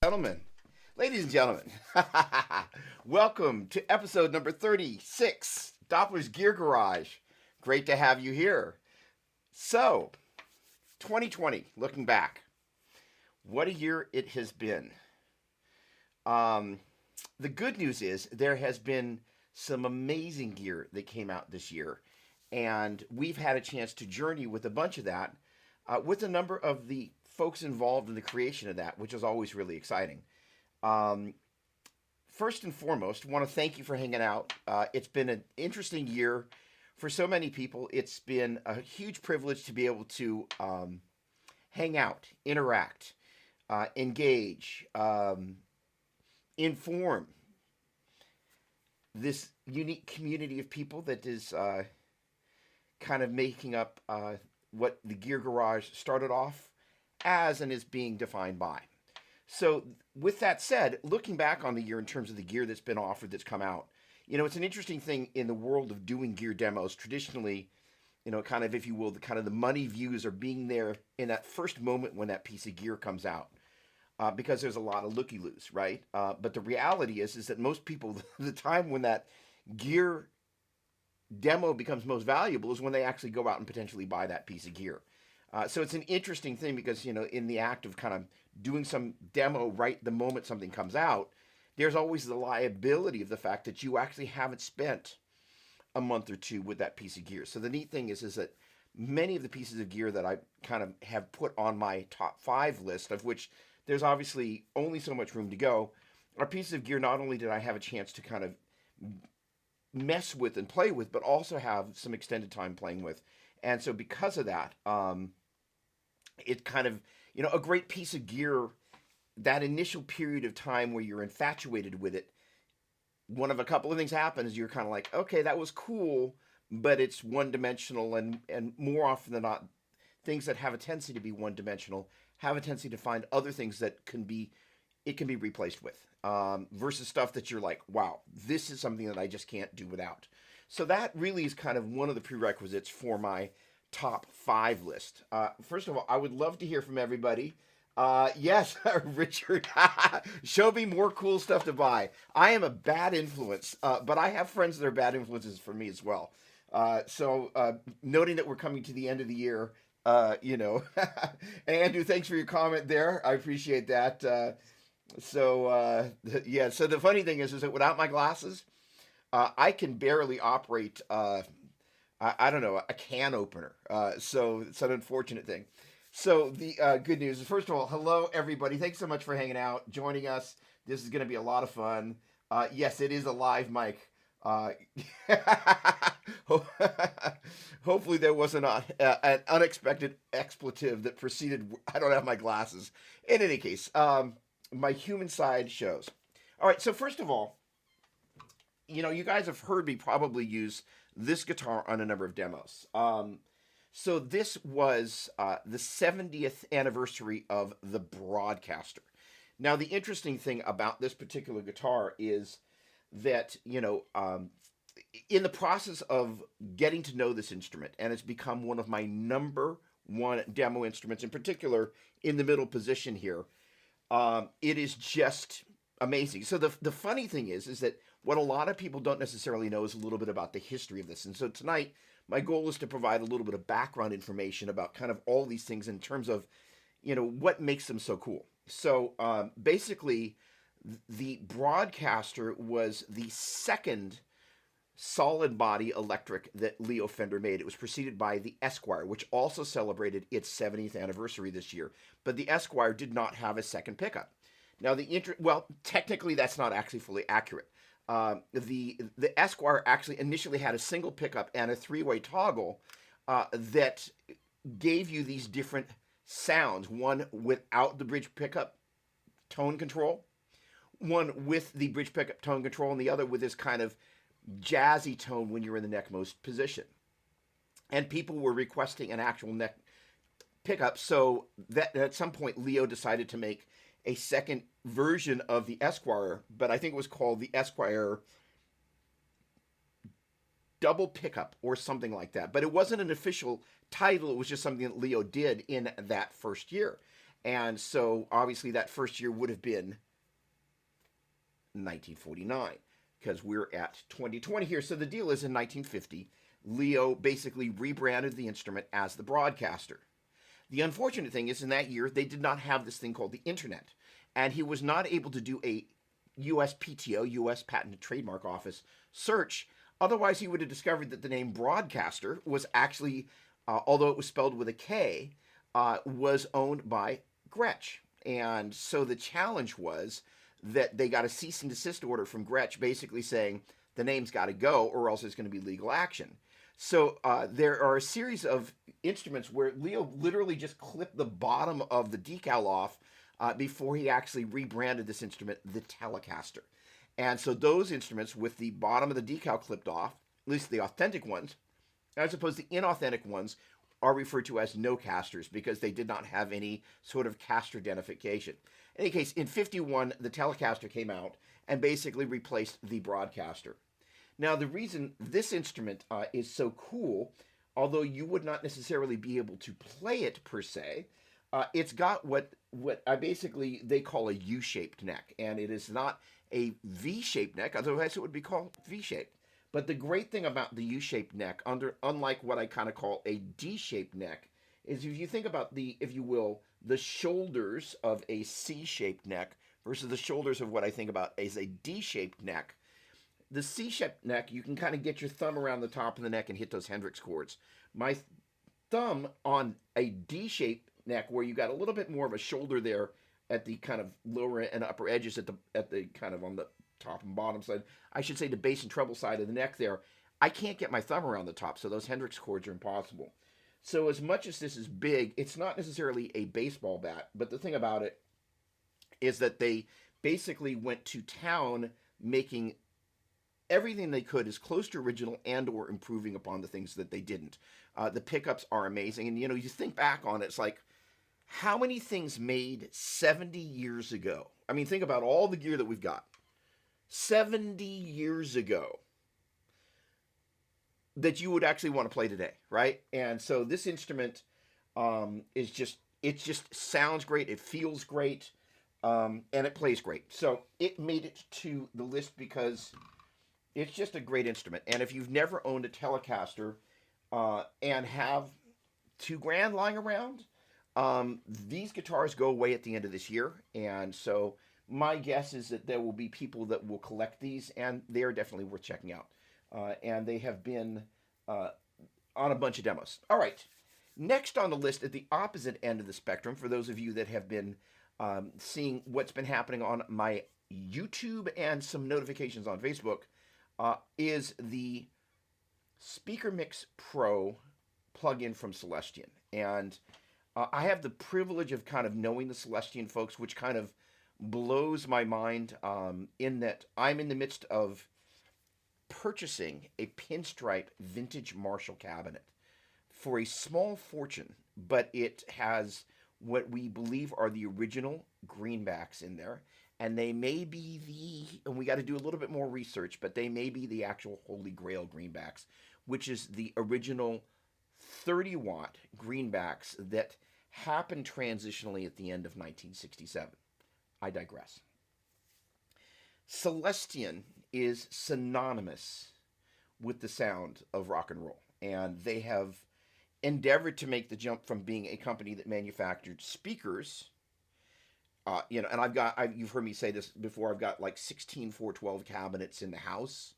Gentlemen, ladies and gentlemen, welcome to episode number 36, Doppler's Gear Garage. Great to have you here. So, 2020, looking back, what a year it has been. The good news is there has been some amazing gear that came out this year, and we've had a chance to journey with a bunch of that with a number of the folks involved in the creation of that, which is always really exciting. Um, First and foremost, want to thank you for hanging out. It's been an interesting year for so many people. It's been a huge privilege to be able to hang out, interact, engage, inform this unique community of people that is kind of making up what the Gear Garage started off as and is being defined by. So, with that said, looking back on the year in terms of the gear that's been offered that's come out, it's an interesting thing in the world of doing gear demos. Traditionally, kind of, if you will, the kind of the money views are being there in that first moment when that piece of gear comes out, because there's a lot of looky loos, right? But the reality is that most people, the time when that gear demo becomes most valuable is when they actually go out and potentially buy that piece of gear. So it's an interesting thing because, in the act of kind of doing some demo right the moment something comes out, there's always the liability of the fact that you actually haven't spent a month or two with that piece of gear. So the neat thing is that many of the pieces of gear that I kind of have put on my top 5 list, of which there's obviously only so much room to go, are pieces of gear not only did I have a chance to kind of mess with and play with, but also have some extended time playing with. And so because of that, it kind of, a great piece of gear, that initial period of time where you're infatuated with it, one of a couple of things happens. You're kind of like, okay, that was cool, but it's one dimensional. And more often than not, things that have a tendency to be one dimensional have a tendency to find other things that it can be replaced with, versus stuff that you're like, wow, this is something that I just can't do without. So that really is kind of one of the prerequisites for my top 5 list. First of all, I would love to hear from everybody. Yes, Richard, show me more cool stuff to buy. I am a bad influence, but I have friends that are bad influences for me as well. So noting that we're coming to the end of the year, Andrew, thanks for your comment there. I appreciate that. Yeah, so the funny thing is that without my glasses, I can barely operate, I don't know, a can opener. So it's an unfortunate thing. So the good news is, first of all, hello everybody. Thanks so much for hanging out, joining us. This is going to be a lot of fun. Yes, it is a live mic. Uh, Hopefully there wasn't an unexpected expletive that preceded. I don't have my glasses. In any case, my human side shows. All right. So first of all, you guys have heard me probably use this guitar on a number of demos. So this was the 70th anniversary of the Broadcaster. Now, the interesting thing about this particular guitar is that, in the process of getting to know this instrument, and it's become one of my number one demo instruments, in particular in the middle position here, it is just amazing. So the funny thing is that what a lot of people don't necessarily know is a little bit about the history of this. And so tonight, my goal is to provide a little bit of background information about kind of all these things in terms of, what makes them so cool. So basically, the Broadcaster was the second solid body electric that Leo Fender made. It was preceded by the Esquire, which also celebrated its 70th anniversary this year. But the Esquire did not have a second pickup. Now, well, technically, that's not actually fully accurate. The Esquire actually initially had a single pickup and a 3-way toggle that gave you these different sounds. One without the bridge pickup tone control, one with the bridge pickup tone control, and the other with this kind of jazzy tone when you're in the neckmost position. And people were requesting an actual neck pickup, so that at some point Leo decided to make a second version of the Esquire, but I think it was called the Esquire Double Pickup or something like that. But it wasn't an official title. It was just something that Leo did in that first year. And so obviously that first year would have been 1949 because we're at 2020 here. So the deal is in 1950, Leo basically rebranded the instrument as the Broadcaster. The unfortunate thing is in that year, they did not have this thing called the internet. And he was not able to do a USPTO, U.S. Patent and Trademark Office search. Otherwise, he would have discovered that the name Broadcaster was actually, although it was spelled with a K, was owned by Gretsch. And so the challenge was that they got a cease and desist order from Gretsch basically saying the name's got to go or else there's going to be legal action. So there are a series of instruments where Leo literally just clipped the bottom of the decal off before he actually rebranded this instrument the Telecaster. And so those instruments with the bottom of the decal clipped off, at least the authentic ones, as opposed to inauthentic ones, are referred to as no casters because they did not have any sort of caster identification. In any case, in 51, the Telecaster came out and basically replaced the Broadcaster. Now, the reason this instrument is so cool, although you would not necessarily be able to play it per se, it's got what I basically they call a U-shaped neck, and it is not a V-shaped neck, otherwise it would be called V-shaped. But the great thing about the U-shaped neck, unlike what I kind of call a D-shaped neck, is if you think about the, if you will, the shoulders of a C-shaped neck versus the shoulders of what I think about as a D-shaped neck, the C-shaped neck, you can kind of get your thumb around the top of the neck and hit those Hendrix chords. My thumb on a D-shaped neck, where you got a little bit more of a shoulder there at the kind of lower and upper edges at the kind of on the top and bottom side, I should say the bass and treble side of the neck there, I can't get my thumb around the top, so those Hendrix chords are impossible. So as much as this is big, it's not necessarily a baseball bat, but the thing about it is that they basically went to town making everything they could as close to original and or improving upon the things that they didn't. The pickups are amazing, and you know, you think back on it, it's like, how many things made 70 years ago? I mean, think about all the gear that we've got 70 years ago that you would actually want to play today, right? And so this instrument is just, it just sounds great, it feels great, and it plays great. So it made it to the list because it's just a great instrument. And if you've never owned a Telecaster and have $2,000 lying around, these guitars go away at the end of this year. And so my guess is that there will be people that will collect these, and they are definitely worth checking out. And they have been on a bunch of demos. All right. Next on the list at the opposite end of the spectrum, for those of you that have been seeing what's been happening on my YouTube and some notifications on Facebook, is the Speaker Mix Pro plugin from Celestion. And I have the privilege of kind of knowing the Celestion folks, which kind of blows my mind in that I'm in the midst of purchasing a pinstripe vintage Marshall cabinet for a small fortune, but it has what we believe are the original greenbacks in there. And they may be and we got to do a little bit more research, but they may be the actual Holy Grail greenbacks, which is the original 30-watt greenbacks that happened transitionally at the end of 1967. I digress. Celestion is synonymous with the sound of rock and roll, and they have endeavored to make the jump from being a company that manufactured speakers. You know, and you've heard me say this before, I've got like 16 412 cabinets in the house.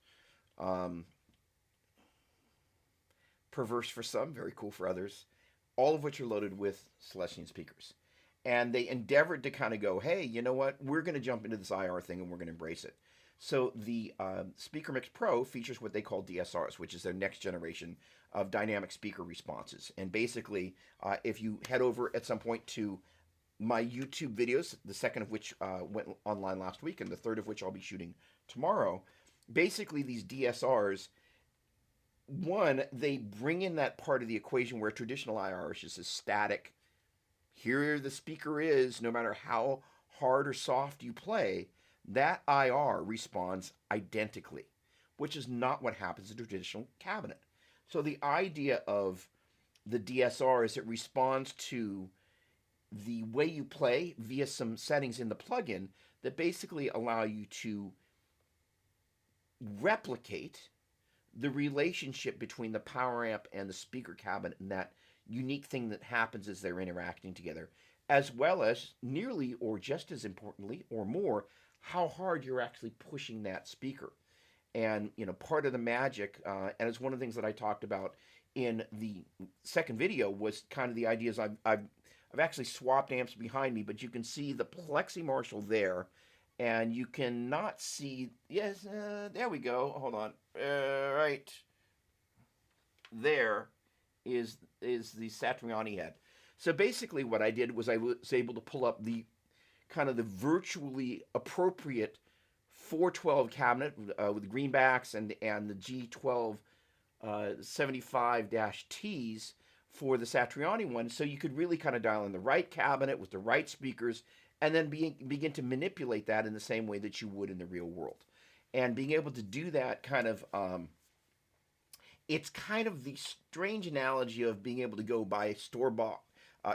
Perverse for some, very cool for others. All of which are loaded with Celestion speakers. And they endeavored to kind of go, hey, you know what? We're going to jump into this IR thing and we're going to embrace it. So the Speaker Mix Pro features what they call DSRs, which is their next generation of dynamic speaker responses. And basically, if you head over at some point to my YouTube videos, the second of which went online last week and the third of which I'll be shooting tomorrow, basically these DSRs, one, they bring in that part of the equation where traditional IR is just a static, here the speaker is, no matter how hard or soft you play, that IR responds identically, which is not what happens in a traditional cabinet. So the idea of the DSR is it responds to the way you play via some settings in the plugin that basically allow you to replicate the relationship between the power amp and the speaker cabinet, and that unique thing that happens as they're interacting together, as well as nearly or just as importantly or more, how hard you're actually pushing that speaker. And part of the magic, and it's one of the things that I talked about in the second video, was kind of the ideas. I've actually swapped amps behind me, but you can see the Plexi Marshall there, and you cannot see. Yes, there we go. Hold on. Right there is the Satriani head. So basically, what I did was I was able to pull up the kind of the virtually appropriate 412 cabinet with the greenbacks and the G12 75-Ts for the Satriani one, so you could really kind of dial in the right cabinet with the right speakers, and then begin to manipulate that in the same way that you would in the real world. And being able to do that kind of, it's kind of the strange analogy of being able to go buy store-bought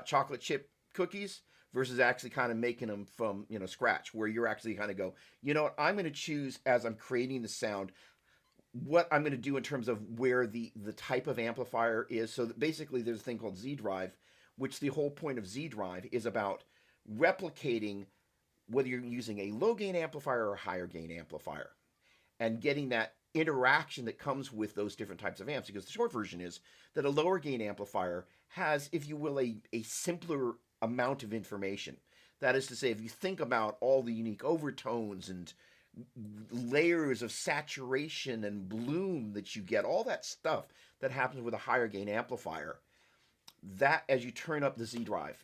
chocolate chip cookies versus actually kind of making them from scratch, where you're actually kind of go, what, I'm going to choose as I'm creating the sound what I'm going to do in terms of where the type of amplifier is. So that basically there's a thing called Z drive, which the whole point of Z drive is about replicating whether you're using a low gain amplifier or a higher gain amplifier, and getting that interaction that comes with those different types of amps. Because the short version is that a lower gain amplifier has, if you will, a simpler amount of information. That is to say, if you think about all the unique overtones and layers of saturation and bloom that you get, all that stuff that happens with a higher gain amplifier, that as you turn up the Z drive,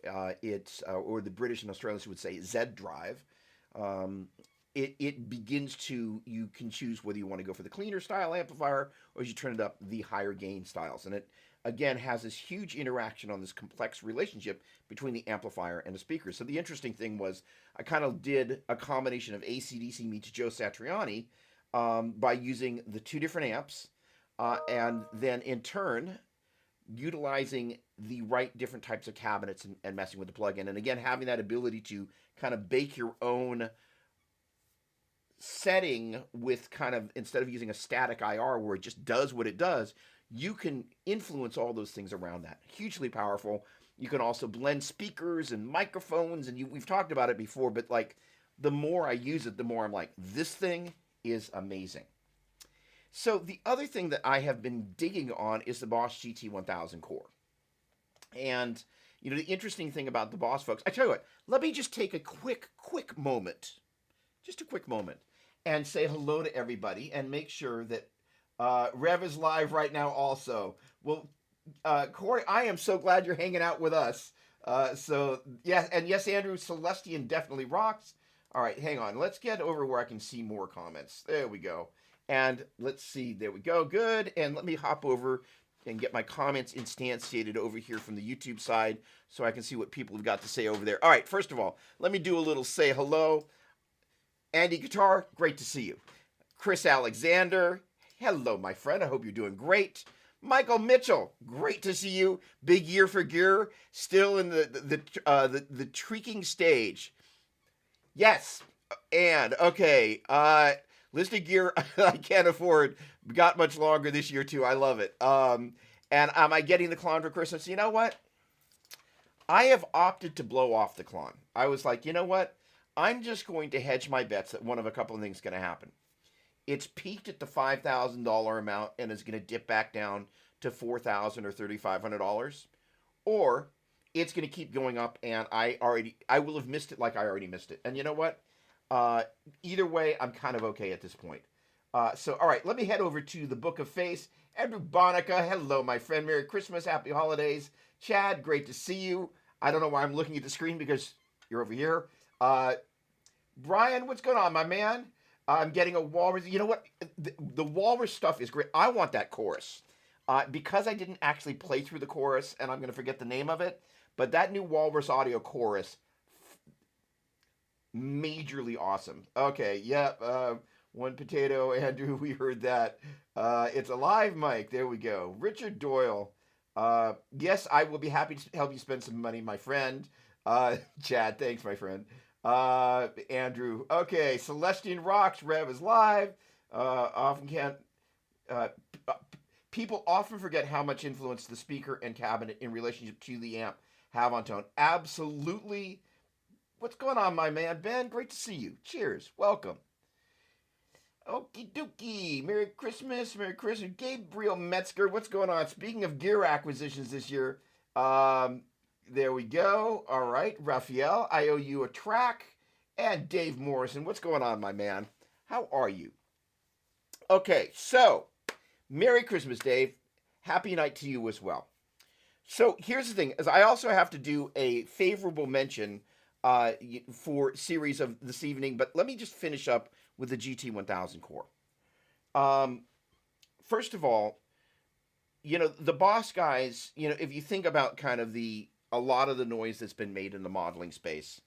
or the British and Australians would say Z drive, it begins to, you can choose whether you want to go for the cleaner style amplifier or as you turn it up the higher gain styles. And it again has this huge interaction on this complex relationship between the amplifier and the speaker. So the interesting thing was I kind of did a combination of AC/DC meets Joe Satriani by using the two different amps, and then in turn utilizing the right different types of cabinets and messing with the plugin. And again, having that ability to kind of bake your own setting with kind of, instead of using a static IR where it just does what it does, you can influence all those things around that. Hugely powerful. You can also blend speakers and microphones, and we've talked about it before, but like the more I use it, the more I'm like, this thing is amazing. So the other thing that I have been digging on is the Boss GT1000 core. And the interesting thing about the Boss, folks, I tell you what, let me just take a quick moment, just a quick moment, and say hello to everybody and make sure that Rev is live right now also. Well, Corey, I am so glad you're hanging out with us. So, yes, and yes, Andrew, Celestion definitely rocks. All right, hang on. Let's get over where I can see more comments. There we go. And let's see. There we go. Good. And let me hop over and get my comments instantiated over here from the YouTube side so I can see what people have got to say over there. All right, first of all, let me do a little say hello. Andy Guitar, great to see you. Chris Alexander, hello, my friend. I hope you're doing great. Michael Mitchell, great to see you. Big year for gear, still in the tweaking stage. Yes, and okay. List of gear I can't afford. Got much longer this year too. I love it. And am I getting the Klon for Christmas? You know what? I have opted to blow off the Klon. I was like, you know what? I'm just going to hedge my bets that one of a couple of things is going to happen. It's peaked at the $5,000 amount and is going to dip back down to $4,000 or $3,500, or it's going to keep going up, and I will have missed it like I already missed it. And you know what? Either way, I'm kind of okay at this point. So, all right, let me head over to the Book of Face. Andrew Bonica, hello, my friend. Merry Christmas, Happy Holidays. Chad, great to see you. I don't know why I'm looking at the screen because you're over here. Brian, what's going on, my man? I'm getting a Walrus. You know what? The Walrus stuff is great. I want that chorus. Because I didn't actually play through the chorus, and I'm going to forget the name of it, but that new Walrus audio chorus, majorly awesome. Okay, yeah, one potato, Andrew, we heard that. It's a live mic. There we go. Richard Doyle. Yes, I will be happy to help you spend some money, my friend. Chad, thanks, my friend. Andrew, okay. Celestion rocks. Rev is live. Often can't. Uh, People often forget how much influence the speaker and cabinet in relationship to the amp have on tone. Absolutely. What's going on, my man Ben? Great to see you. Cheers. Welcome. Okie dokie. Merry Christmas. Merry Christmas. Gabriel Metzger. What's going on? Speaking of gear acquisitions this year, um, there we go. All right. Raphael, I owe you a track. And Dave Morrison. What's going on, my man? How are you? Okay, so Merry Christmas, Dave. Happy night to you as well. So here's the thing: is I also have to do a favorable mention for series of this evening, but let me just finish up with the GT 1000 core. Um, First of all, the Boss guys. If you think about kind of a lot of the noise that's been made in the modeling space,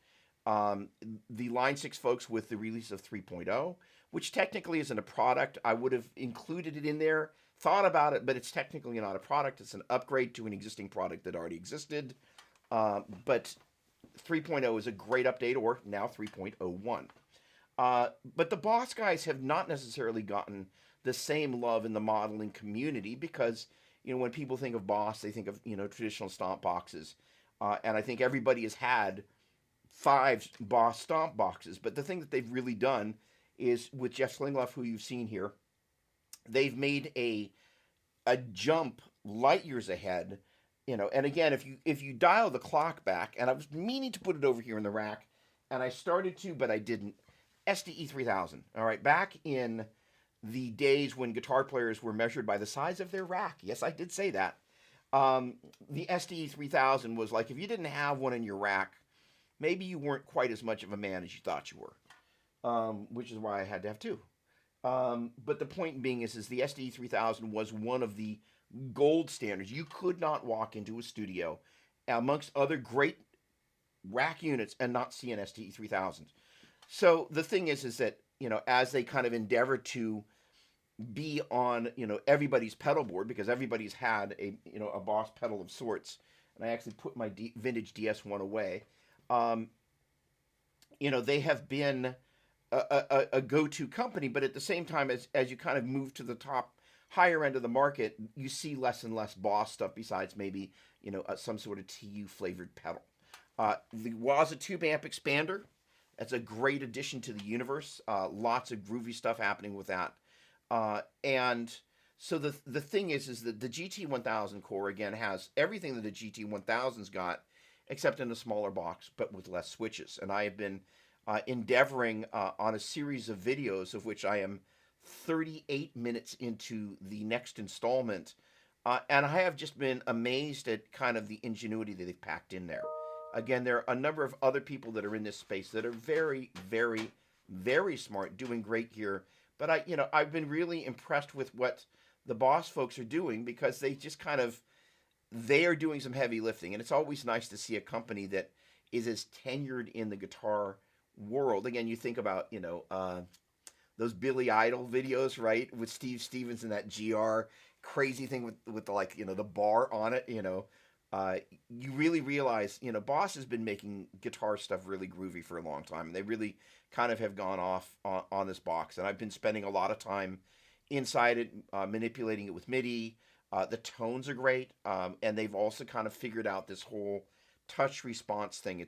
um, the Line 6 folks with the release of 3.0, which technically isn't a product. I would have included it in there, thought about it, but it's technically not a product. It's an upgrade to an existing product that already existed. But 3.0 is a great update, or now 3.01. But the Boss guys have not necessarily gotten the same love in the modeling community because, when people think of Boss, they think of, traditional stomp boxes. And I think everybody has had 5 Boss stomp boxes. But the thing that they've really done is with Jeff Slingloff, who you've seen here, they've made a jump light years ahead. And again, if you dial the clock back, and I was meaning to put it over here in the rack, and I started to, but I didn't. SDE 3000. All right, back in the days when guitar players were measured by the size of their rack. Yes, I did say that. The SDE 3000 was like, if you didn't have one in your rack, maybe you weren't quite as much of a man as you thought you were, which is why I had to have 2. But the point being is the SDE 3000 was one of the gold standards. You could not walk into a studio amongst other great rack units and not see an SDE 3000. So the thing is that, as they kind of endeavor to be on, everybody's pedal board, because everybody's had a Boss pedal of sorts, and I actually put my vintage DS1 away. Um, they have been a go-to company, but at the same time, as you kind of move to the top, higher end of the market, you see less and less Boss stuff besides maybe, some sort of TU flavored pedal. The Waza Tube Amp Expander, that's a great addition to the universe. Lots of groovy stuff happening with that. And so the thing is that the GT 1000 core, again, has everything that the GT 1000's got, except in a smaller box, but with less switches. And I have been endeavoring on a series of videos, of which I am 38 minutes into the next installment. And I have just been amazed at kind of the ingenuity that they've packed in there. Again, there are a number of other people that are in this space that are very, very, very smart, doing great here. But I've been really impressed with what the Boss folks are doing, because they are doing some heavy lifting. And it's always nice to see a company that is as tenured in the guitar world. Again, you think about, those Billy Idol videos, right? With Steve Stevens and that GR crazy thing with the, the bar on it, you really realize, Boss has been making guitar stuff really groovy for a long time. They really kind of have gone off on this box. And I've been spending a lot of time inside it, manipulating it with MIDI. The tones are great. And they've also kind of figured out this whole touch response thing.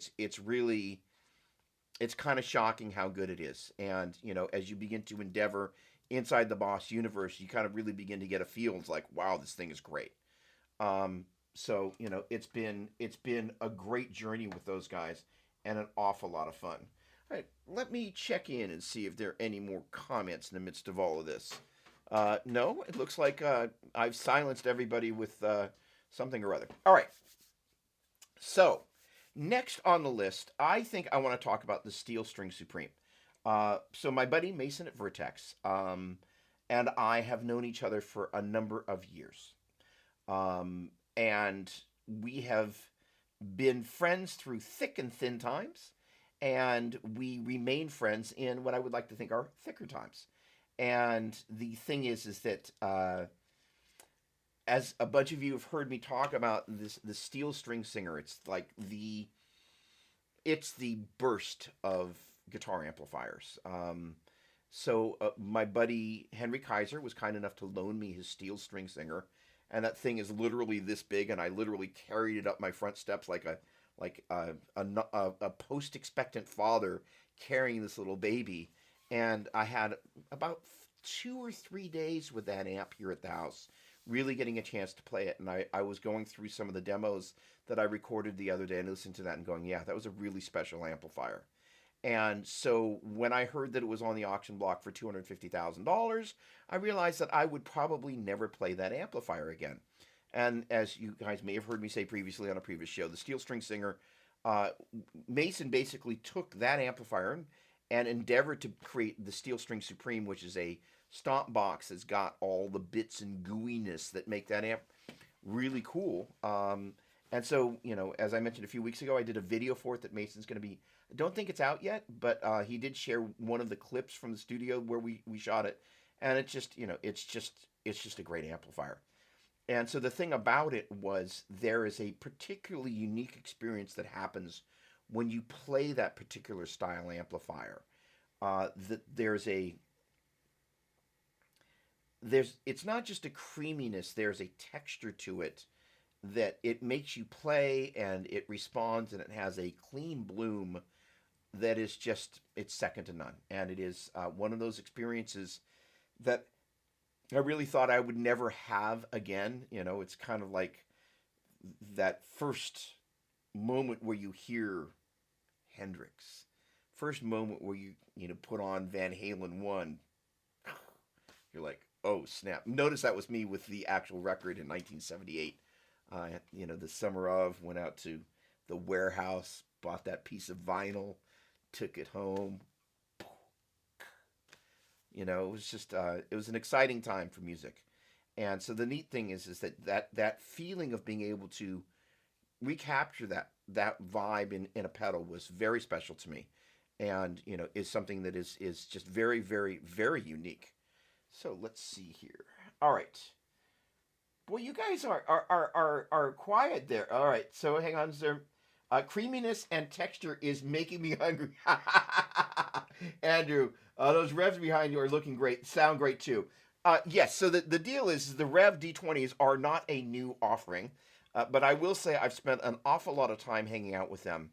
It's kind of shocking how good it is. And, as you begin to endeavor inside the Boss universe, you kind of really begin to get a feel. It's like, wow, this thing is great. So, it's been a great journey with those guys and an awful lot of fun. All right, let me check in and see if there are any more comments in the midst of all of this. No, it looks like I've silenced everybody with something or other. All right. So, next on the list, I think I want to talk about the Steel String Supreme. So my buddy Mason at Vertex and I have known each other for a number of years. And we have been friends through thick and thin times, and we remain friends in what I would like to think are thicker times. And the thing is that as a bunch of you have heard me talk about the Steel String Singer, it's like it's the burst of guitar amplifiers. My buddy Henry Kaiser was kind enough to loan me his steel string singer, and that thing is literally this big, and I literally carried it up my front steps like a post expectant father carrying this little baby, and I had about 2 or 3 days with that amp here at the house, really getting a chance to play it. And I was going through some of the demos that I recorded the other day and listened to that and going, yeah, that was a really special amplifier. And so when I heard that it was on the auction block for $250,000, I realized that I would probably never play that amplifier again. And as you guys may have heard me say previously on a previous show, the Steel String Singer, uh, Mason basically took that amplifier and endeavored to create the Steel String Supreme, which is a stomp box that's got all the bits and gooiness that make that amp really cool. And so, as I mentioned a few weeks ago, I did a video for it that Mason's going to be. I don't think it's out yet, but he did share one of the clips from the studio where we shot it, and it's just a great amplifier. And so the thing about it was there is a particularly unique experience that happens when you play that particular style amplifier. That there's it's not just a creaminess, there's a texture to it that it makes you play and it responds and it has a clean bloom that is just, it's second to none. And it is one of those experiences that I really thought I would never have again. It's kind of like that first moment where you hear Hendrix, first moment where you put on Van Halen 1. You're like, oh snap. Notice that was me with the actual record in 1978. The summer of, went out to the warehouse, bought that piece of vinyl, took it home. It was just, it was an exciting time for music. And so the neat thing is that feeling of being able to recapture that vibe in a pedal was very special to me, and is something that is just very, very, very unique. So let's see here. All right. Boy, you guys are quiet there. All right, so hang on, sir. Creaminess and texture is making me hungry. Andrew, those revs behind you are looking great. Sound great too. Yes, so the deal is the Rev D20s are not a new offering, but I will say I've spent an awful lot of time hanging out with them,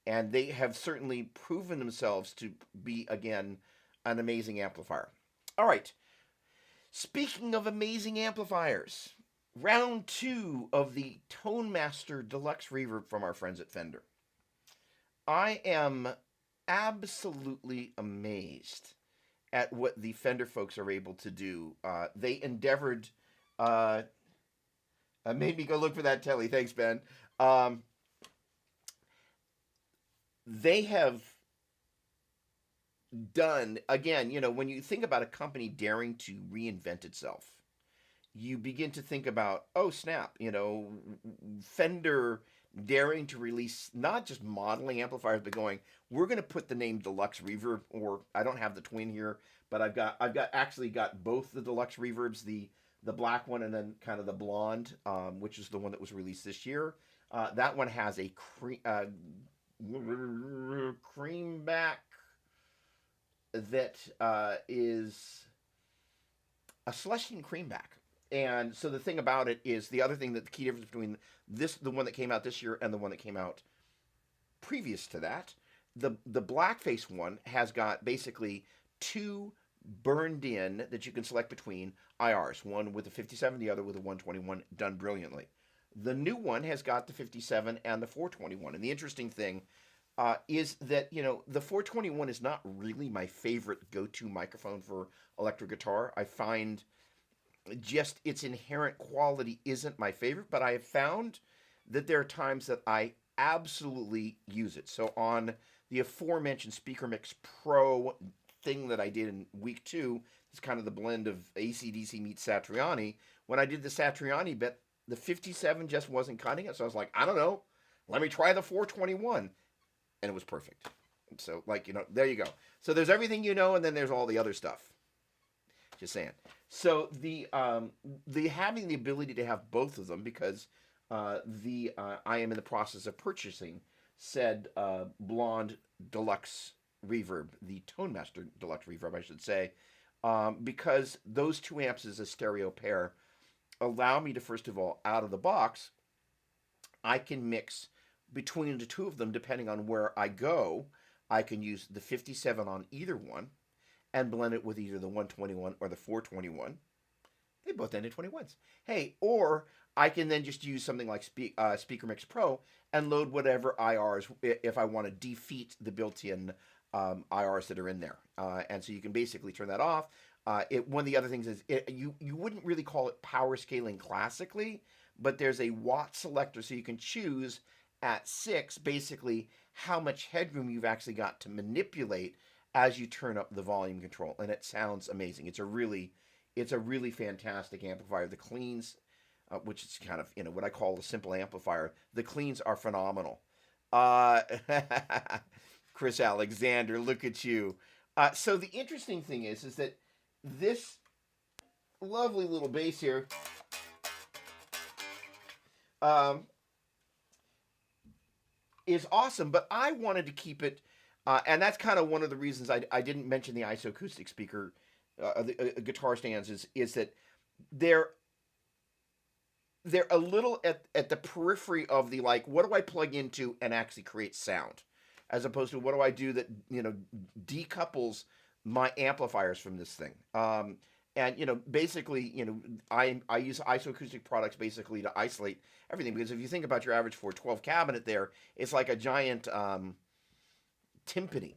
and they have certainly proven themselves to be, again, an amazing amplifier. All right, speaking of amazing amplifiers, round 2 of the Tonemaster Deluxe Reverb from our friends at Fender. I am absolutely amazed at what the Fender folks are able to do. They endeavored, made me go look for that telly. Thanks, Ben. They have done, again, when you think about a company daring to reinvent itself, you begin to think about, oh snap, Fender daring to release not just modeling amplifiers, but going, we're going to put the name Deluxe Reverb, or I don't have the twin here, but I've got both the Deluxe Reverbs, the black one and then kind of the blonde, which is the one that was released this year. That one has a cream back that is a Celestion creamback. And so the thing about it is, the other thing, that the key difference between the one that came out this year and the one that came out previous to that, the blackface one has got basically 2 burned in that you can select between IRs, one with a 57, the other with a 121, done brilliantly. The new one has got the 57 and the 421. And the interesting thing is that, the 421 is not really my favorite go-to microphone for electric guitar. I find just its inherent quality isn't my favorite, but I have found that there are times that I absolutely use it. So on the aforementioned Speaker Mix Pro thing that I did in week 2, it's kind of the blend of AC/DC meets Satriani. When I did the Satriani bit, the 57 just wasn't cutting it, so I was like, I don't know, let me try the 421, and it was perfect. So, there you go. So there's everything and then there's all the other stuff. Just saying. So the having the ability to have both of them, because I am in the process of purchasing said blonde Deluxe reverb, the Tonemaster Deluxe reverb, I should say, because those two amps as a stereo pair allow me to, first of all, out of the box, I can mix between the two of them depending on where I go. I can use the 57 on either one and blend it with either the 121 or the 421. They both end in 21s. Hey, or I can then just use something like Speaker Mix Pro and load whatever IRs if I want to defeat the built-in IRs that are in there. And so you can basically turn that off. One of the other things is you wouldn't really call it power scaling classically, but there's a watt selector, so you can choose at 6 basically how much headroom you've actually got to manipulate as you turn up the volume control, and it sounds amazing. It's a really fantastic amplifier. The cleans, which is kind of what I call a simple amplifier, the cleans are phenomenal. Chris Alexander, look at you. So the interesting thing is that this lovely little bass here is awesome, but I wanted to keep it, and that's kind of one of the reasons I didn't mention the isoacoustic speaker, the guitar stands, is that they're a little at the periphery of the, like, what do I plug into and actually create sound, as opposed to what do I do that decouples my amplifiers from this thing. And basically, I use isoacoustic products basically to isolate everything, because if you think about your average 412 cabinet there, it's like a giant timpani,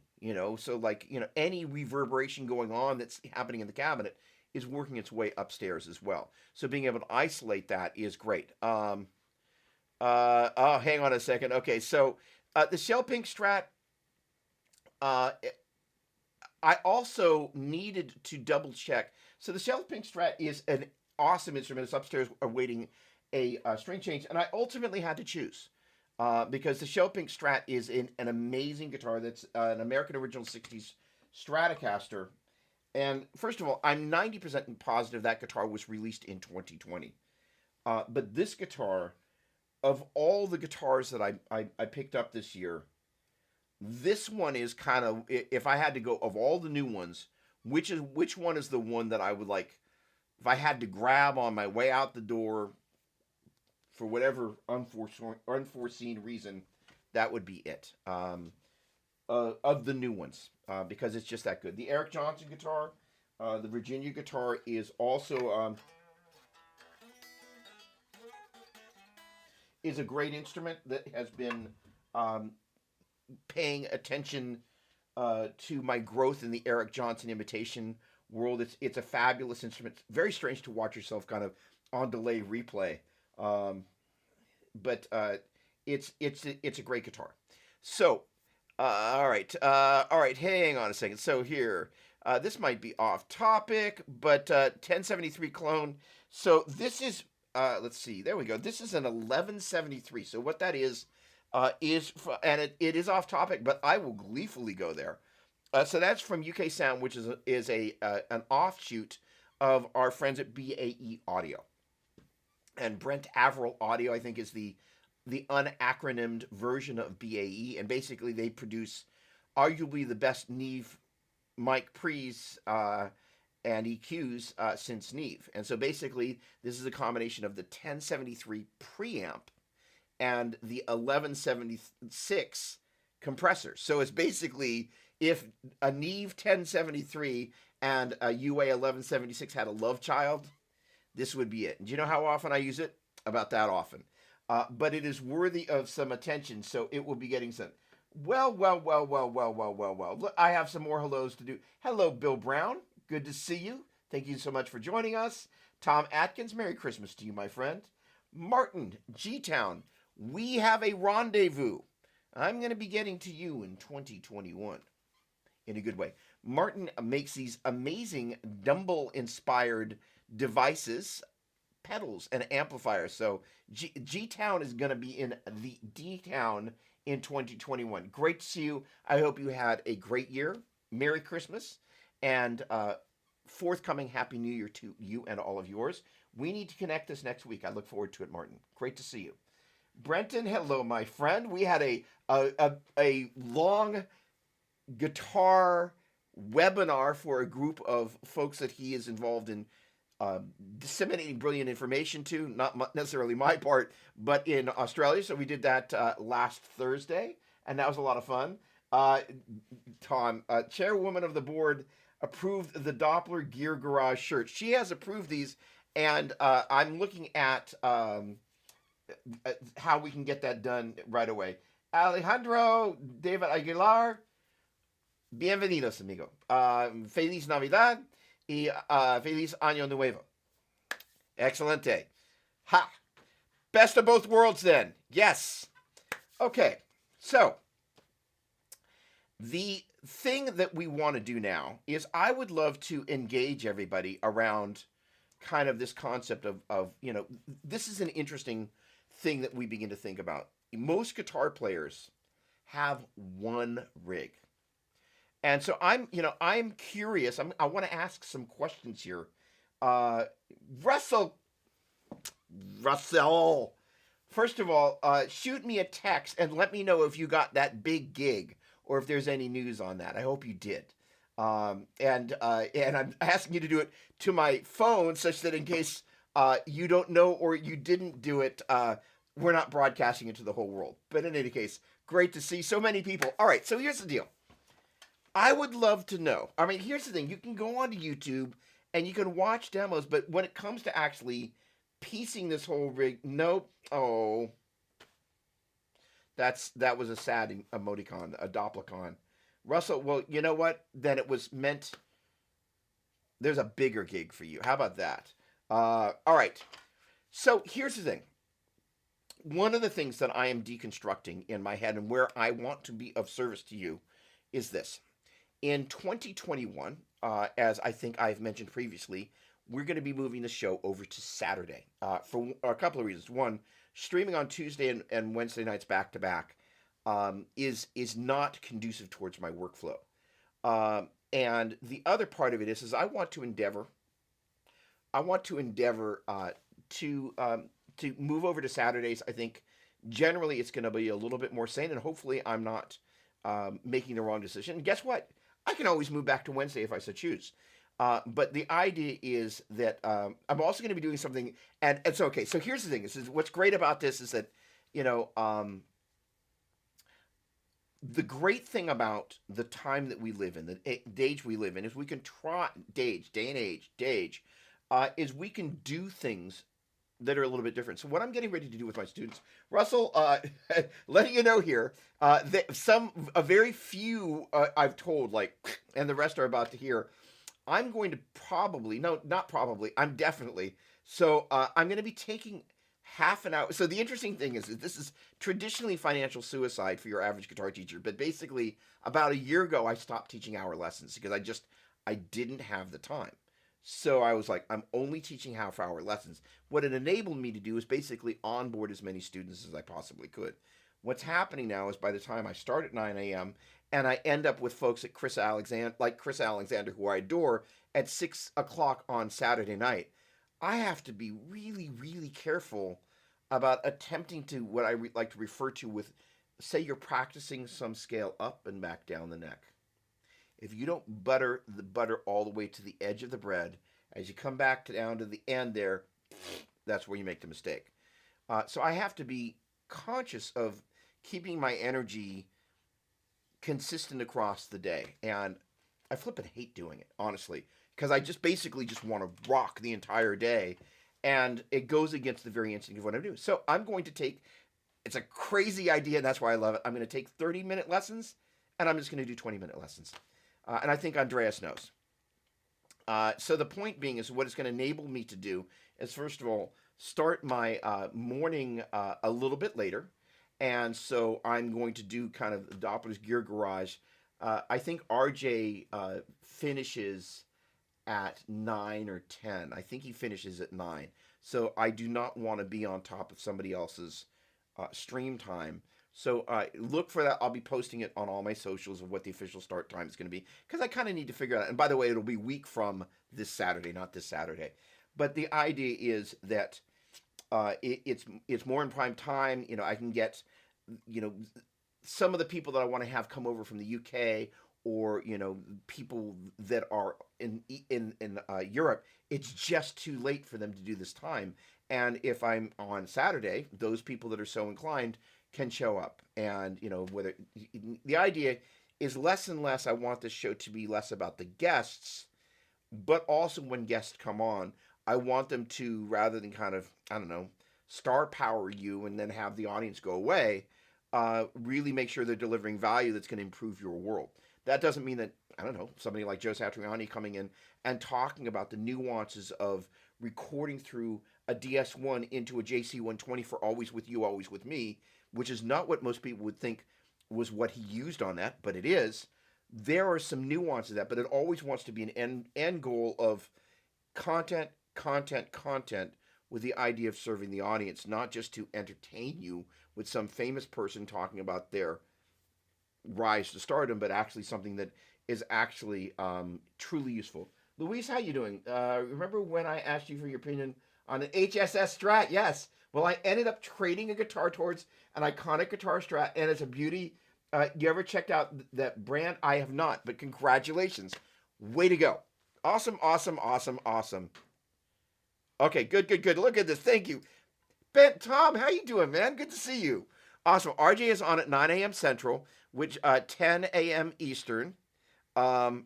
so like, any reverberation going on that's happening in the cabinet is working its way upstairs as well. So being able to isolate that is great. Oh, hang on a second. Okay, so the Shell Pink Strat, I also needed to double check. So the Shell Pink Strat is an awesome instrument. It's upstairs awaiting a string change, and I ultimately had to choose because the Shell Pink Strat is an amazing guitar. That's an American Original 60s Stratocaster. And first of all, I'm 90% positive that guitar was released in 2020. But this guitar, of all the guitars that I picked up this year, this one is kind of, if I had to go, of all the new ones, which one is the one that I would like, if I had to grab on my way out the door for whatever unforeseen reason, that would be it. Of the new ones, because it's just that good. The Eric Johnson guitar, the Virginia guitar, is also is a great instrument that has been paying attention to my growth in the Eric Johnson imitation world. It's a fabulous instrument. It's very strange to watch yourself kind of on delay replay, but it's a great guitar. So. All right. Hang on a second. So here, this might be off topic, but 1073 clone. So this is, let's see. There we go. This is an 1173. So what that is, and it is off topic, but I will gleefully go there. So that's from UK Sound, which is an offshoot of our friends at BAE Audio, and Brent Averill Audio, I think, is the unacronymed version of BAE, and basically they produce arguably the best Neve mic pre's and EQs since Neve. And so basically this is a combination of the 1073 preamp and the 1176 compressor. So it's basically, if a Neve 1073 and a UA 1176 had a love child, this would be it. And do you know how often I use it? About that often. But it is worthy of some attention, so it will be getting some. Well. Look, I have some more hellos to do. Hello, Bill Brown. Good to see you. Thank you so much for joining us. Tom Atkins, Merry Christmas to you, my friend. Martin, G-Town, we have a rendezvous. I'm going to be getting to you in 2021. In a good way. Martin makes these amazing Dumble-inspired devices, pedals, and amplifiers. So G-Town is going to be in the D-Town in 2021. Great to see you. I hope you had a great year. Merry Christmas. And forthcoming Happy New Year to you and all of yours. We need to connect this next week. I look forward to it, Martin. Great to see you. Brenton, hello, my friend. We had a a long guitar webinar for a group of folks that he is involved in uh, disseminating brilliant information to, not necessarily my part, but in Australia. So we did that last Thursday, and that was a lot of fun. Uh, Tom, chairwoman of the board, approved the Doppler Gear Garage shirt. She has approved these, and I'm looking at how we can get that done right away. Alejandro David Aguilar, bienvenidos, amigo. Feliz Navidad y feliz Año Nuevo. Excelente. Ha! Best of both worlds, then. Yes. Okay. So, the thing that we want to do now is I would love to engage everybody around kind of this concept of this is an interesting thing that we begin to think about. Most guitar players have one rig. And so I'm curious. I want to ask some questions here. Uh, Russell, Russell, first of all, shoot me a text and let me know if you got that big gig or if there's any news on that. I hope you did. And I'm asking you to do it to my phone such that in case you don't know or you didn't do it, we're not broadcasting it to the whole world. But in any case, great to see so many people. All right, so here's the deal. I would love to know. I mean, here's the thing. You can go onto YouTube and you can watch demos, but when it comes to actually piecing this whole rig, nope. Oh, that was a sad emoticon, a Dopplercon. Russell, well, you know what? Then it was meant. There's a bigger gig for you. How about that? All right. So here's the thing. One of the things that I am deconstructing in my head and where I want to be of service to you is this. In 2021, as I think I've mentioned previously, we're going to be moving the show over to Saturday for a couple of reasons. One, streaming on Tuesday and Wednesday nights back to back is not conducive towards my workflow. And the other part of it is I want to endeavor to move over to Saturdays. I think generally it's going to be a little bit more sane, and hopefully I'm not making the wrong decision. And guess what? I can always move back to Wednesday if I so choose. But the idea is that I'm also going to be doing something, and it's okay. So here's the thing: what's great about this is that the great thing about the time that we live in, the age we live in, is we can try is we can do things that are a little bit different. So what I'm getting ready to do with my students, Russell, letting you know here, a very few I've told, like, and the rest are about to hear. I'm going to probably, no, not probably, I'm definitely. So I'm going to be taking half an hour. So the interesting thing is that this is traditionally financial suicide for your average guitar teacher. But basically, about a year ago, I stopped teaching hour lessons because I didn't have the time. So I was like, I'm only teaching half-hour lessons. What it enabled me to do is basically onboard as many students as I possibly could. What's happening now is by the time I start at 9 a.m. and I end up with folks at Chris Alexander, who I adore, at 6 o'clock on Saturday night, I have to be really, really careful about attempting to what I like to refer to with, say you're practicing some scale up and back down the neck. If you don't butter the butter all the way to the edge of the bread, as you come back down to the end there, that's where you make the mistake. So I have to be conscious of keeping my energy consistent across the day. And I flippin' hate doing it, honestly, because I just basically just want to rock the entire day. And it goes against the very instinct of what I'm doing. So I'm going to take, it's a crazy idea, and that's why I love it. I'm going to take 30-minute lessons, and I'm just going to do 20-minute lessons. And I think Andreas knows. So the point being is what it's going to enable me to do is, first of all, start my morning a little bit later. And so I'm going to do kind of Doppler's Gear Garage. I think RJ finishes at 9 or 10. I think he finishes at 9. So I do not want to be on top of somebody else's stream time. So look for that. I'll be posting it on all my socials of what the official start time is going to be, because I kind of need to figure out. And by the way, it'll be a week from this Saturday, not this Saturday. But the idea is that it's more in prime time. I can get some of the people that I want to have come over from the UK, or people that are in Europe, it's just too late for them to do this time. And if I'm on Saturday, those people that are so inclined can show up. And whether the idea is less and less, I want this show to be less about the guests, but also when guests come on, I want them to, rather than kind of, I don't know, star power you and then have the audience go away, really make sure they're delivering value that's going to improve your world. That doesn't mean that, I don't know, somebody like Joe Satriani coming in and talking about the nuances of recording through a DS1 into a JC120 for Always With You, Always With Me, which is not what most people would think was what he used on that, but it is. There are some nuances of that, but it always wants to be an end goal of content, content, content, with the idea of serving the audience, not just to entertain you with some famous person talking about their rise to stardom, but actually something that is actually truly useful. Luis, how you doing? Remember when I asked you for your opinion on an HSS Strat? Yes. Well, I ended up trading a guitar towards an iconic guitar Strat, and it's a beauty. You ever checked out that brand? I have not, but congratulations. Way to go. Awesome, awesome, awesome, awesome. Okay, good, good, good. Look at this. Thank you. Ben, Tom, how you doing, man? Good to see you. Awesome. RJ is on at 9 a.m. Central, which 10 a.m. Eastern. So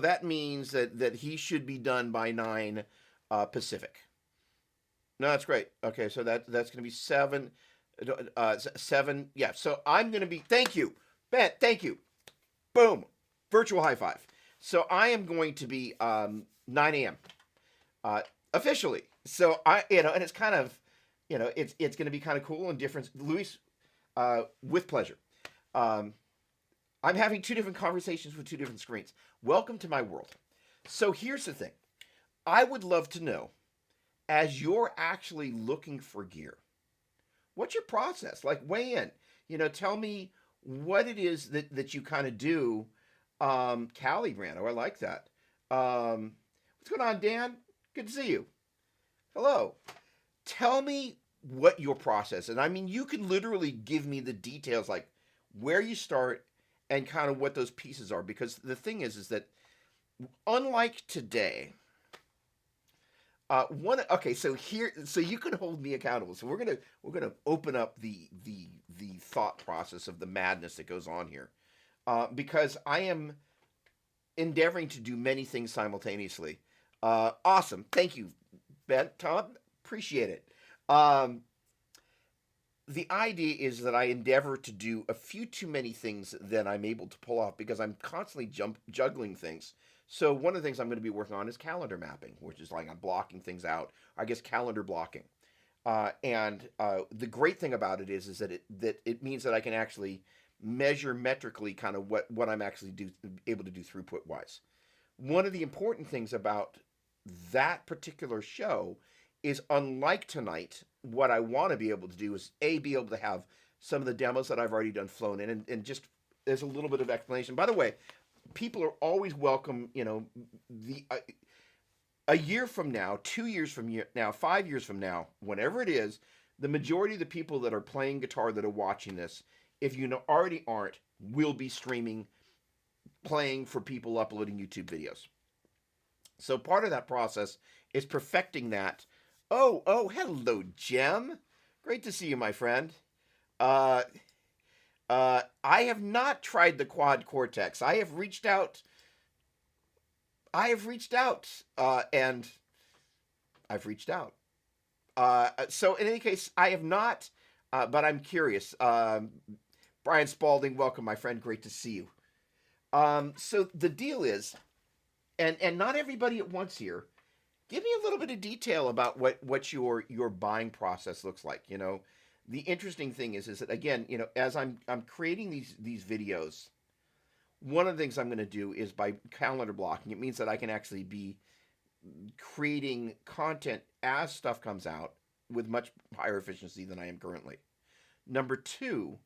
that means that he should be done by 9 Pacific. No, that's great. Okay, so that's going to be 7. 7. Yeah, so I'm going to be, thank you, Ben, thank you. Boom. Virtual high five. So I am going to be 9 a.m. Officially. So and it's kind of, it's going to be kind of cool and different. Luis, with pleasure. I'm having 2 different conversations with 2 different screens. Welcome to my world. So here's the thing. I would love to know, as you're actually looking for gear, what's your process? Like, weigh in. Tell me what it is that you kind of do. Callie Brando, I like that. What's going on, Dan? Good to see you. Hello. Tell me what your process is. I mean, you can literally give me the details, like where you start and kind of what those pieces are. Because the thing is that unlike today, so you can hold me accountable. So we're gonna open up the thought process of the madness that goes on here, because I am endeavoring to do many things simultaneously. Awesome, thank you, Ben, Tom, appreciate it. The idea is that I endeavor to do a few too many things that I'm able to pull off because I'm constantly juggling things. So one of the things I'm going to be working on is calendar mapping, which is like I'm blocking things out. I guess calendar blocking. And the great thing about it is that it means that I can actually measure metrically kind of what I'm actually able to do throughput wise. One of the important things about that particular show is, unlike tonight, what I want to be able to do is be able to have some of the demos that I've already done flown in, and just there's a little bit of explanation. By the way, people are always welcome. A year from now, 2 years from now, 5 years from now, whenever it is, the majority of the people that are playing guitar that are watching this, if already aren't, will be streaming, playing for people uploading YouTube videos. So part of that process is perfecting that. Oh, hello, Jem. Great to see you, my friend. I have not tried the Quad Cortex. I have reached out, and I've reached out. So in any case, I have not, but I'm curious. Brian Spalding, welcome, my friend. Great to see you. So the deal is, and not everybody at once here, give me a little bit of detail about what your buying process looks like. The interesting thing is that, again, as I'm creating these videos, one of the things I'm going to do is by calendar blocking. It means that I can actually be creating content as stuff comes out with much higher efficiency than I am currently. Number 2,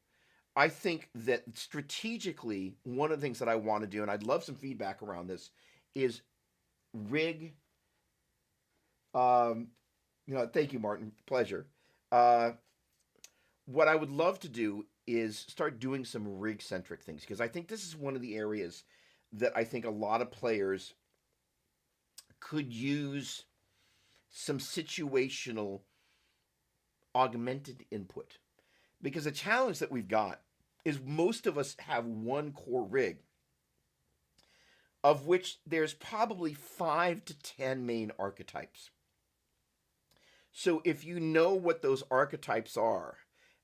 I think that strategically, one of the things that I want to do, and I'd love some feedback around this, is rig. Thank you, Martin. Pleasure. what I would love to do is start doing some rig centric things, because I think this is one of the areas that I think a lot of players could use some situational augmented input. Because the challenge that we've got is most of us have one core rig, of which there's probably 5 to 10 main archetypes. So if you know what those archetypes are,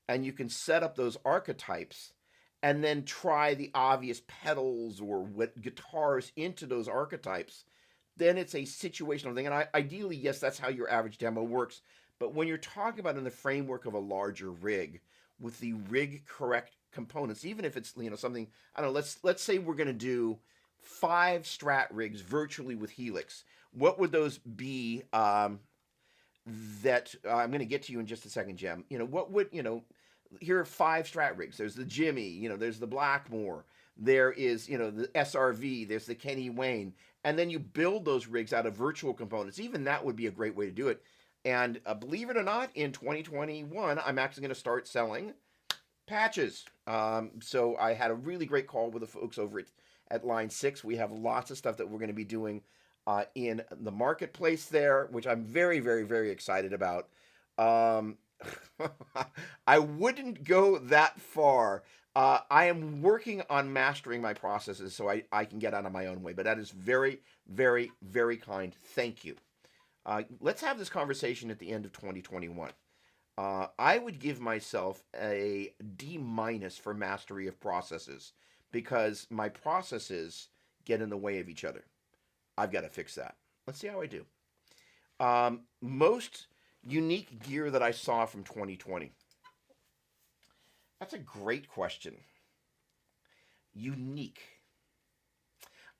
and you can set up those archetypes, and then try the obvious pedals or what guitars into those archetypes, then it's a situational thing. And ideally, yes, that's how your average demo works. But when you're talking about in the framework of a larger rig, with the rig correct components, even if it's something, I don't know, let's say we're going to do 5 Strat rigs virtually with Helix. What would those be? That I'm going to get to you in just a second, Jem. What would here are 5 Strat rigs. There's the Jimmy. There's the Blackmore. There is the SRV. There's the Kenny Wayne. And then you build those rigs out of virtual components. Even that would be a great way to do it. And believe it or not, in 2021, I'm actually going to start selling patches. So I had a really great call with the folks over at Line 6. We have lots of stuff that we're going to be doing in the marketplace there, which I'm very, very, very excited about. I wouldn't go that far. I am working on mastering my processes so I can get out of my own way, but that is very, very, very kind. Thank you. Let's have this conversation at the end of 2021. I would give myself a D- for mastery of processes, because my processes get in the way of each other. I've got to fix that. Let's see how I do. Most unique gear that I saw from 2020. That's a great question. Unique.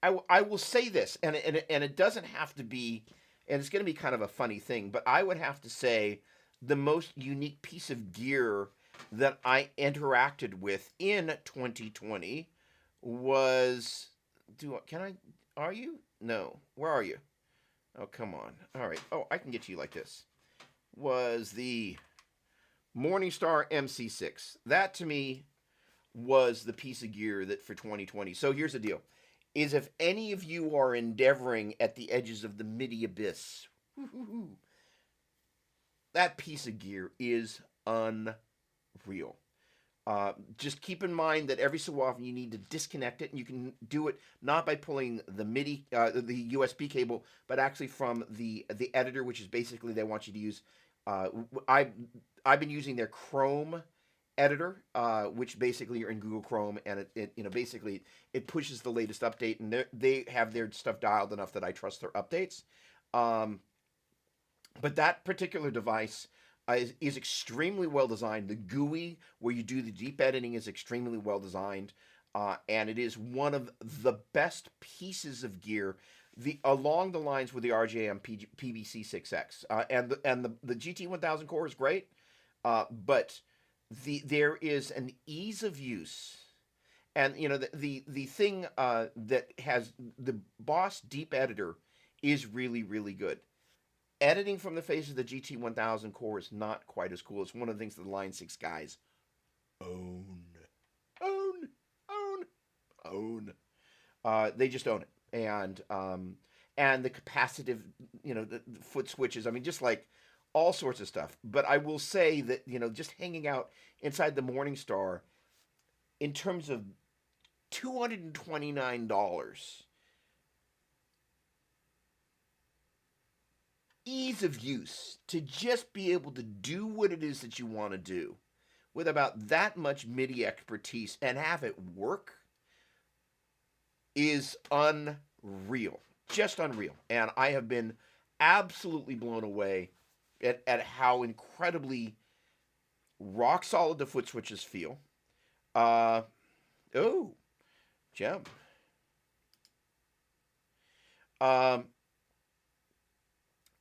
I will say this, and it doesn't have to be, and it's going to be kind of a funny thing, but I would have to say the most unique piece of gear that I interacted with in 2020 was, are you? No. Where are you? Oh, come on. All right. Oh, I can get to you like this. Was the Morningstar Mc6. That to me was the piece of gear that for 2020. So here's the deal. Is if any of you are endeavoring at the edges of the MIDI abyss, that piece of gear is unreal. Just keep in mind that every so often you need to disconnect it, and you can do it not by pulling the MIDI, the USB cable, but actually from the editor, which is basically they want you to use. I've been using their Chrome editor, which basically you're in Google Chrome, and it basically it pushes the latest update, and they have their stuff dialed enough that I trust their updates. But that particular device is extremely well designed. The GUI where you do the deep editing is extremely well designed, and it is one of the best pieces of gear. Along the lines with the RJM PBC6X, and the GT1000 core is great, but there is an ease of use, and the thing that has the Boss Deep Editor is really, really good. Editing from the face of the GT1000 core is not quite as cool. It's one of the things that the Line 6 guys own. They just own it. And the capacitive, the foot switches. I mean, just like all sorts of stuff. But I will say that, just hanging out inside the Morningstar, in terms of $229, ease of use to just be able to do what it is that you want to do with about that much MIDI expertise and have it work is unreal. Just unreal. And I have been absolutely blown away at how incredibly rock solid the foot switches feel. Gem.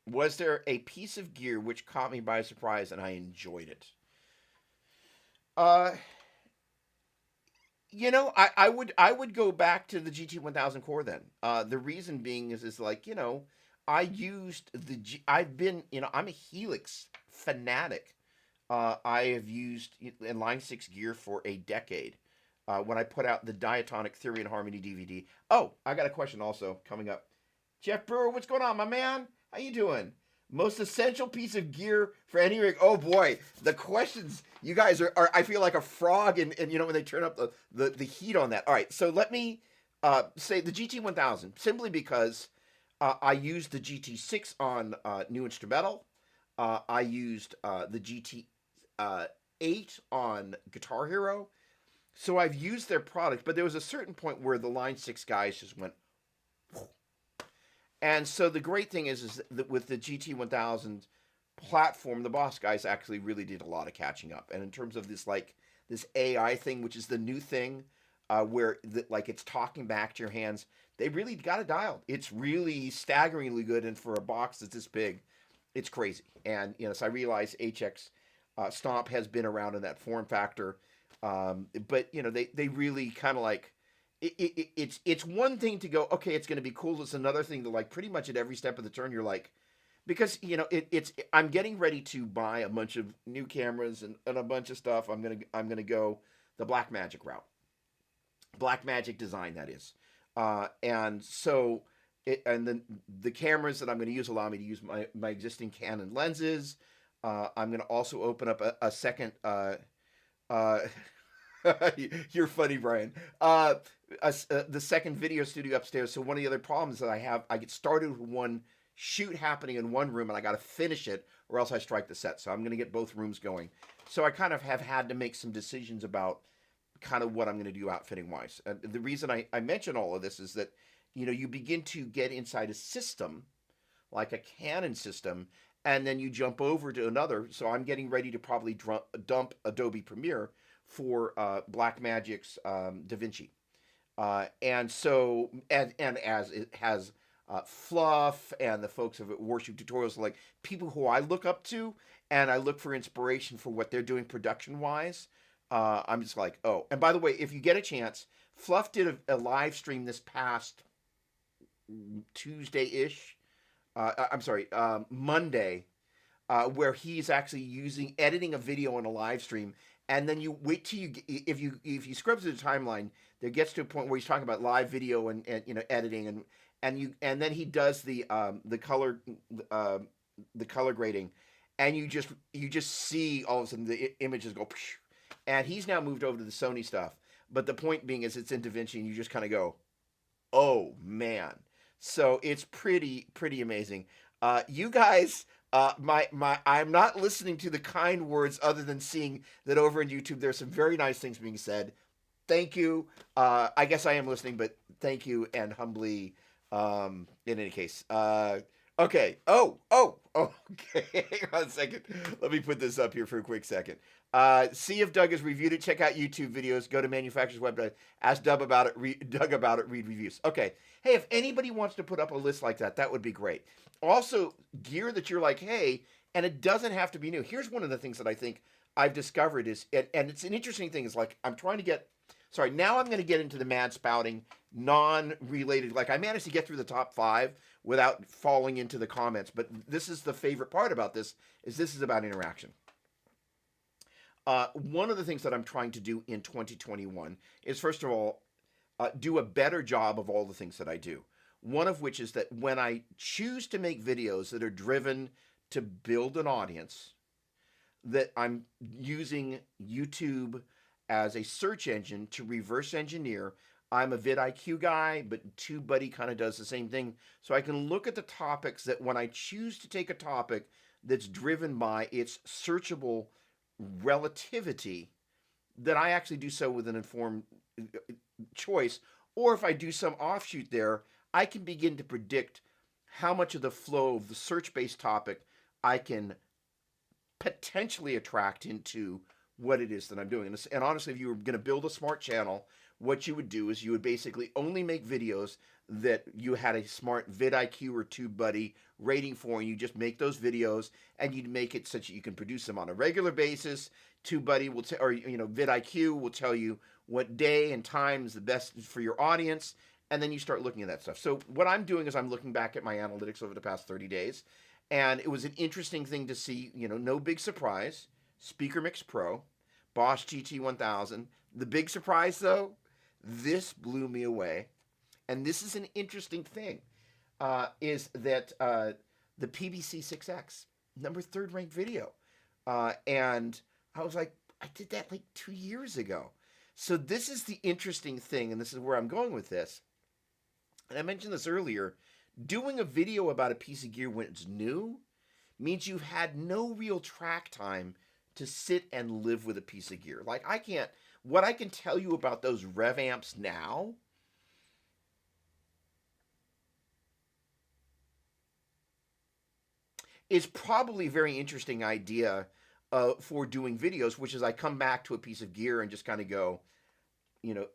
Was there a piece of gear which caught me by surprise and I enjoyed it? I would go back to the GT1000 core then. The reason being is like, I used I'm a Helix fanatic I have used in Line 6 gear for a decade. When I put out the Diatonic Theory and Harmony DVD. Oh, I got a question also coming up. Jeff Brewer, what's going on, my man? How you doing? Most essential piece of gear for any rig. Oh boy, the questions. You guys are I feel like a frog and you know when they turn up the heat on that. All right, so let me say the GT1000 simply because I used the GT6 on New Instrumental. I used the GT8 on Guitar Hero. So I've used their product, but there was a certain point where the Line 6 guys just went. And so the great thing is that with the GT1000 platform, the Boss guys actually really did a lot of catching up. And in terms of this AI thing, which is the new thing, where like it's talking back to your hands, they really got it dialed. It's really staggeringly good, and for a box that's this big, it's crazy. And so I realize HX Stomp has been around in that form factor, but they really kind of like it's one thing to go, okay, it's going to be cool. It's another thing to like pretty much at every step of the turn you're like, because it's I'm getting ready to buy a bunch of new cameras and a bunch of stuff. I'm gonna go the Blackmagic route, Blackmagic design, that is, and so. And then the cameras that I'm going to use allow me to use my existing Canon lenses. I'm going to also open up a second. You're funny, Brian. The second video studio upstairs. So one of the other problems that I have, I get started with one shoot happening in one room, and I got to finish it, or else I strike the set. So I'm going to get both rooms going. So I kind of have had to make some decisions about kind of what I'm going to do outfitting wise. The reason I mention all of this is that you begin to get inside a system, like a Canon system, and then you jump over to another. So I'm getting ready to probably dump Adobe Premiere for Blackmagic's DaVinci. And so, and as it has Fluff and the folks of Worship Tutorials, like people who I look up to, and I look for inspiration for what they're doing production-wise, I'm just like, oh. And by the way, if you get a chance, Fluff did a live stream this past Tuesday-ish. I'm sorry, Monday, where he's actually editing a video on a live stream, and then you wait till if you scrub through the timeline, there gets to a point where he's talking about live video and editing and then he does the color grading, and you just see all of a sudden the images go, and he's now moved over to the Sony stuff. But the point being is it's in DaVinci, and you just kind of go, oh man. So it's pretty amazing. You guys, I'm not listening to the kind words other than seeing that over on YouTube there's some very nice things being said. Thank you. I guess I am listening, but thank you and humbly. In any case, okay. Oh, okay. Hang on a second. Let me put this up here for a quick second. See if Doug has reviewed it. Check out YouTube videos. Go to manufacturer's website. Ask Doug about it. Doug about it. Read reviews. Okay. Hey, if anybody wants to put up a list like that, that would be great. Also, gear that you're like, hey, and it doesn't have to be new. Here's one of the things that I think I've discovered is, and it's an interesting thing, is like I'm trying to get. Sorry, now I'm going to get into the mad spouting, non-related. Like I managed to get through the top 5 without falling into the comments. But this is the favorite part about this is about interaction. One of the things that I'm trying to do in 2021 is, first of all, do a better job of all the things that I do. One of which is that when I choose to make videos that are driven to build an audience, that I'm using YouTube as a search engine to reverse engineer. I'm a vidIQ guy, but TubeBuddy kind of does the same thing. So I can look at the topics that when I choose to take a topic that's driven by its searchable relativity, that I actually do so with an informed choice. Or if I do some offshoot there, I can begin to predict how much of the flow of the search-based topic I can potentially attract into what it is that I'm doing. And honestly, if you were going to build a smart channel, what you would do is you would basically only make videos that you had a smart vidIQ or TubeBuddy rating for, and you just make those videos, and you'd make it such that you can produce them on a regular basis. TubeBuddy will vidIQ will tell you what day and time is the best for your audience, and then you start looking at that stuff. So what I'm doing is I'm looking back at my analytics over the past 30 days, and it was an interesting thing to see, no big surprise. Speaker Mix Pro, Boss GT1000. The big surprise, though, this blew me away. And this is an interesting thing, is that the PBC6X, number third ranked video. And I was like, I did that like 2 years ago. So this is the interesting thing, and this is where I'm going with this. And I mentioned this earlier. Doing a video about a piece of gear when it's new means you've had no real track time to sit and live with a piece of gear. Like what I can tell you about those rev amps now is probably a very interesting idea for doing videos, which is I come back to a piece of gear and just kind of go,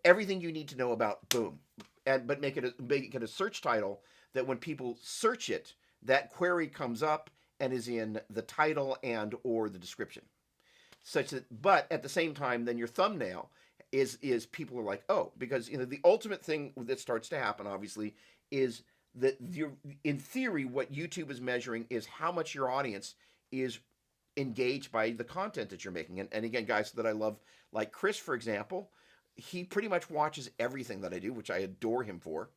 everything you need to know about, boom, but make it a search title that when people search it, that query comes up and is in the title and or the description, such that. But at the same time, then your thumbnail is people are like, oh, because the ultimate thing that starts to happen, obviously, is that in theory, what YouTube is measuring is how much your audience is engaged by the content that you're making. And again, guys that I love, like Chris, for example, he pretty much watches everything that I do, which I adore him for,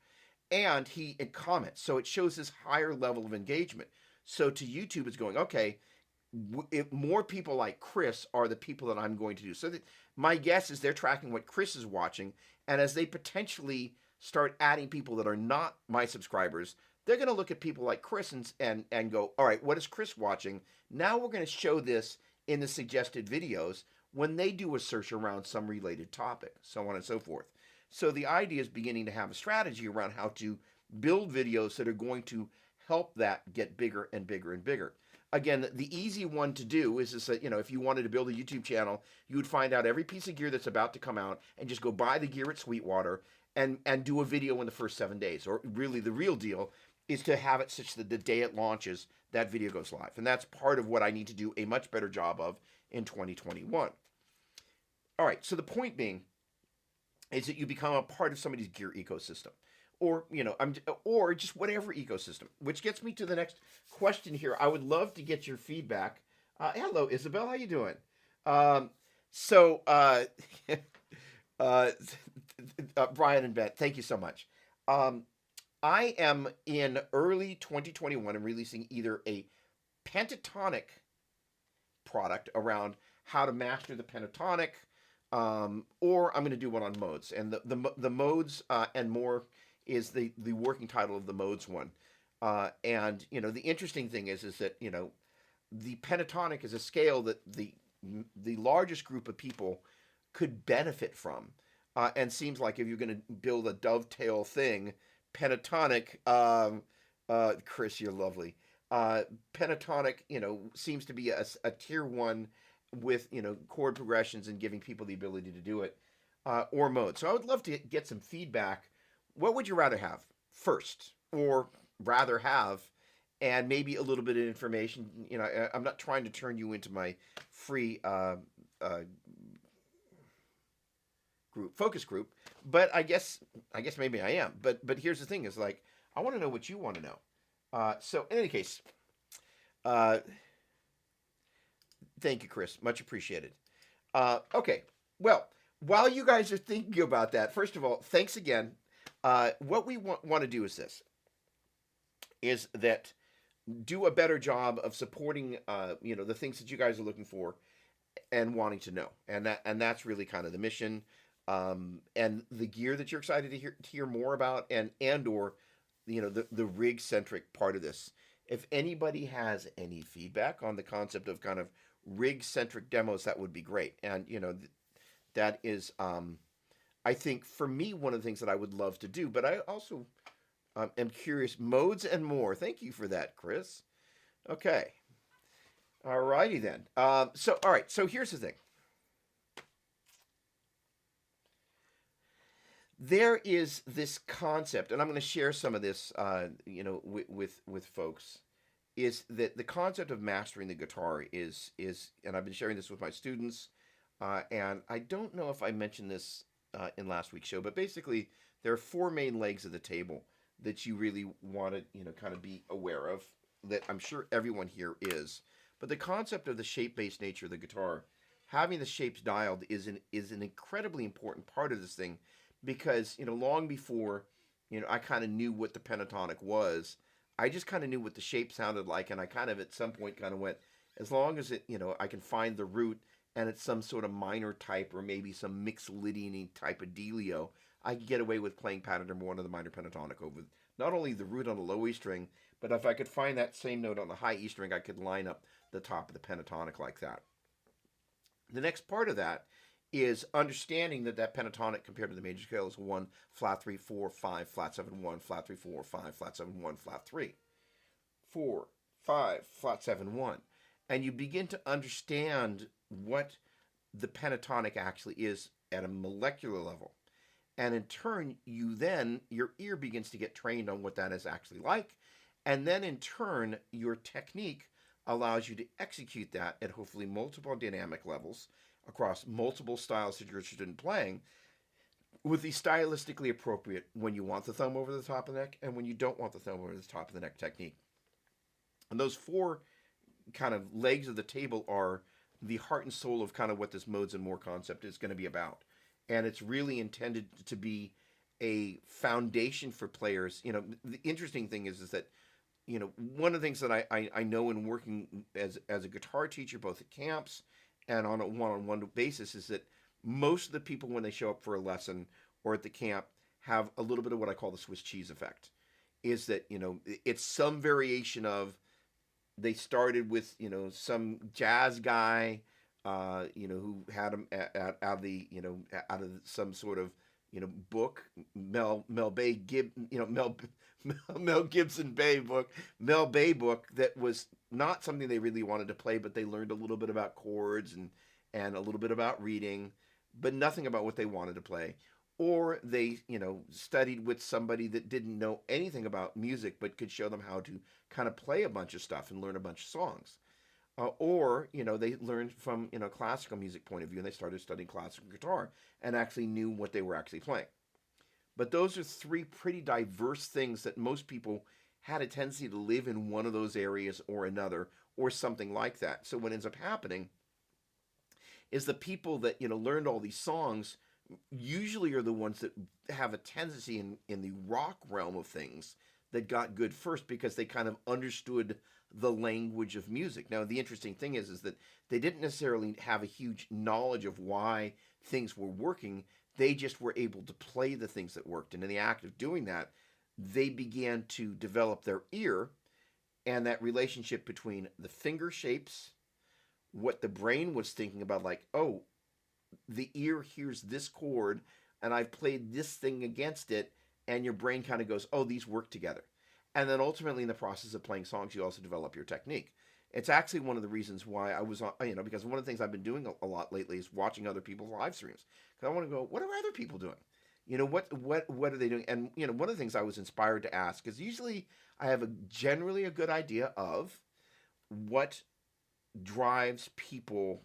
and he comments. So it shows this higher level of engagement. So to YouTube, it's going, okay, if more people like Chris are the people that I'm going to do. So my guess is they're tracking what Chris is watching, and as they potentially start adding people that are not my subscribers, they're going to look at people like Chris and go, all right, what is Chris watching? Now we're going to show this in the suggested videos when they do a search around some related topic, so on and so forth. So the idea is beginning to have a strategy around how to build videos that are going to help that get bigger and bigger and bigger. Again, the easy one to do is that, if you wanted to build a YouTube channel, you would find out every piece of gear that's about to come out and just go buy the gear at Sweetwater and do a video in the first 7 days. Or really the real deal is to have it such that the day it launches, that video goes live. And that's part of what I need to do a much better job of in 2021. All right, so the point being is that you become a part of somebody's gear ecosystem, or or just whatever ecosystem. Which gets me to the next question here. I would love to get your feedback. Hello, Isabel. How you doing? So Brian and Ben, thank you so much. I am in early 2021 and releasing either a pentatonic product around how to master the pentatonic, or I'm going to do one on modes. And the modes and more is the working title of the modes one. And the interesting thing is that the pentatonic is a scale that the largest group of people could benefit from, and seems like if you're going to build a dovetail thing, pentatonic. Chris, you're lovely. Pentatonic, seems to be a tier one with chord progressions and giving people the ability to do it, or mode. So I would love to get some feedback. What would you rather have first, or rather have, and maybe a little bit of information? I'm not trying to turn you into my free focus group, but I guess maybe I am. But here's the thing: is like I want to know what you want to know. So in any case, thank you, Chris. Much appreciated. Okay, well, while you guys are thinking about that, first of all, thanks again. What we want to do is this: is that do a better job of supporting, the things that you guys are looking for and wanting to know, and that's really kind of the mission. And the gear that you're excited to hear more about, and or the rig centric part of this. If anybody has any feedback on the concept of kind of rig centric demos, that would be great. And that is I think for me one of the things that I would love to do. But I also am curious, modes and more. Thank you for that, Chris. Okay, all righty then. All right. So here's the thing. There is this concept, and I'm going to share some of this, with folks, is that the concept of mastering the guitar is, and I've been sharing this with my students, and I don't know if I mentioned this in last week's show, but basically there are four main legs of the table that you really want to, kind of be aware of, that I'm sure everyone here is. But the concept of the shape-based nature of the guitar, having the shapes dialed is an incredibly important part of this thing, because long before I kind of knew what the pentatonic was. I just kind of knew what the shape sounded like, and I kind of at some point kind of went, as long as I can find the root and it's some sort of minor type or maybe some mixed Lydian type of dealio, I could get away with playing pattern number one of the minor pentatonic over not only the root on the low E string, but if I could find that same note on the high E string, I could line up the top of the pentatonic like that. The next part of that is understanding that that pentatonic compared to the major scale is 1, flat 3, 4, 5, flat 7, 1, flat 3, 4, 5, flat 7, 1, flat 3, 4, 5, flat 7, 1. And you begin to understand what the pentatonic actually is at a molecular level. And in turn, your ear begins to get trained on what that is actually like. And then in turn, your technique allows you to execute that at hopefully multiple dynamic levels across multiple styles that you're interested in playing, with the stylistically appropriate when you want the thumb over the top of the neck and when you don't want the thumb over the top of the neck technique. And those four kind of legs of the table are the heart and soul of kind of what this modes and more concept is going to be about. And it's really intended to be a foundation for players. The interesting thing is that, one of the things that I know in working as a guitar teacher, both at camps and on a one-on-one basis, is that most of the people, when they show up for a lesson or at the camp, have a little bit of what I call the Swiss cheese effect. Is that, it's some variation of, they started with, some jazz guy, who had them out of some sort of, book, Mel Gibson Bay book, Mel Bay book, that was not something they really wanted to play, but they learned a little bit about chords and a little bit about reading, but nothing about what they wanted to play. Or they, studied with somebody that didn't know anything about music, but could show them how to kind of play a bunch of stuff and learn a bunch of songs. Or, they learned from, classical music point of view, and they started studying classical guitar and actually knew what they were actually playing. But those are three pretty diverse things that most people had a tendency to live in one of those areas or another, or something like that. So what ends up happening is the people that, learned all these songs usually are the ones that have a tendency in the rock realm of things that got good first, because they kind of understood the language of music. Now, the interesting thing is that they didn't necessarily have a huge knowledge of why things were working. They just were able to play the things that worked. And in the act of doing that, they began to develop their ear and that relationship between the finger shapes, what the brain was thinking about, like, oh, the ear hears this chord and I've played this thing against it, and your brain kind of goes, oh, these work together. And then ultimately in the process of playing songs, you also develop your technique. It's actually one of the reasons why I was, because one of the things I've been doing a lot lately is watching other people's live streams. Because I want to go, what are other people doing? What are they doing? And, one of the things I was inspired to ask is, usually I have generally a good idea of what drives people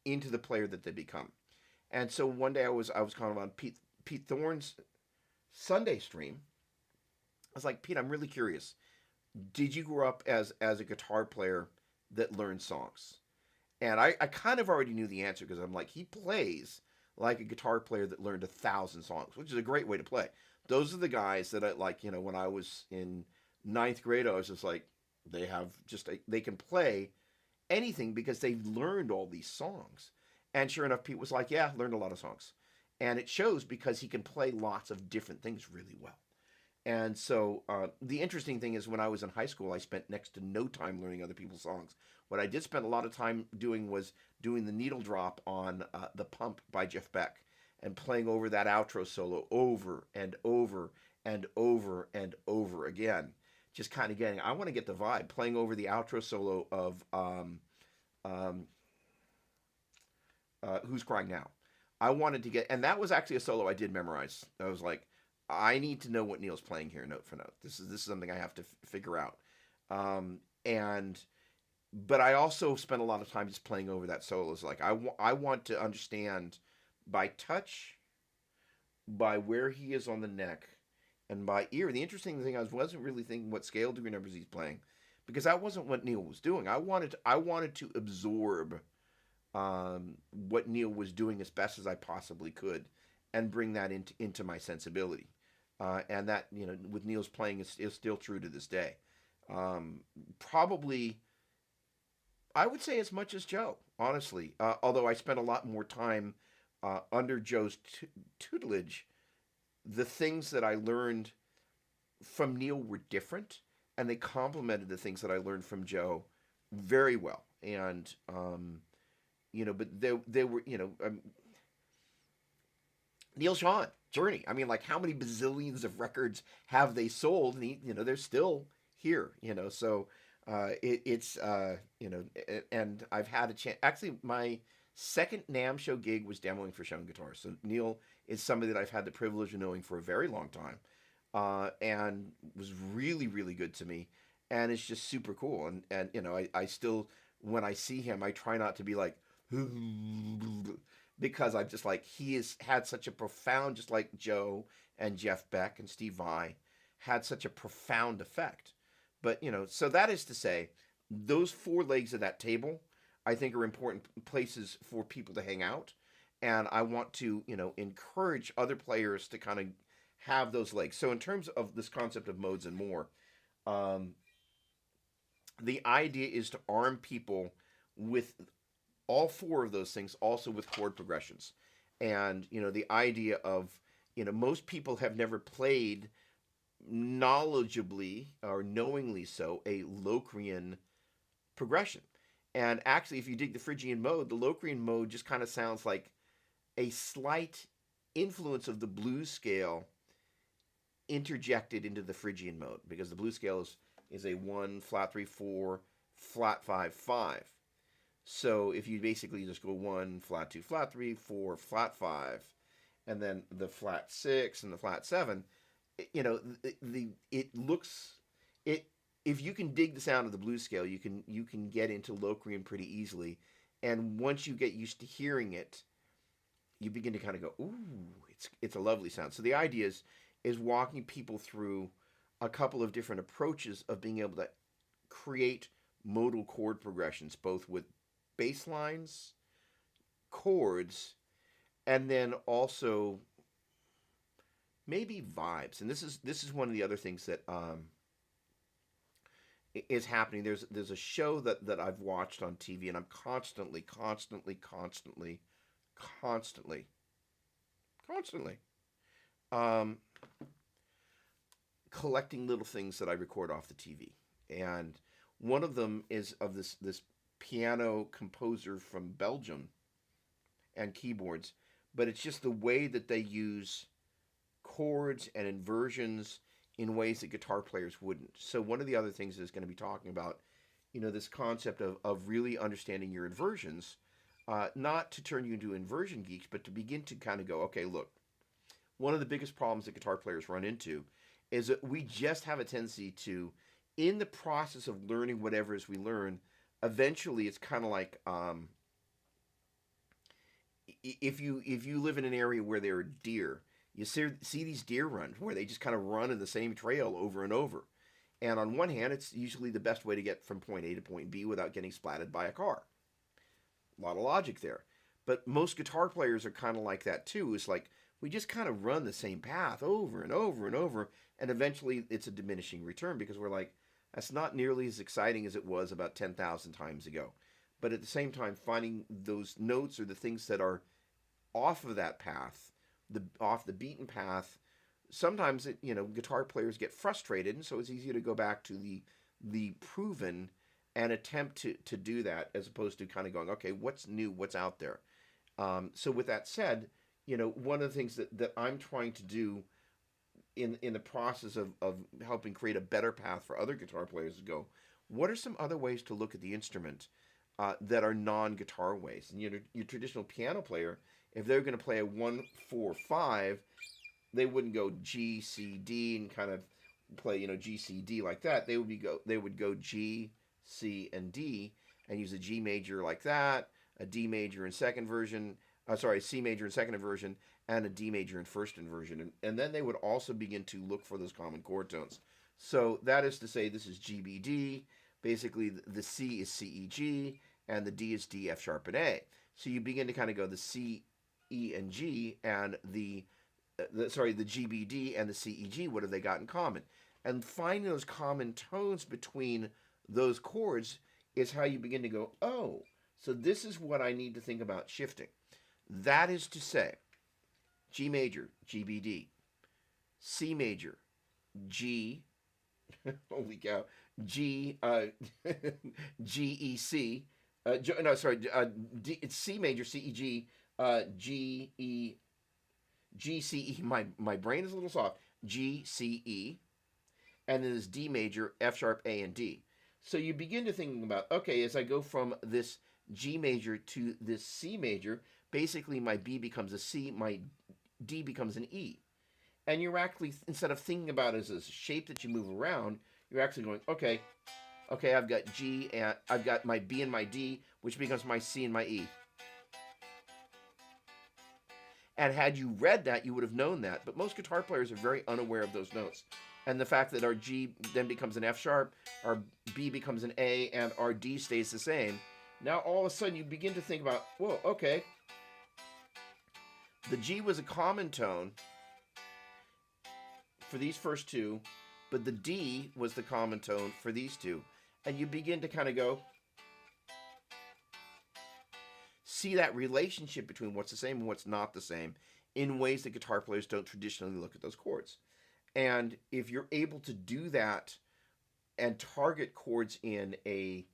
into the player that they become. And so one day I was kind of on Pete Thorne's Sunday stream. I was like, Pete, I'm really curious. Did you grow up as a guitar player that learned songs? And I kind of already knew the answer, because I'm like, he plays like a guitar player that learned 1,000 songs, which is a great way to play. Those are the guys that I like, when I was in 9th grade, I was just like, they can play anything because they've learned all these songs. And sure enough, Pete was like, yeah, learned a lot of songs. And it shows, because he can play lots of different things really well. And so the interesting thing is, when I was in high school, I spent next to no time learning other people's songs. What I did spend a lot of time doing was doing the needle drop on The Pump by Jeff Beck, and playing over that outro solo over and over and over and over again. Just kind of I want to get the vibe, playing over the outro solo of Who's Crying Now. I wanted to get, and that was actually a solo I did memorize. I was like, I need to know what Neil's playing here, note for note. This is something I have to figure out. But I also spent a lot of time just playing over that solo. It's like, I want to understand by touch, by where he is on the neck, and by ear. The interesting thing, I wasn't really thinking what scale degree numbers he's playing, because that wasn't what Neil was doing. I wanted to absorb what Neil was doing as best as I possibly could, and bring that into my sensibility. And that, with Neil's playing is still true to this day. Probably, I would say as much as Joe, honestly. Although I spent a lot more time under Joe's tutelage, the things that I learned from Neil were different, and they complemented the things that I learned from Joe very well. And but they were, Neil Sean, Journey. I mean, like, how many bazillions of records have they sold? And they're still here. So it's and I've had a chance. Actually, my second NAMM show gig was demoing for Sean Guitars. So Neil is somebody that I've had the privilege of knowing for a very long time, and was really, really good to me, and it's just super cool. And I still, when I see him, I try not to be like, because I'm just like, he has had such a profound, just like Joe and Jeff Beck and Steve Vai had such a profound effect. But, so that is to say, those four legs of that table, I think, are important places for people to hang out. And I want to, encourage other players to kind of have those legs. So in terms of this concept of modes and more, the idea is to arm people with all four of those things, also with chord progressions. And, the idea of, most people have never played knowledgeably or knowingly so a Locrian progression. And actually, if you dig the Phrygian mode, the Locrian mode just kind of sounds like a slight influence of the blues scale interjected into the Phrygian mode, because the blues scale is a 1 flat 3 4 flat 5 5. So if you basically just go 1 flat 2 flat 3 4 flat 5, and then the flat 6 and the flat 7, it looks, if you can dig the sound of the blues scale, you can get into Locrian pretty easily. And once you get used to hearing it, you begin to kind of go, ooh, it's a lovely sound. So the idea is walking people through a couple of different approaches of being able to create modal chord progressions, both with bass lines, chords, and then also maybe vibes. And this is one of the other things that is happening. There's a show that I've watched on TV, and I'm constantly collecting little things that I record off the TV. And one of them is of this piano composer from Belgium, and keyboards, but it's just the way that they use chords and inversions in ways that guitar players wouldn't. So one of the other things is going to be talking about, this concept of really understanding your inversions, not to turn you into inversion geeks, but to begin to kind of go, okay, look, one of the biggest problems that guitar players run into is that we just have a tendency to, in the process of learning whatever it is we learn, eventually it's kind of like, if you live in an area where there are deer, you see these deer run where they just kind of run in the same trail over and over. And on one hand, it's usually the best way to get from point A to point B without getting splatted by a car. A lot of logic there. But most guitar players are kind of like that too. It's like, we just kind of run the same path over and over and over, and eventually it's a diminishing return, because we're like, that's not nearly as exciting as it was about 10,000 times ago. But at the same time, finding those notes or the things that are off of that path, off the beaten path, sometimes guitar players get frustrated, and so it's easier to go back to the proven and attempt to do that, as opposed to kind of going, okay, what's new, what's out there. So with that said, one of the things that I'm trying to do in the process of helping create a better path for other guitar players is go, what are some other ways to look at the instrument that are non-guitar ways? And your traditional piano player, if they're going to play a 1-4-5, they wouldn't go G, C, D and kind of play, G, C, D like that. They would go G, C, and D, and use a G major like that, a D major in second version, C major in second inversion, and a D major in first inversion. And then they would also begin to look for those common chord tones. So that is to say, this is GBD, basically the C is C, E, G, and the D is D, F sharp, and A. So you begin to kind of go the C, E, and G, and the G, B, D, and the C, E, G. What have they got in common? And finding those common tones between those chords is how you begin to go, oh, so this is what I need to think about shifting. That is to say, G major, G, B, D, C major, G, holy cow, G, G, E, C, it's C major, C, E, G, G, E, G, C, E, my brain is a little soft, G, C, E, and then this D major, F sharp, A, and D. So you begin to think about, okay, as I go from this G major to this C major, basically my B becomes a C, my D becomes an E. And you're actually, instead of thinking about it as a shape that you move around, you're actually going, okay, I've got G, and I've got my B and my D, which becomes my C and my E. And had you read that, you would have known that. But most guitar players are very unaware of those notes. And the fact that our G then becomes an F sharp, our B becomes an A, and our D stays the same. Now all of a sudden you begin to think about, whoa, okay, the G was a common tone for these first two, but the D was the common tone for these two. And you begin to kind of go, see that relationship between what's the same and what's not the same in ways that guitar players don't traditionally look at those chords. And if you're able to do that and target chords in a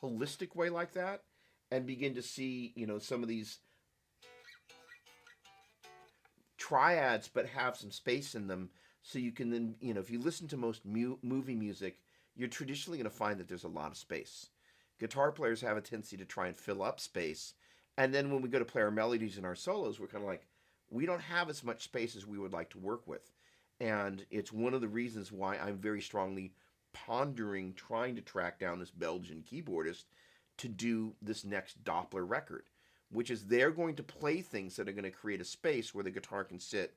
holistic way like that, and begin to see, some of these triads but have some space in them, so you can then, if you listen to most movie music, you're traditionally going to find that there's a lot of space. Guitar players have a tendency to try and fill up space, and then when we go to play our melodies and our solos, we're kind of like, we don't have as much space as we would like to work with. And it's one of the reasons why I'm very strongly pondering trying to track down this Belgian keyboardist to do this next Doppler record, which is they're going to play things that are going to create a space where the guitar can sit,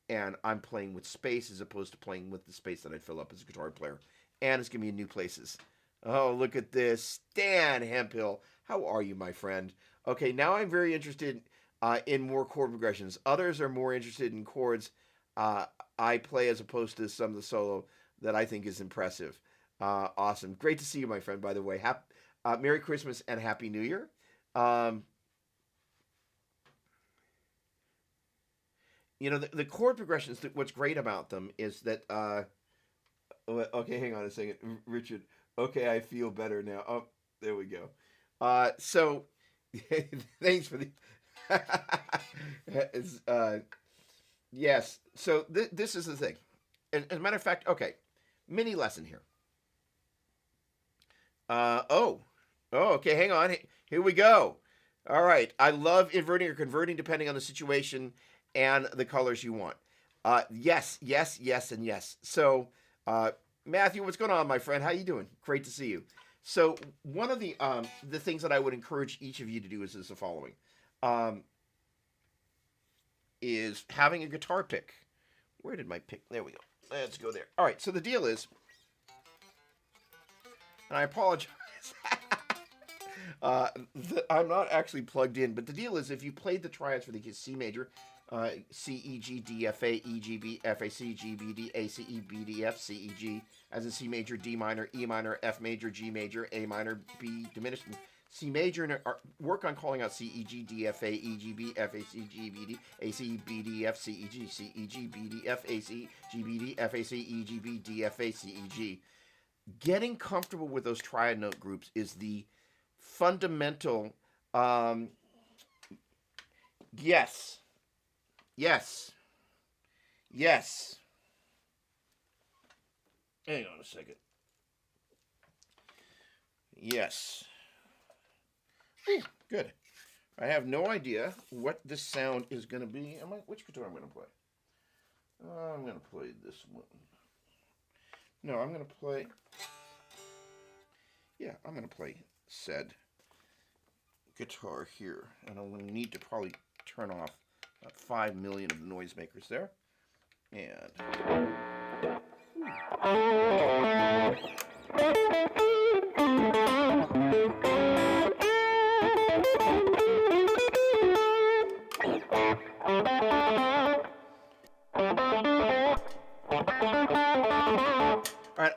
and I'm playing with space as opposed to playing with the space that I'd fill up as a guitar player. And it's going to be in new places. Oh, look at this. Stan Hemphill. How are you, my friend? Okay, now I'm very interested in more chord progressions. Others are more interested in chords I play as opposed to some of the solo that I think is impressive. Awesome. Great to see you, my friend, by the way. Merry Christmas and Happy New Year. The chord progressions, what's great about them is that... okay, hang on a second. Richard. Okay, I feel better now. Oh, there we go. So, thanks for the... yes. So this is the thing. As a matter of fact, okay, mini lesson here. Okay, hang on. Here we go. All right. I love inverting or converting depending on the situation and the colors you want. Yes, and yes. So, Matthew, what's going on, my friend? How you doing? Great to see you. So one of the things that I would encourage each of you to do is the following. Is having a guitar pick. Where did my pick? There we go. Let's go there. All right, so the deal is, and I apologize, I'm not actually plugged in, but the deal is if you played the triads for the C major, C, E, G, D, F, A, E, G, B, F, A, C, G, B, D, A, C, E, B, D, F, C, E, G, as in C major, D minor, E minor, F major, G major, A minor, B diminished, C major, and work on calling out C, E, G, D, F, A, E, G, B, F, A, C, G, B, D, A, C, B, D, F, C, E, G, C, E, G, B, D, F, A, C, G, B, D, F, A, C, E, G, B, D, F, A, C, E, G. Getting comfortable with those triad note groups is the fundamental, yes. Hang on a second. Yes. Ooh, good. I have no idea what this sound is going to be. Which guitar I'm going to play? I'm going to play this one. No, I'm going to play... Yeah, I'm going to play said guitar here. And I'm going to need to probably turn off about 5 million of the noisemakers there. And... All right,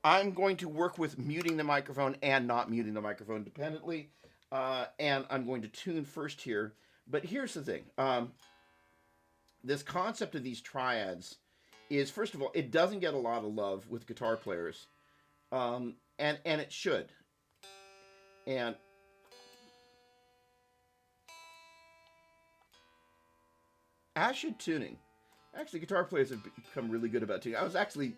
I'm going to work with muting the microphone and not muting the microphone independently. And I'm going to tune first here. But here's the thing. This concept of these triads is, first of all, it doesn't get a lot of love with guitar players. And it should. And as should tuning. Actually, guitar players have become really good about tuning. The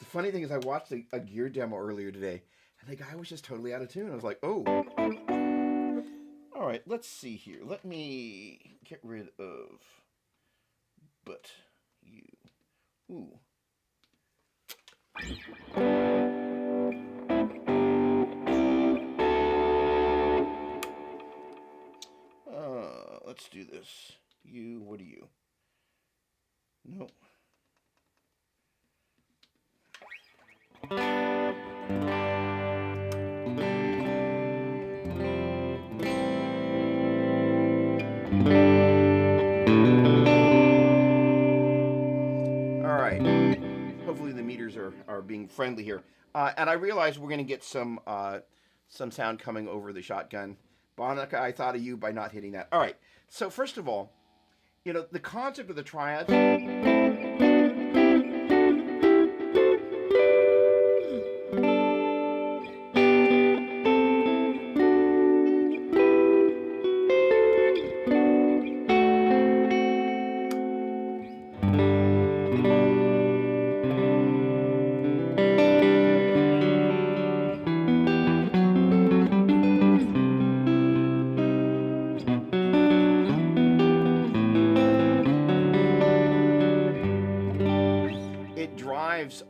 funny thing is I watched a gear demo earlier today, and the guy was just totally out of tune. I was like, oh. All right, let's see here. Let me get rid of but you. Ooh. Let's do this. You, what are you? No. Alright, hopefully the meters are being friendly here. And I realize we're going to get some sound coming over the shotgun. Bonica, I thought of you by not hitting that. Alright, so first of all, you know, the concept of the triad...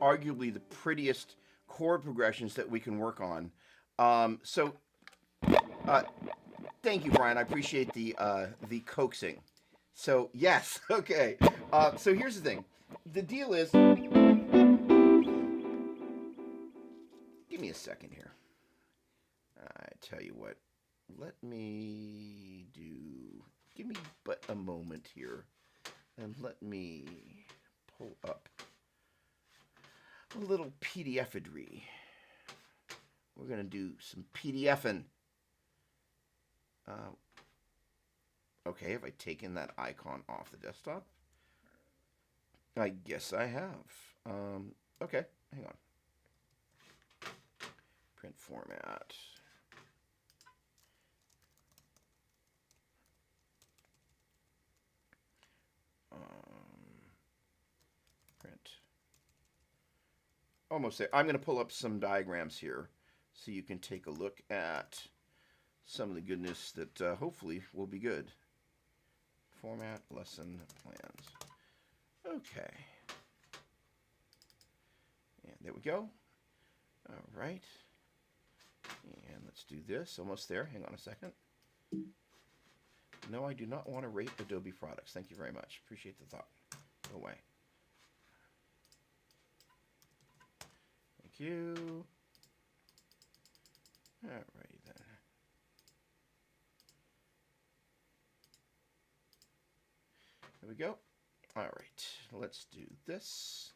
arguably the prettiest chord progressions that we can work on. Thank you, Brian. I appreciate the coaxing. So yes, okay. So here's the thing. The deal is, give me a second here. I tell you what. Let me give me but a moment here, and let me pull up a little PDF-edy. We're going to do some PDFing. Okay, have I taken that icon off the desktop? I guess I have. Okay, hang on. Print format. Print. Almost there. I'm going to pull up some diagrams here so you can take a look at some of the goodness that hopefully will be good. Format, lesson plans. Okay. And there we go. All right. And let's do this. Almost there. Hang on a second. No, I do not want to rate Adobe products. Thank you very much. Appreciate the thought. Go away. Thank you. Alrighty then. There we go. All right, let's do this,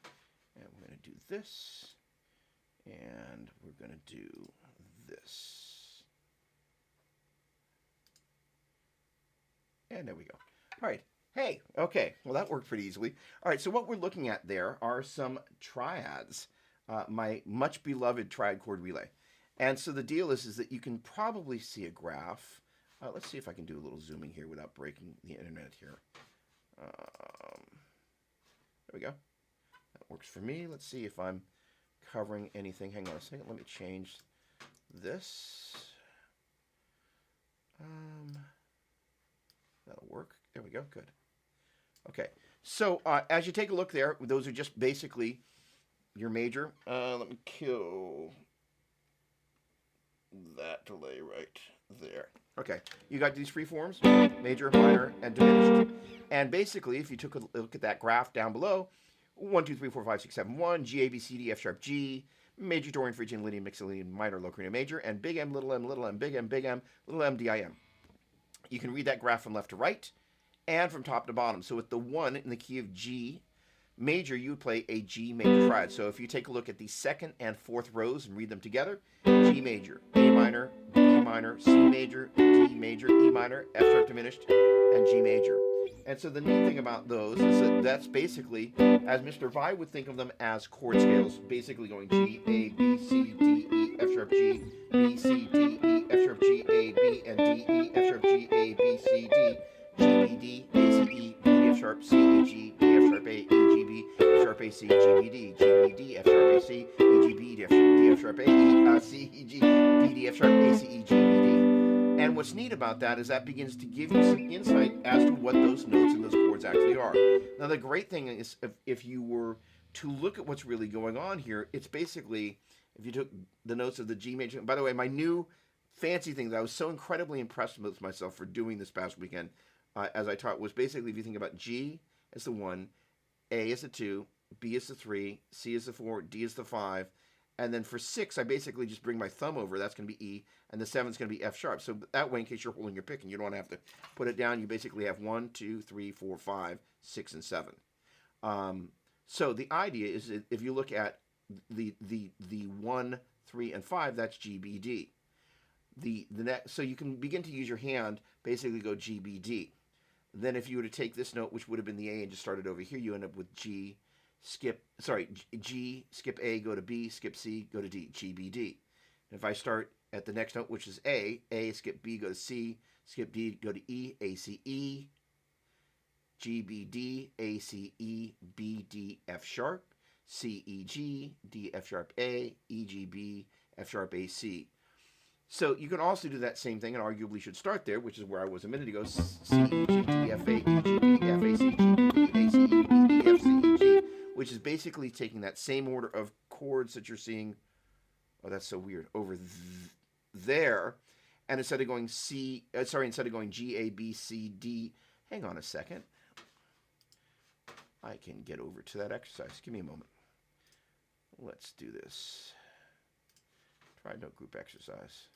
and we're going to do this, and we're going to do this. And there we go. All right. Hey, okay. Well, that worked pretty easily. All right, so what we're looking at there are some triads, my much beloved triad chord relay. And so the deal is that you can probably see a graph. Let's see if I can do a little zooming here without breaking the internet here. There we go. That works for me. Let's see if I'm covering anything. Hang on a second. Let me change this. That'll work. There we go. Good. Okay. So as you take a look there, those are just basically your major. Let me kill that delay right there. Okay, you got these free forms, major, minor, and diminished. And basically, if you took a look at that graph down below, 1, 2, 3, 4, 5, 6, 7, 1, G, A, B, C, D, F sharp, G, major, Dorian, Phrygian, Lydian, Mixolydian, minor, Locrian major, and big M, little m, little m, big M, big M, little m, dim. You can read that graph from left to right and from top to bottom. So with the 1 in the key of G major, you would play a G major triad. So if you take a look at the second and fourth rows and read them together, G major, A minor, B minor, C major, D major, E minor, F sharp diminished, and G major. And so the neat thing about those is that that's basically, as Mr. Vi would think of them as chord scales, basically going G, A, B, C, D, E, F sharp, G, B, C, D, E, F sharp, G, A, B, and D, E, F sharp, G, A, B, C, D, G, B, D, A, C, E, B, D, F sharp, C, E, G, D, F sharp, A, E, G, B, F sharp, A, C, G, B, D, G, B, D, F sharp, A, C, E, G, B, D, F sharp, A, E, C, E, G, B, D, F sharp, A, C, E, G, B, D. And what's neat about that is that begins to give you some insight as to what those notes and those chords actually are. Now, the great thing is if you were to look at what's really going on here, it's basically, if you took the notes of the G major, by the way, my new fancy thing that I was so incredibly impressed with myself for doing this past weekend, as I taught, was basically, if you think about G as the 1, A as the 2, B as the 3, C as the 4, D as the 5, and then for 6, I basically just bring my thumb over. That's going to be E, and the 7 is going to be F sharp. So that way, in case you're holding your pick and you don't have to put it down, you basically have 1, 2, 3, 4, 5, 6, and 7. So the idea is, if you look at the 1, 3, and 5, that's G, B, D. The next, so you can begin to use your hand, basically go G, B, D. Then if you were to take this note, which would have been the A, and just start it over here, you end up with G, G, skip A, go to B, skip C, go to D, G, B, D. And if I start at the next note, which is A, skip B, go to C, skip D, go to E, A, C, E, G, B, D, A, C, E, B, D, F sharp, C, E, G, D, F sharp, A, E, G, B, F sharp, A, C. So you can also do that same thing, and arguably should start there, which is where I was a minute ago, C, E, G, D, F, A, E, G, B, F, A, C, G, B, D, A, C, E, B, D, F, C, E, G, which is basically taking that same order of chords that you're seeing, oh, that's so weird, over there, and instead of going instead of going G, A, B, C, D, hang on a second, I can get over to that exercise. Give me a moment. Let's do this. Triad note group exercise.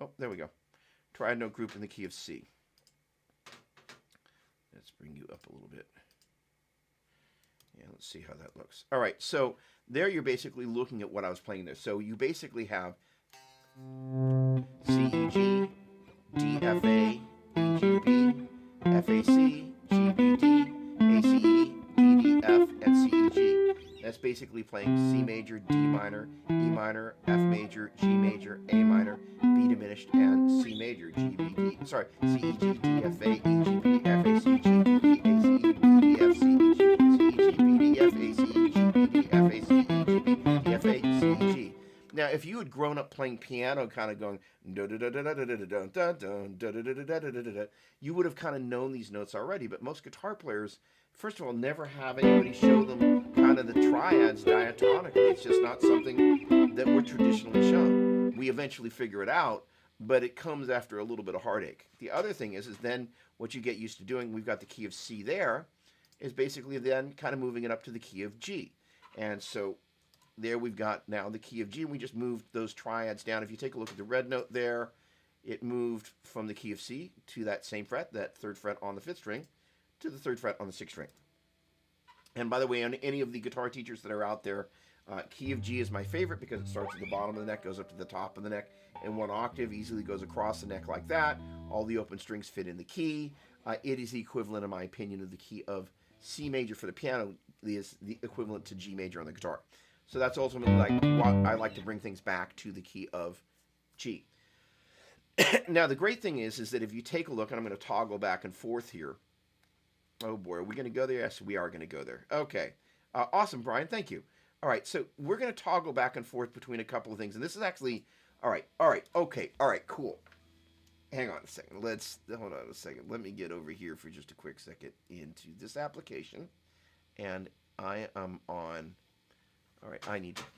Oh, there we go. Triad note group in the key of C. Let's bring you up a little bit. Yeah, let's see how that looks. All right, so there you're basically looking at what I was playing there. So you basically have C, E, G, D, F, A, E, G, B, F, A, C, G, B, D, A, C, E, B, D, F, and C, E, G. That's basically playing C major, D minor, E minor, F major, G major, A minor, B diminished, and C major, G, B, D, sorry, C, E, G, D, F, A, E, G, B, F, A, C, G, B, D, A, C, E, B, D, F, C, E, G, C, E, G, B, D, F, A, C, E, G, B, D, F, A, C, E, G, B, D, F, A, C, E, G. Now, if you had grown up playing piano, kind of going, you would have kind of known these notes already, but most guitar players, first of all, never have anybody show them kind of the triads diatonically. It's just not something that we're traditionally shown. We eventually figure it out, but it comes after a little bit of heartache. The other thing is then what you get used to doing, we've got the key of C there, is basically then kind of moving it up to the key of G. And so there we've got now the key of G, and we just moved those triads down. If you take a look at the red note there, it moved from the key of C to that same fret, that 3rd fret on the 5th string, to the 3rd fret on the 6th string. And by the way, on any of the guitar teachers that are out there, key of G is my favorite because it starts at the bottom of the neck, goes up to the top of the neck in 1 octave, easily goes across the neck like that. All the open strings fit in the key. It is the equivalent, in my opinion, of the key of C major for the piano. It is the equivalent to G major on the guitar. So that's ultimately like why I like to bring things back to the key of G. Now, the great thing is that if you take a look, and I'm going to toggle back and forth here. Oh boy, are we going to go there? Yes, we are going to go there. Okay. Awesome, Brian. Thank you. All right, so we're going to toggle back and forth between a couple of things. And this is actually, all right, okay, all right, cool. Hang on a second. Hold on a second. Let me get over here for just a quick second into this application. And I am on, all right,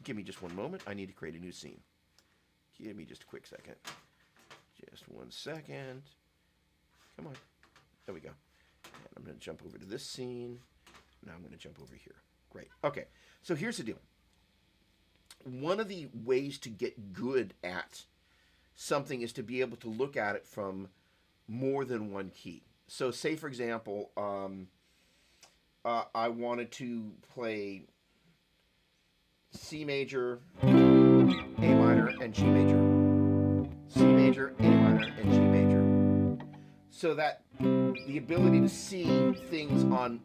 give me just one moment. I need to create a new scene. Give me just a quick second. Just 1 second. Come on. There we go. And I'm going to jump over to this scene. Now I'm going to jump over here. Great. Okay. So here's the deal. One of the ways to get good at something is to be able to look at it from more than one key. So, say for example, I wanted to play C major, A minor, and G major. C major, A minor, and G major. So that the ability to see things on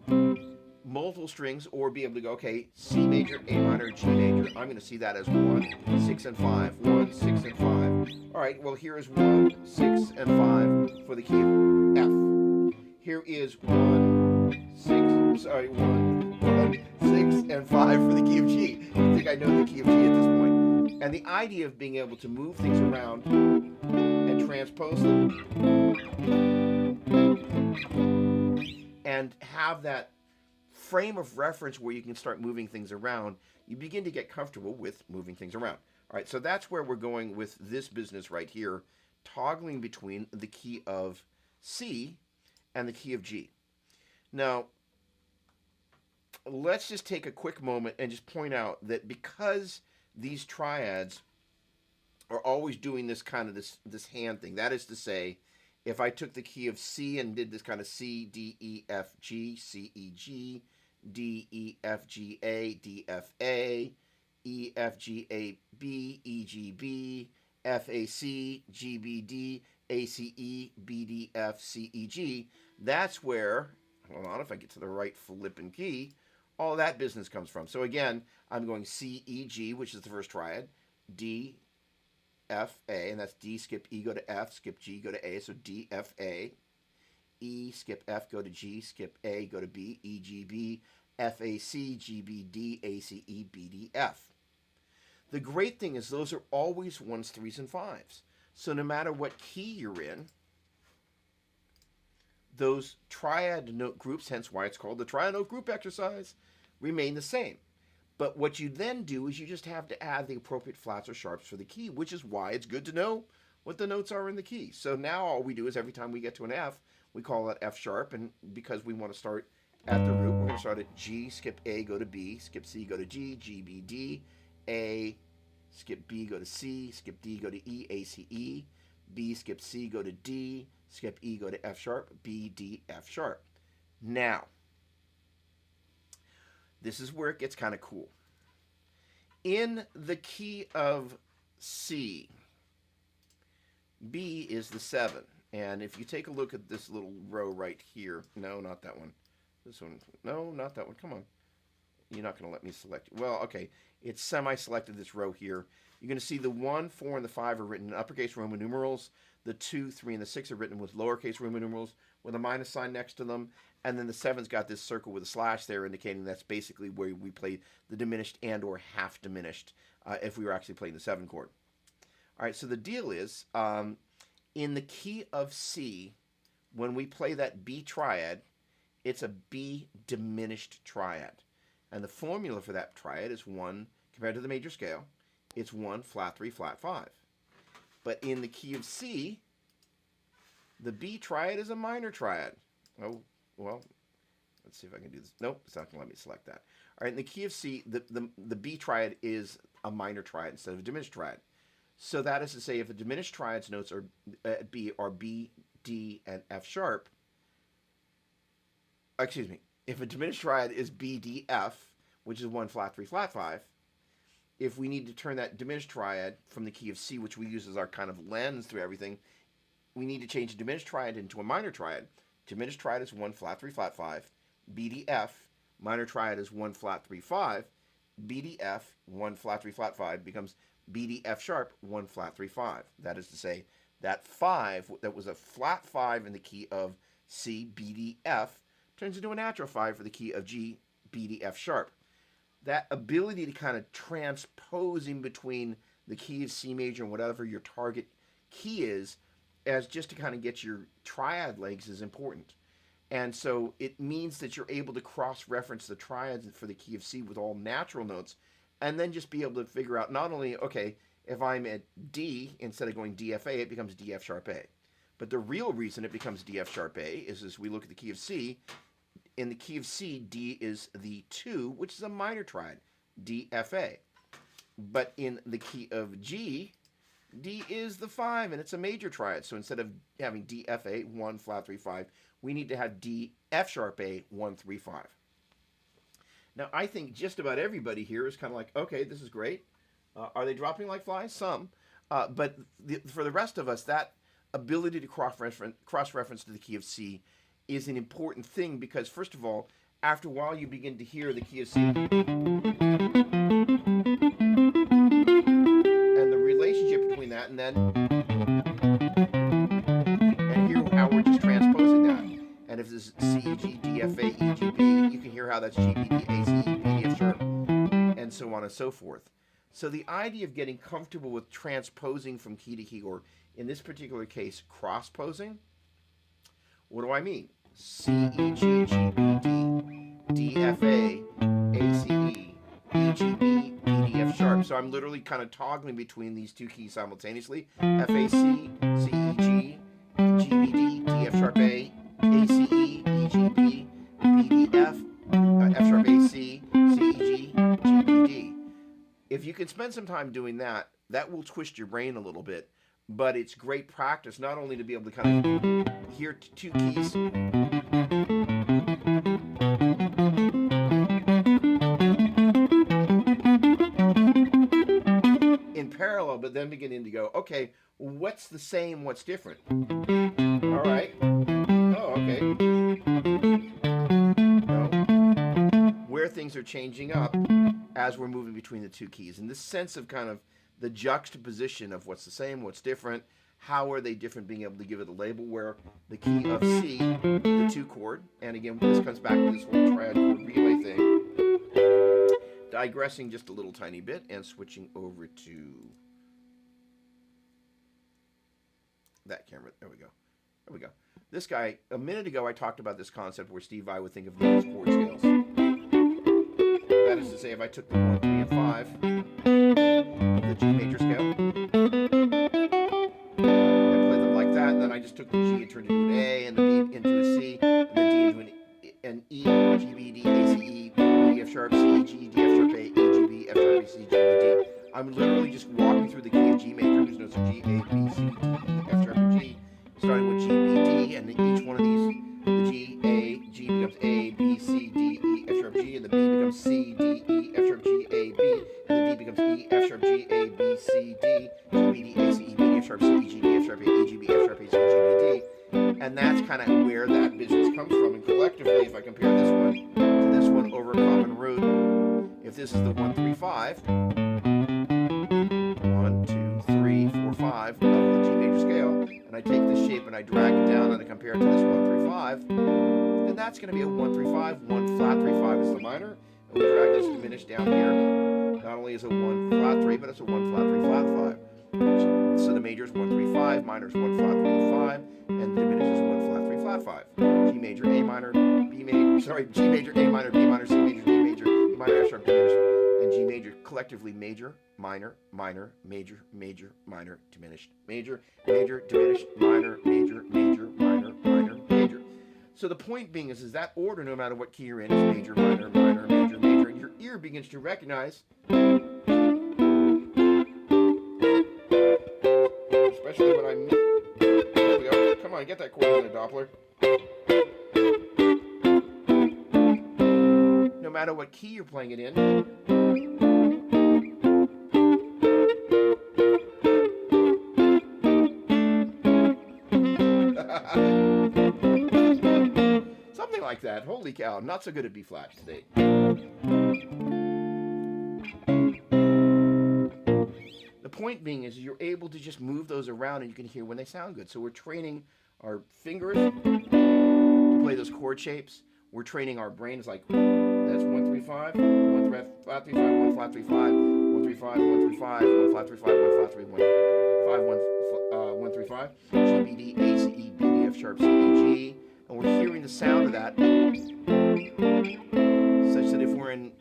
multiple strings, or be able to go, okay, C major, A minor, G major. I'm going to see that as 1, 6, and 5. 1, 6, and 5. All right, well, here is 1, 6, and 5 for the key of F. Here is 1, 6, 6, and 5 for the key of G. I think I know the key of G at this point. And the idea of being able to move things around and transpose them and have that frame of reference where you can start moving things around, you begin to get comfortable with moving things around. All right, so that's where we're going with this business right here, toggling between the key of C and the key of G. Now, let's just take a quick moment and just point out that because these triads are always doing this kind of this hand thing, that is to say, if I took the key of C and did this kind of C, D, E, F, G, C, E, G, D, E, F, G, A, D, F, A, E, F, G, A, B, E, G, B, F, A, C, G, B, D, A, C, E, B, D, F, C, E, G. That's where, hold on, if I get to the right flipping key, all that business comes from. So again, I'm going C, E, G, which is the first triad, D, F, A, and that's D, skip E, go to F, skip G, go to A, so D, F, A. E, skip F, go to G, skip A, go to B, E, G, B, F, A, C, G, B, D, A, C, E, B, D, F. The great thing is those are always 1s, 3s, and 5s. So no matter what key you're in, those triad note groups, hence why it's called the triad note group exercise, remain the same. But what you then do is you just have to add the appropriate flats or sharps for the key, which is why it's good to know what the notes are in the key. So now all we do is every time we get to an F, we call that F sharp, and because we want to start at the root, we're going to start at G, skip A, go to B, skip C, go to G, G, B, D, A, skip B, go to C, skip D, go to E, A, C, E, B, skip C, go to D, skip E, go to F sharp, B, D, F sharp. Now, this is where it gets kind of cool. In the key of C, B is the 7. And if you take a look at this little row right here, no, not that one. This one, no, not that one. Come on. You're not going to let me select. Well, okay. It's semi-selected, this row here. You're going to see the 1, 4, and the 5 are written in uppercase Roman numerals. The 2, 3, and the 6 are written with lowercase Roman numerals with a minus sign next to them. And then the 7's got this circle with a slash there, indicating that's basically where we play the diminished and or half diminished if we were actually playing the 7 chord. All right, so the deal is, in the key of C, when we play that B triad, it's a B diminished triad. And the formula for that triad is 1, compared to the major scale, it's 1, flat 3, flat 5. But in the key of C, the B triad is a minor triad. Oh, well, let's see if I can do this. Nope, it's not going to let me select that. All right, in the key of C, the B triad is a minor triad instead of a diminished triad. So that is to say, if a diminished triad's notes are B, D, and F sharp, excuse me, if a diminished triad is B, D, F, which is 1, flat 3, flat 5, if we need to turn that diminished triad from the key of C, which we use as our kind of lens through everything, we need to change a diminished triad into a minor triad. Diminished triad is 1, flat 3, flat 5. B, D, F, minor triad is 1, flat 3, 5. B, D, F, 1, flat 3, flat 5 becomes B, D, F sharp, 1, flat 3, 5. That is to say, that 5, that was a flat 5 in the key of C, B, D, F, turns into a natural 5 for the key of G, B, D, F sharp. That ability to kind of transpose in between the key of C major and whatever your target key is, as just to kind of get your triad legs, is important. And so it means that you're able to cross-reference the triads for the key of C with all natural notes, and then just be able to figure out not only, okay, if I'm at D, instead of going DFA, it becomes DF sharp A. But the real reason it becomes DF sharp A is as we look at the key of C, in the key of C, D is the 2, which is a minor triad, D, F, A. But in the key of G, D is the 5, and it's a major triad. So instead of having D, F, A, 1, flat 3, 5, we need to have D, F sharp A, 1, 3, 5. Now, I think just about everybody here is kind of like, okay, this is great. Are they dropping like flies? Some. But for the rest of us, that ability to cross-reference to the key of C is an important thing because, first of all, after a while, you begin to hear the key of C and the relationship between that and then, and hear how we're just transposing that. And if this is C, G, D, F, A, E, G, B, you can hear how that's G, B, D, A, C, E, B, D, F sharp, and so on and so forth. So the idea of getting comfortable with transposing from key to key, or in this particular case, cross-posing, what do I mean? C, E, G, G, B, D, D, F, A, C, E, E, G, B, B, D, F sharp. So I'm literally kind of toggling between these two keys simultaneously. F, A, C, C, E, G, G, B, D, D, F sharp A, C, E, E, G, B, B, D, F, F sharp A, C, C, E, G, G, B, D. If you can spend some time doing that, that will twist your brain a little bit. But it's great practice, not only to be able to kind of hear two keys, in parallel, but then beginning to go, okay, what's the same, what's different? All right. Oh, okay. No. Where things are changing up as we're moving between the two keys. And this sense of kind of the juxtaposition of what's the same, what's different, how are they different, being able to give it a label where the key of C, the 2 chord, and again, this comes back to this whole triad chord relay thing. Digressing just a little tiny bit and switching over to that camera. There we go. There we go. This guy, a minute ago, I talked about this concept where Steve Vai would think of these chord scales. That is to say, if I took the 1, 3, and 5 of the G major scale, I played them like that, and then I just took the G and turned it into an A, and the B into a C, and the D into an E, G, B, D, A, C, E, B, D, F sharp, C, G, D, F sharp, A, E, G, B, F sharp, A, C, G, B, D. I'm literally just walking through the key of G major, whose notes are G, A, B, C, D, E, F sharp, and G, starting with G, B, D, and then each one of these, the G, A, G becomes A, B, C, D, E, F sharp, G, and the B becomes C, D, E, F sharp, G, A, B, and the D becomes E, F sharp, G, A, B, C, D, G, B, D, A, C, E, B, D, F sharp, C, E, G, D, F sharp, A, E, G, B, F sharp, A, C, G, B, D. And that's kind of where that business comes from. And collectively, if I compare this one to this one over a common root, if this is the 1, 3, 5, 1, 2, 3, 4, 5 of the G major scale, and I take this shape and I drag it down and I compare it to this 1, 3, 5, then that's going to be a 1, 3, 5, 1 flat 3, 5 is the minor, and we drag this diminished down here. Not only is it 1 flat 3, but it's a 1 flat 3, flat 5. So the major is 1, 3, 5, minor is 1 flat 3, 5, and the diminished is 1 flat 3, flat 5. G major, A minor, B major, sorry, G major, A minor, B minor, C major, D major, E minor, F sharp, diminished, and G major, collectively major, minor, minor, major, major, minor, diminished, major, major, diminished, minor, major, major, minor, minor, major. So the point being is that order, no matter what key you're in, is major, minor, minor, major, major, and your ear begins to recognize, especially when I'm, there we go, come on, get that chord in there, Doppler. No matter what key you're playing it in, something like that. Holy cow, not so good at B flat today. The point being is you're able to just move those around and you can hear when they sound good. So we're training our fingers to play those chord shapes. We're training our brains like that's 1, 3, 5, 1 flat 3, 5, 1 flat 3, 5, 1, 3, 5, 1, 3, 5, 1 flat 3, 5, 1 flat 3, 1, 5, 1, 3, 5, G, B, D, A, C, E, B, D, F sharp, C, E, G. And we're hearing the sound of that such that if we're in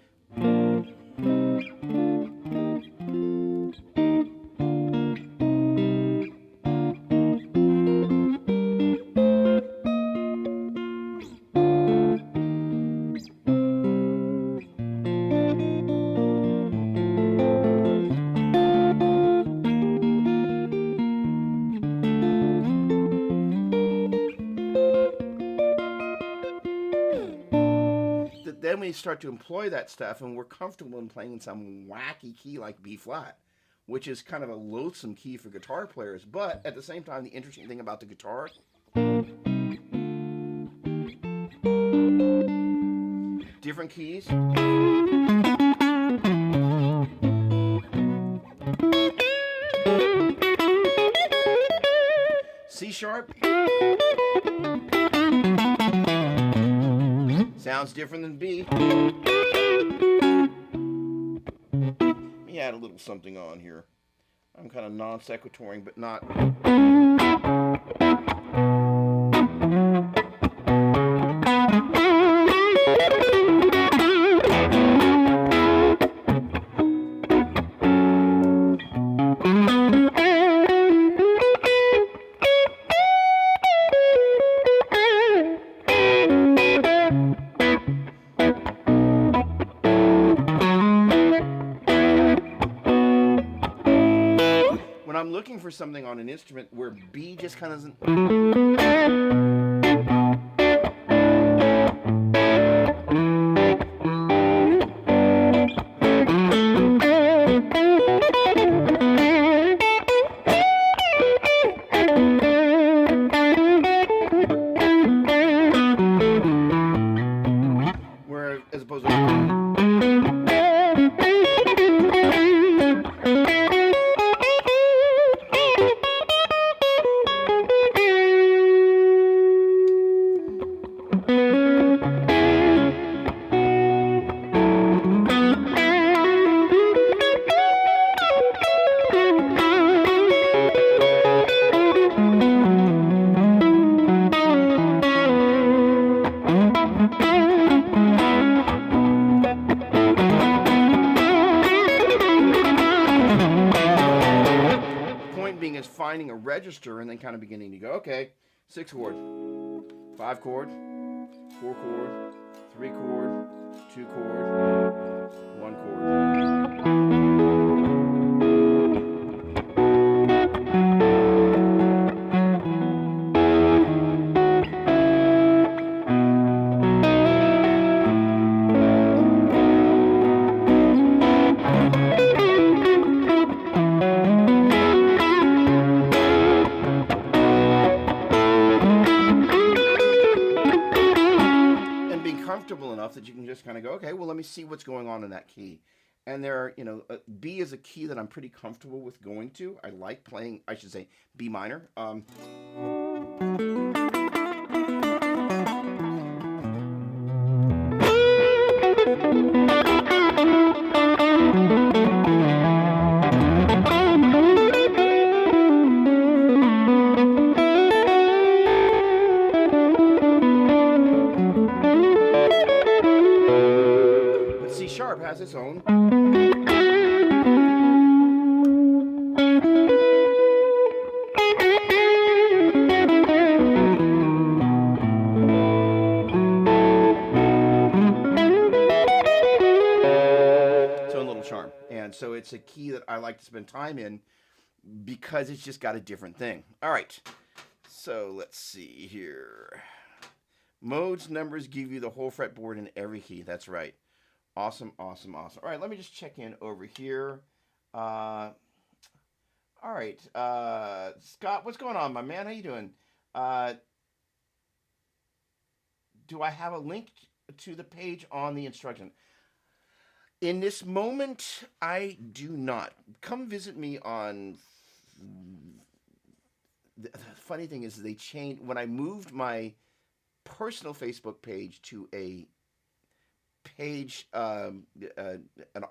then we start to employ that stuff, and we're comfortable in playing in some wacky key like B flat, which is kind of a loathsome key for guitar players. But at the same time, the interesting thing about the guitar, different keys. C sharp sounds different than B. Let me add a little something on here. I'm kind of non sequitoring, but not. When I'm looking for something on an instrument where B just kind of isn't. Where, as opposed to. Finding a register and then kind of beginning to go, okay, 6 chord, 5 chord, 4 chord, 3 chord, 2 chord, 1 chord. Enough that you can just kind of go, okay, well, let me see what's going on in that key. And there are, B is a key that I'm pretty comfortable with going to. I like playing, I should say, B minor. Has its own. Its own little charm. And so it's a key that I like to spend time in because it's just got a different thing. All right. So let's see here. Modes numbers give you the whole fretboard in every key. That's right. Awesome, awesome, awesome. All right, let me just check in over here. All right, Scott, what's going on, my man? How you doing? Do I have a link to the page on the instruction? In this moment, I do not. Come visit me on... The funny thing is they changed... When I moved my personal Facebook page to a page, an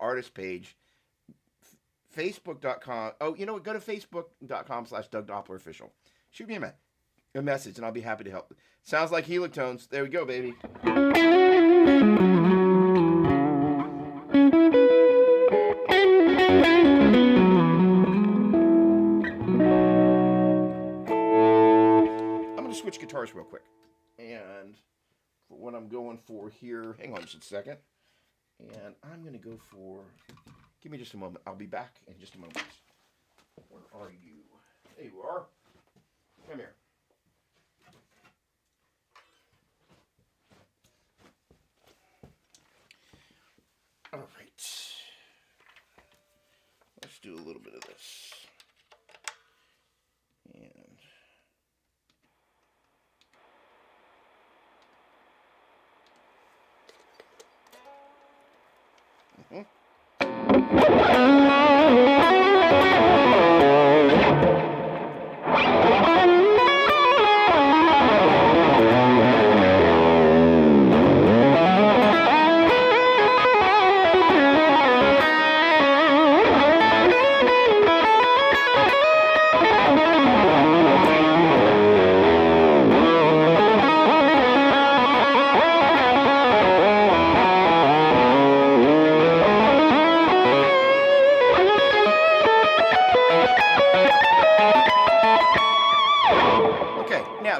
artist page, facebook.com. Oh, you know what? Go to facebook.com/Doug Doppler official. Shoot me a message and I'll be happy to help. Sounds like helitones. There we go, baby. I'm going to switch guitars real quick. And what I'm going for here, hang on just a second, and I'm going to go for, give me just a moment, I'll be back in just a moment. Where are you? There you are. Come here. little bit of this. And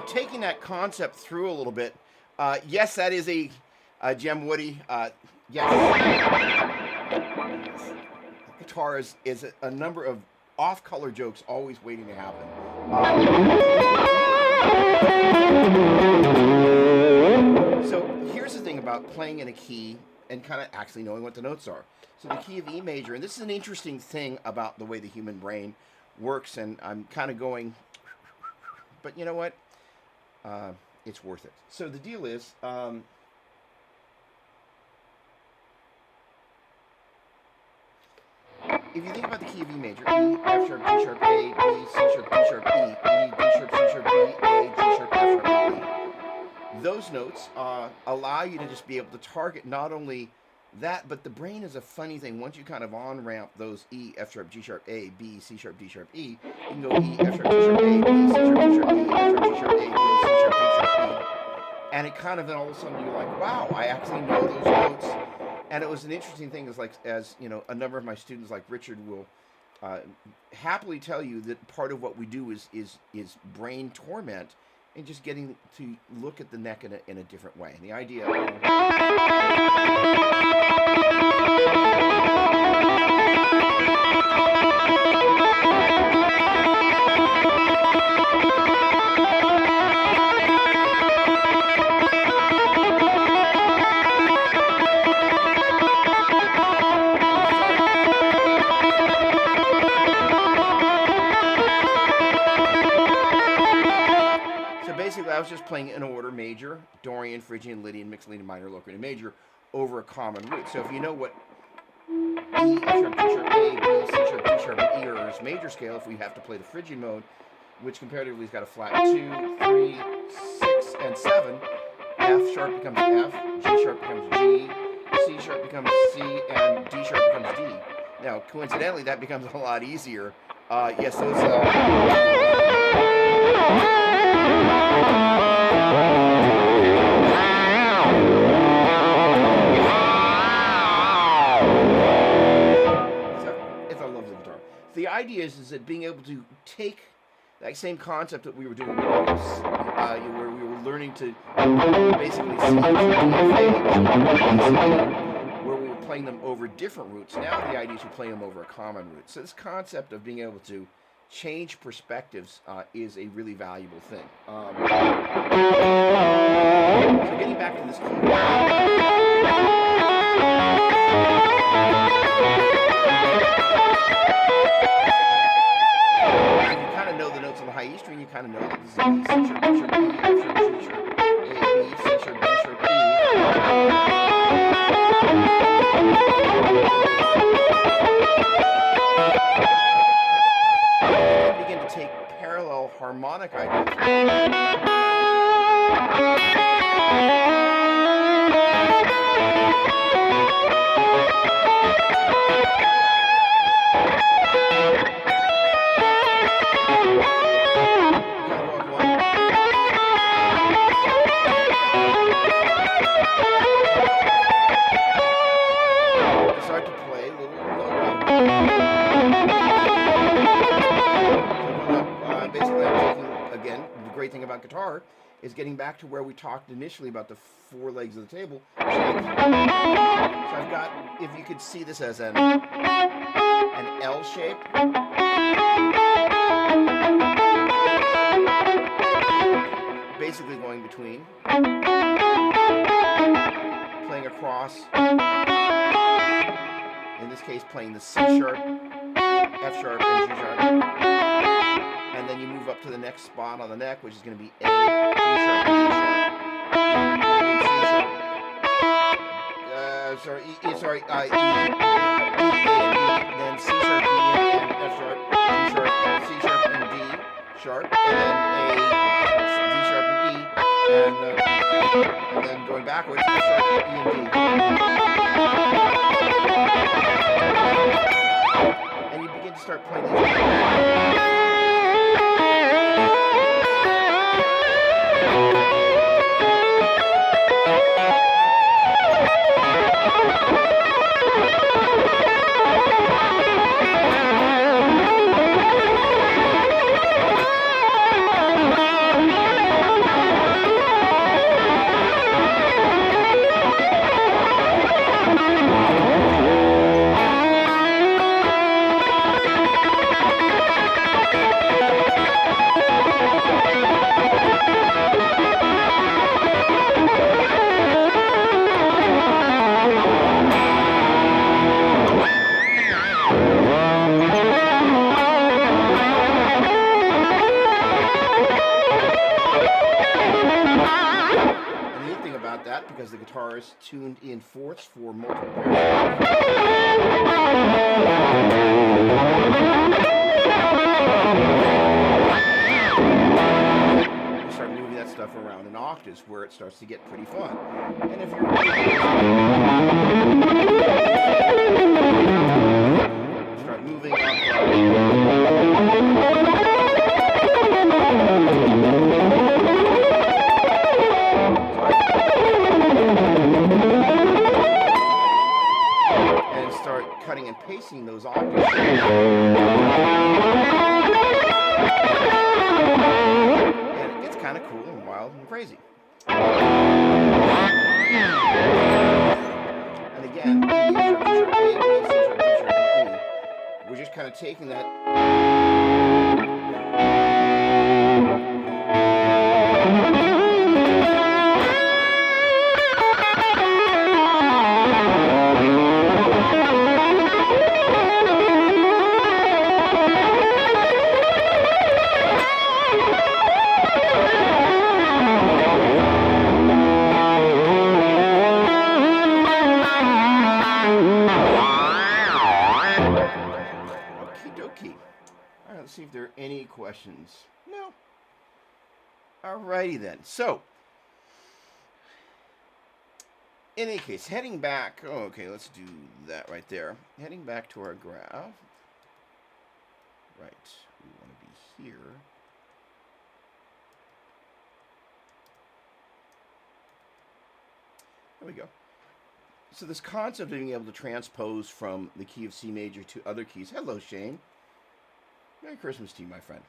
taking that concept through a little bit, yes, that is a Gem Woody. Yes, guitar is a number of off-color jokes always waiting to happen. So here's the thing about playing in a key and kind of actually knowing what the notes are. So the key of E major, and this is an interesting thing about the way the human brain works, and I'm kind of going, but you know what? It's worth it. So the deal is, if you think about the key of E major, E, F sharp, G sharp, A, B, C sharp, D sharp, E, E, D sharp, C sharp, B, A, G sharp, F sharp, E. Those notes allow you to just be able to target not only that, but the brain is a funny thing. Once you kind of on-ramp those E, F sharp, G sharp, A, B, C sharp, D sharp, E, you can go E, F sharp, G sharp, A, B, C sharp, D sharp, E, F sharp, G sharp, A, B, C sharp, D sharp, E. And it kind of, then all of a sudden you're like, wow, I actually know those notes. And it was an interesting thing, is like, as you know, a number of my students, like Richard, will happily tell you that part of what we do is brain torment, and just getting to look at the neck in a different way. And the idea I was just playing in order: major, Dorian, Phrygian, Lydian, mixed Lydian minor, Locrian major, over a common root. So if you know what E, F sharp, G sharp, A, B, C sharp, D sharp, and E are in major scale, if we have to play the Phrygian mode, which comparatively has got a flat 2, 3, 6, and 7, F sharp becomes F, G sharp becomes G, C sharp becomes C, and D sharp becomes D. Now, coincidentally, that becomes a lot easier. Yes, those... It's a lovely guitar. The idea is that being able to take that same concept that we were doing where we were learning to basically see where we were playing them over different roots. Now the idea is to play them over a common root. So this concept of being able to change perspectives is a really valuable thing. So getting back to this key. If you kind of know the notes on the high E string, you kind of know that this is E, C sharp, D sharp, E, F sharp, G sharp, A, B, C sharp, D sharp, E. Begin to take parallel harmonic ideas. Start to play a little basically, I'm taking, again, the great thing about guitar is getting back to where we talked initially about the four legs of the table. So I've got, if you could see this as an L shape. Basically going between, playing across, in this case playing the C sharp, F sharp, and G sharp. And then you move up to the next spot on the neck, which is going to be A, G sharp, and D sharp. Sorry, E, E, and D, then C sharp, D, and F sharp, G sharp, C sharp, and D sharp, and then A, D sharp, and E, and then going backwards, F sharp, E, and D. And you begin to start playing these. Because the guitar is tuned in fourths for multiple pairs. You start moving that stuff around in octaves where it starts to get pretty fun. And if you're start moving up. Cutting and pasting those octaves. And it gets kind of cool and wild and crazy. And again, we're just kind of taking that. See if there are any questions. No. Alrighty then. So, in any case, heading back. Oh, okay, let's do that right there. Heading back to our graph. Right. We want to be here. There we go. So this concept of being able to transpose from the key of C major to other keys. Hello, Shane. Merry Christmas to you, my friend.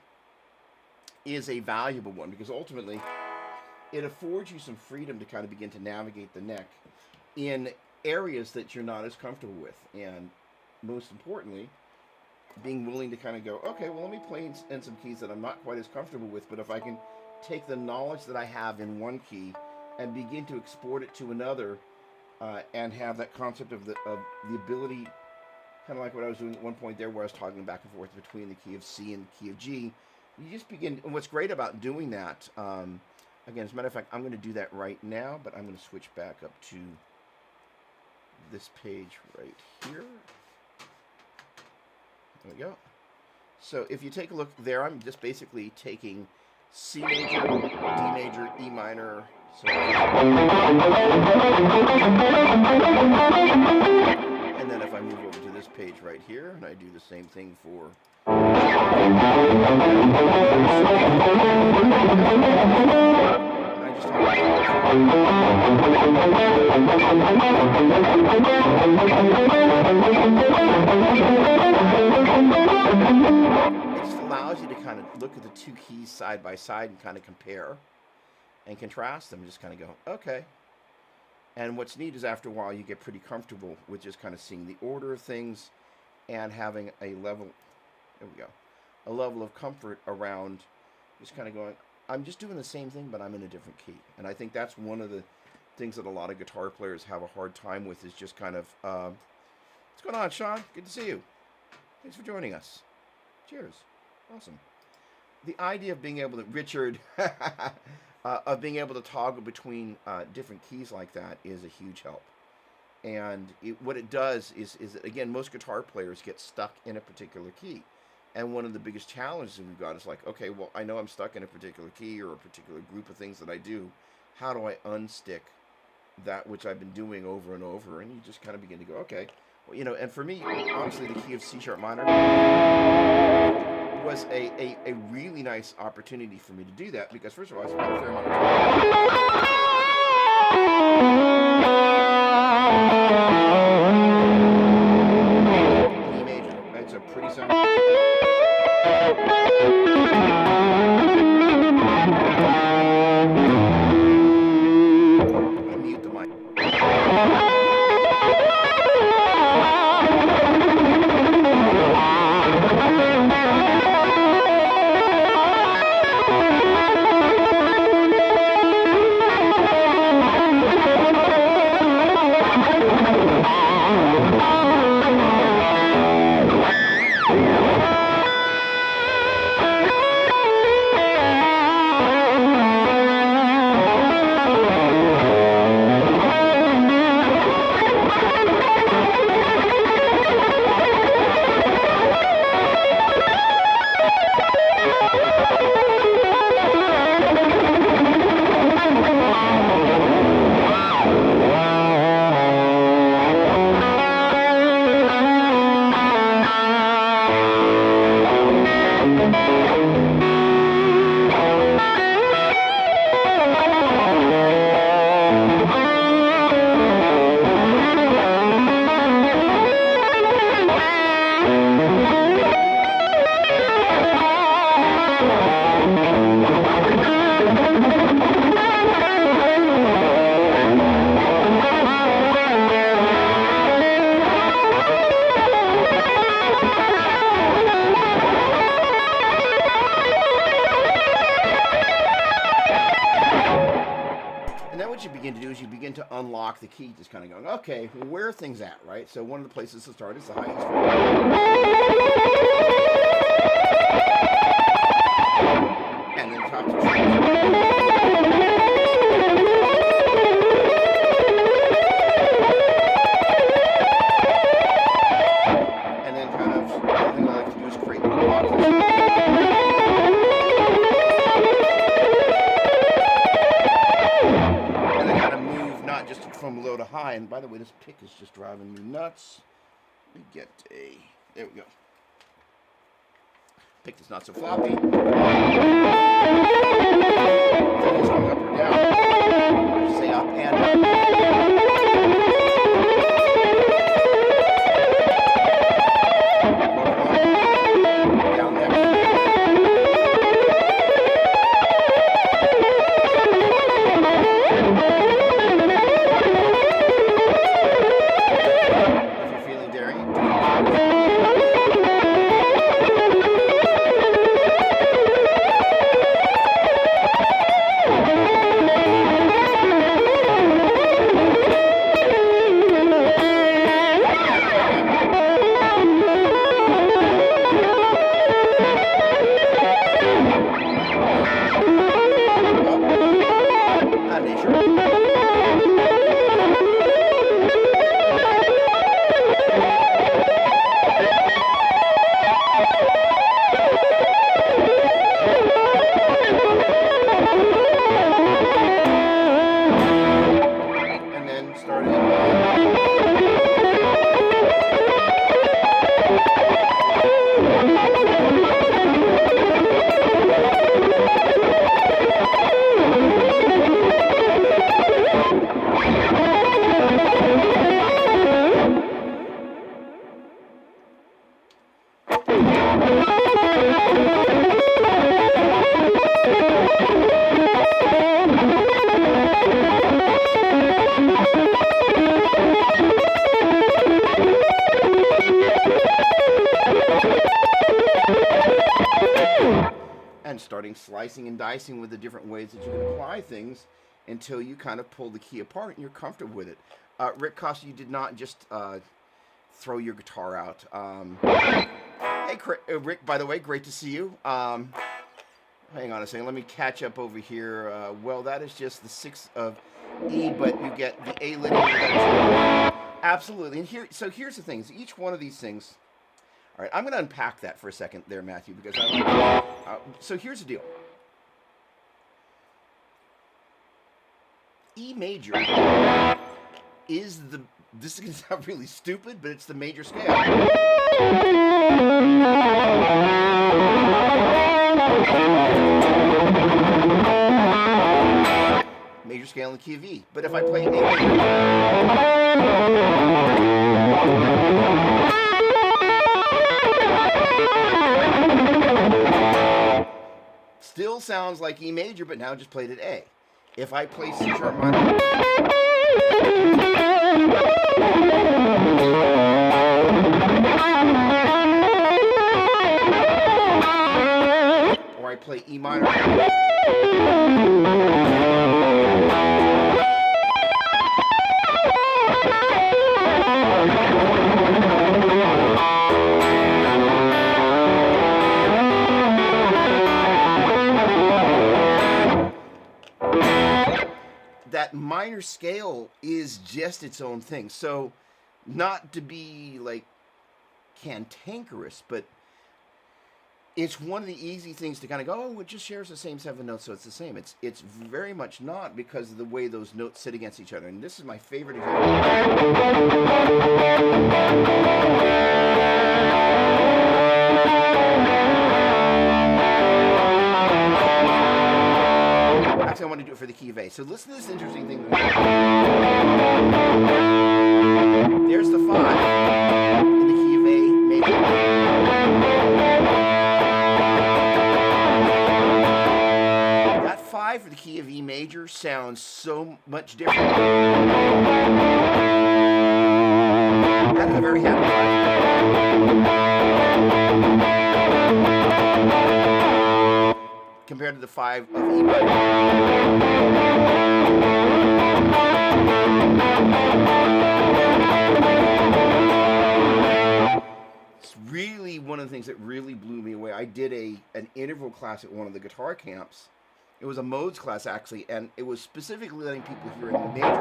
Is a valuable one because ultimately it affords you some freedom to kind of begin to navigate the neck in areas that you're not as comfortable with. And most importantly, being willing to kind of go, okay, well, let me play in some keys that I'm not quite as comfortable with, but if I can take the knowledge that I have in one key and begin to export it to another and have that concept of the ability, kind of like what I was doing at one point there where I was toggling back and forth between the key of C and the key of G. You just begin, and what's great about doing that, again, as a matter of fact, I'm going to do that right now, but I'm going to switch back up to this page right here. There we go. So if you take a look there, I'm just basically taking C major, D major, E minor. So and then if I move over to this page right here, and I do the same thing for I just it just allows you to kind of look at the two keys side by side and kind of compare and contrast them. Just kind of go, okay. And what's neat is after a while you get pretty comfortable with just kind of seeing the order of things and having a level, there we go, a level of comfort around just kind of going, I'm just doing the same thing, but I'm in a different key. And I think that's one of the things that a lot of guitar players have a hard time with is just kind of, what's going on, Sean? Good to see you. Thanks for joining us. Cheers. Awesome. The idea of being able to, Richard, of being able to toggle between different keys like that is a huge help. And what it does is that, again, most guitar players get stuck in a particular key. And one of the biggest challenges we've got is like, okay, well, I know I'm stuck in a particular key or a particular group of things that I do. How do I unstick that which I've been doing over and over? And you just kind of begin to go, okay, well, you know, and for me, honestly, the key of C sharp minor was a really nice opportunity for me to do that because, first of all, I spent a fair amount of time. E major. That's a pretty sound. I mute the mic. Unlock the key, just kind of going, okay, well, where are things at, right? So one of the places to start is the highest one. And then top to and then kind of, the thing I like to do is create little boxes. Just from low to high, and by the way, this pick is just driving me nuts. Let me get there we go. Pick that's not so floppy. It's going up or down. Say up and up. Down next. Starting slicing and dicing with the different ways that you can apply things until you kind of pull the key apart and you're comfortable with it. Rick Costa, you did not just throw your guitar out. Hey, Rick, by the way, great to see you. Hang on a second. Let me catch up over here. Well, that is just the 6th of E, but you get the A linear. Absolutely. And so here's the thing. Each one of these things. All right, I'm going to unpack that for a second there, Matthew, because so here's the deal. E major is this is going to sound really stupid, but it's the major scale. Major scale in the key of E. But if I play A major, still sounds like E major, but now just played at A. If I play C sharp minor, or I play E minor, that minor scale is just its own thing. So, not to be like cantankerous, but it's one of the easy things to kind of go, oh, it just shares the same 7 notes, so it's the same. It's very much not, because of the way those notes sit against each other. And this is my favorite example. Actually, I want to do it for the key of A. So listen to this interesting thing. There's the 5 in the key of A major. That 5 for the key of E major sounds so much different. That is a very happy 5. Compared to the 5 of E minor. It's really one of the things that really blew me away. I did an interval class at one of the guitar camps. It was a modes class, actually, and it was specifically letting people hear in the major.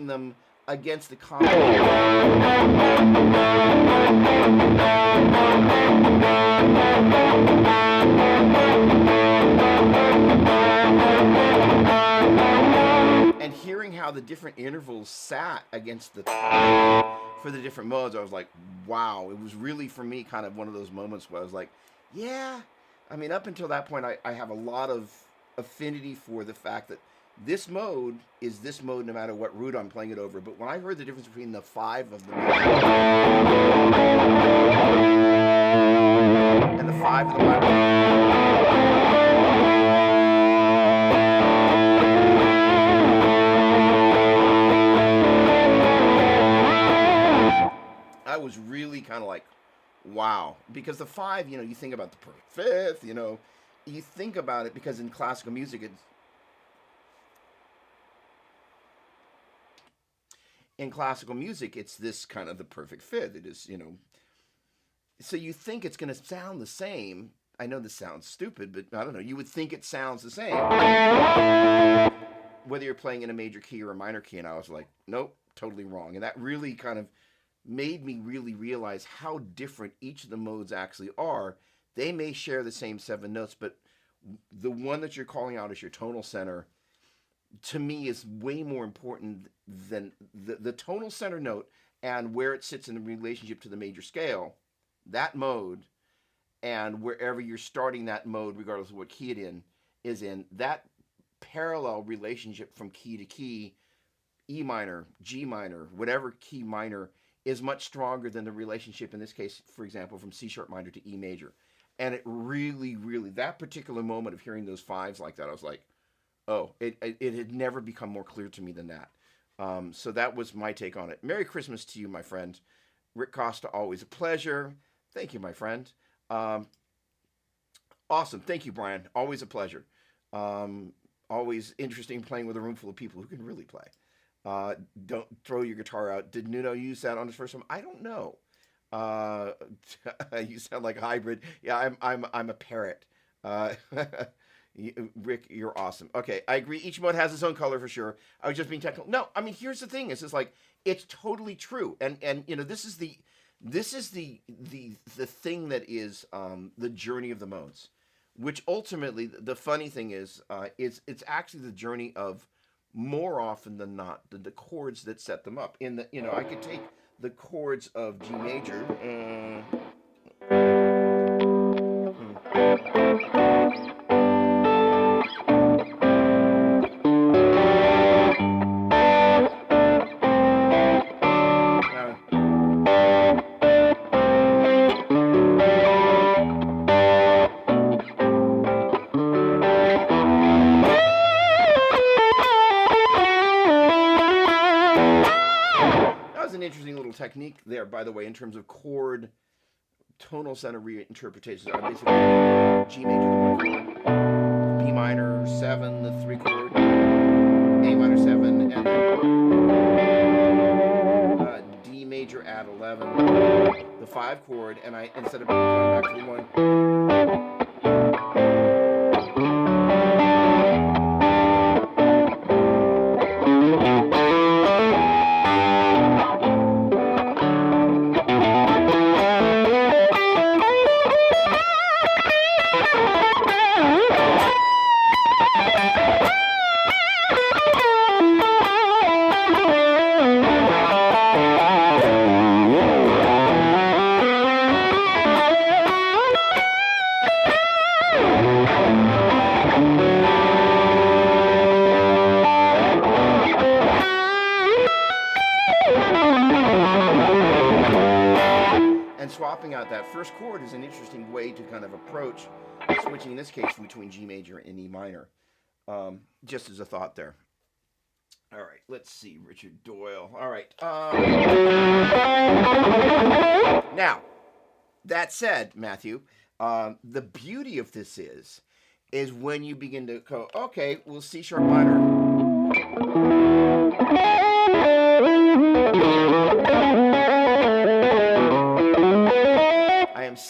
Them against the common. And hearing how the different intervals sat against the for the different modes, I was like, wow. It was really, for me, kind of one of those moments where I was like, yeah. I mean, up until that point, I have a lot of affinity for the fact that this mode is this mode no matter what root I'm playing it over. But when I heard the difference between the 5 of the mode and the 5 of the minor, I was really kind of like, wow. Because the 5, you think about the perfect fifth, you think about it, because in classical music, it's this kind of the perfect fifth. It is, so you think it's going to sound the same. I know this sounds stupid, but I don't know. You would think it sounds the same, whether you're playing in a major key or a minor key. And I was like, nope, totally wrong. And that really kind of made me really realize how different each of the modes actually are. They may share the same 7 notes, but the one that you're calling out as your tonal center, to me, is way more important than the tonal center note and where it sits in the relationship to the major scale, that mode, and wherever you're starting that mode, regardless of what key it is in, that parallel relationship from key to key, E minor, G minor, whatever key minor, is much stronger than the relationship, in this case, for example, from C sharp minor to E major. And it really, really, that particular moment of hearing those 5s like that, I was like, Oh, it had never become more clear to me than that. So that was my take on it. Merry Christmas to you, my friend. Rick Costa, always a pleasure. Thank you, my friend. Awesome. Thank you, Brian. Always a pleasure. Always interesting playing with a room full of people who can really play. Don't throw your guitar out. Did Nuno use that on his first one? I don't know. You sound like a hybrid. Yeah, I'm a parrot. Rick, you're awesome. Okay, I agree. Each mode has its own color for sure. I was just being technical. No, I mean, here's the thing. It's just like, it's totally true. And this is the thing that is the journey of the modes, which ultimately the funny thing is it's actually the journey of, more often than not, the chords that set them up. In the I could take the chords of G major. Technique there, by the way, in terms of chord tonal center reinterpretations. Are basically G major, the 1 chord, B minor 7, the 3 chord, A minor 7, and then D major at 11, the 5 chord, and I, instead of going back to the 1, swapping out that first chord is an interesting way to kind of approach switching, in this case, between G major and E minor. Just as a thought there. All right, let's see, Richard Doyle. All right. Now, that said, Matthew, the beauty of this is when you begin to go, okay, well, C sharp minor.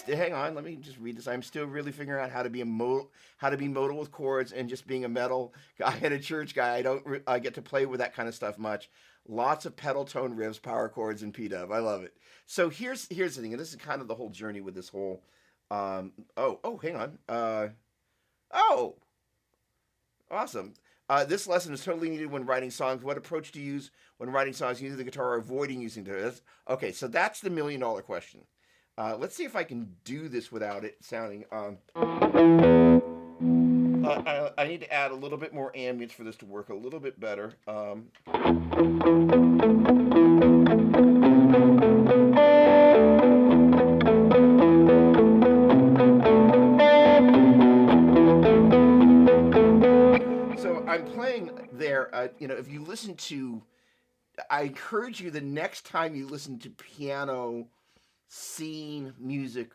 Hang on, let me just read this. I'm still really figuring out how to be modal with chords, and just being a metal guy and a church guy, I get to play with that kind of stuff much. Lots of pedal tone riffs, power chords, and P-dub. I love it. So here's the thing, and this is kind of the whole journey with this whole. Hang on. Awesome. This lesson is totally needed when writing songs. What approach to use when writing songs using the guitar or avoiding using it? Okay, so that's the $1 million question. Let's see if I can do this without it sounding. I need to add a little bit more ambience for this to work a little bit better. So I'm playing there. If you listen to, I encourage you, the next time you listen to piano scene music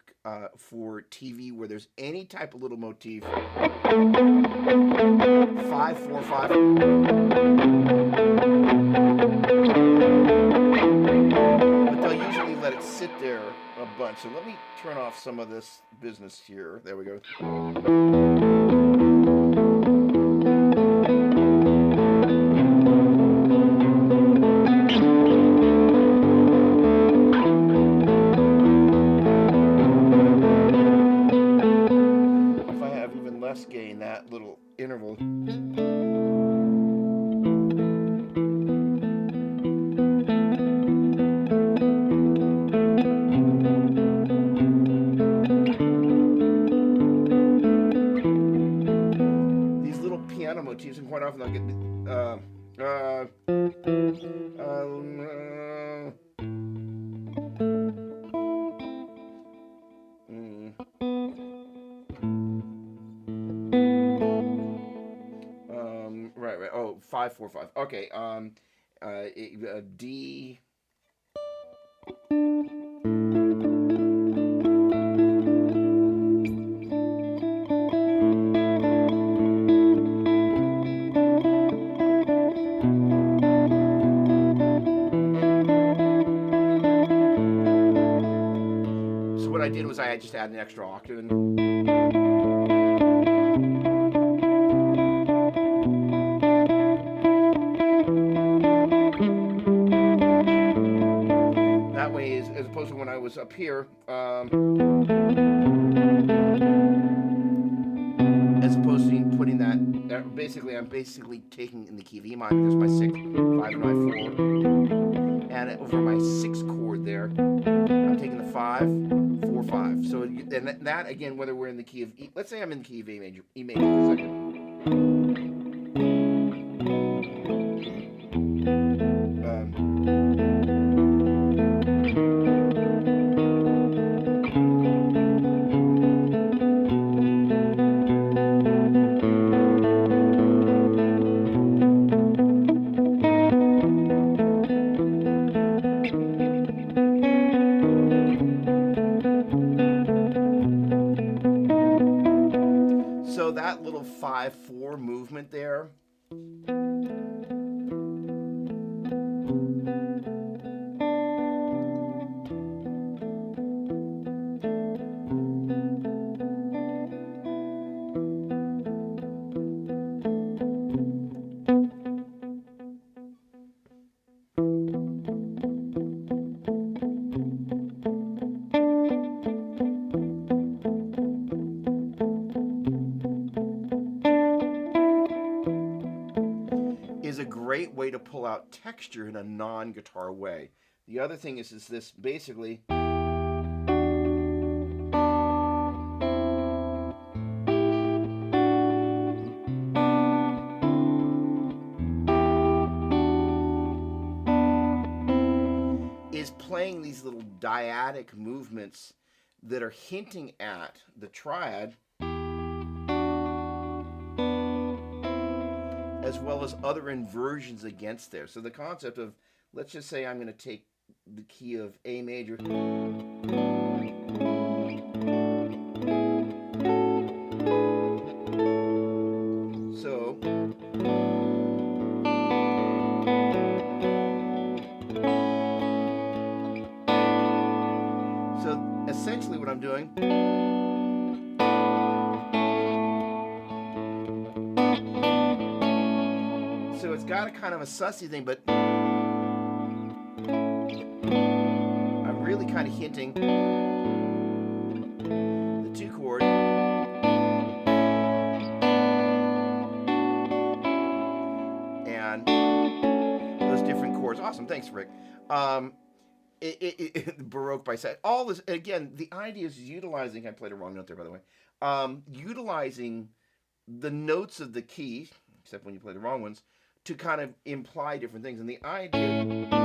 for TV where there's any type of little motif, 5-4-5, but they'll usually let it sit there a bunch. So let me turn off some of this business here. There we go. Gain that little interval. These little piano motifs, and quite often I'll get 5-4-5. Okay. D. So what I did was I just added an extra octave. That way, as opposed to when I was up here, as opposed to putting that, basically, I'm basically taking in the key of E minor, there's my 6, 5 and my 4, and over my 6 chord there, I'm taking the 5, 4, 5. So, and that again, whether we're in the key of E, let's say I'm in the key of E major for a second. So that little 5-4 movement there, is a great way to pull out texture in a non-guitar way. The other thing is this basically is playing these little dyadic movements that are hinting at the triad, as well as other inversions against there. So the concept of, let's just say I'm going to take the key of A major, so essentially what I'm doing, so it's got a kind of a sussy thing, but I'm really kind of hinting the 2 chord and those different chords. Awesome, thanks, Rick. Baroque by set. All this, again, the idea is utilizing, I played a wrong note there, by the way, utilizing the notes of the key, except when you play the wrong ones, to kind of imply different things. And the idea...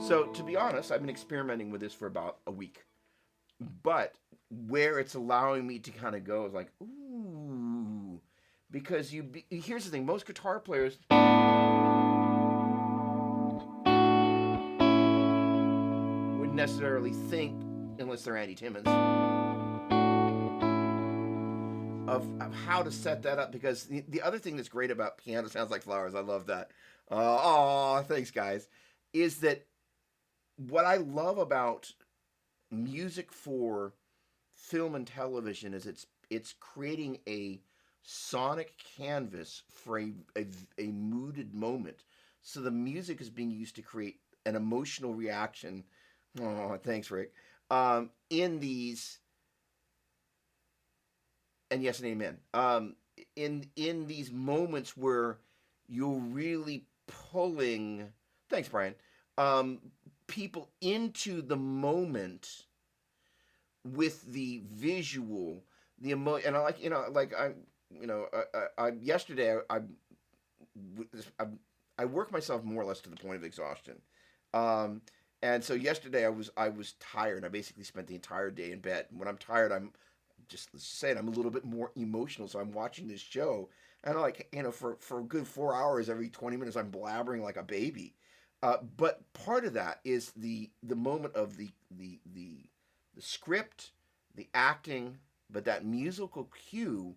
So, to be honest, I've been experimenting with this for about a week. But where it's allowing me to kind of go is like, ooh. Because here's the thing, most guitar players wouldn't necessarily think, unless they're Andy Timmons, of how to set that up. Because the other thing that's great about Piano Sounds Like Flowers, I love that. Thanks, guys. Is that what I love about music for film and television is it's creating a sonic canvas for a mooted moment. So the music is being used to create an emotional reaction. Oh, thanks, Rick. In these, and yes and amen. in these moments where you're really pulling, thanks Brian, um, people into the moment with the visual, the and I like, like I yesterday I I work myself more or less to the point of exhaustion. Um, and so yesterday I was tired. I basically spent the entire day in bed. When I'm tired, I'm just saying I'm a little bit more emotional. So I'm watching this show, and like for a good 4 hours, every 20 minutes, I'm blabbering like a baby. But part of that is the moment of the script, the acting, but that musical cue.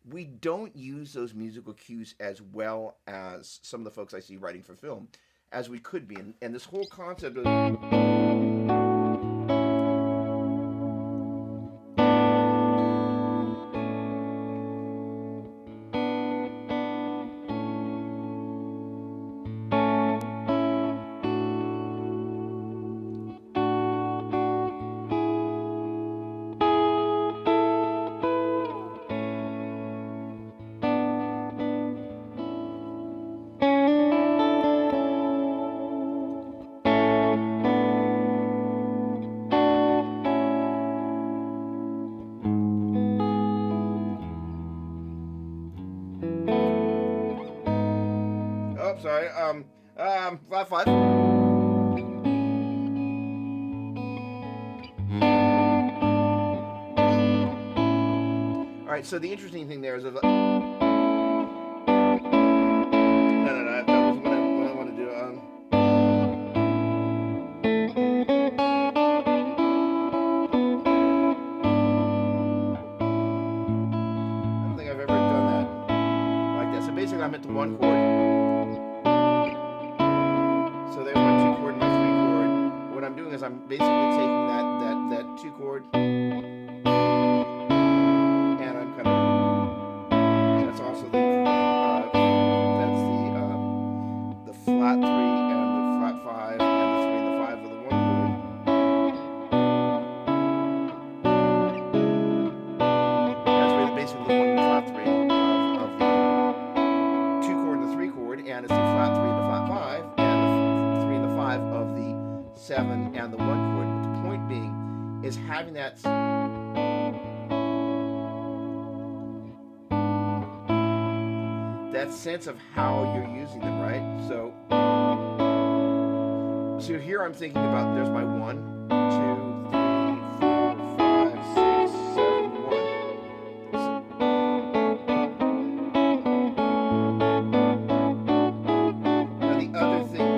We don't use those musical cues as well as some of the folks I see writing for film as we could be. And this whole concept of oh sorry flat five. All right. So the interesting thing there is no, no, no. That wasn't what I want to do. I don't think I've ever done that like that. So basically, I'm at the one chord. So there's my two chord and my three chord. What I'm doing is I'm basically taking that two chord, and I'm kind of, and it's also that's the flat three and the flat five and the three and the five of the one chord. That's really basically the one and the flat three of the two chord and the three chord, and it's the flat three and the flat five and the three and the five of the seven and the one chord. But the point being is having that sense of how you're using them, right? So here I'm thinking about there's my 1, 2, 3, 4, 5, 6, 7, 1. Now the other thing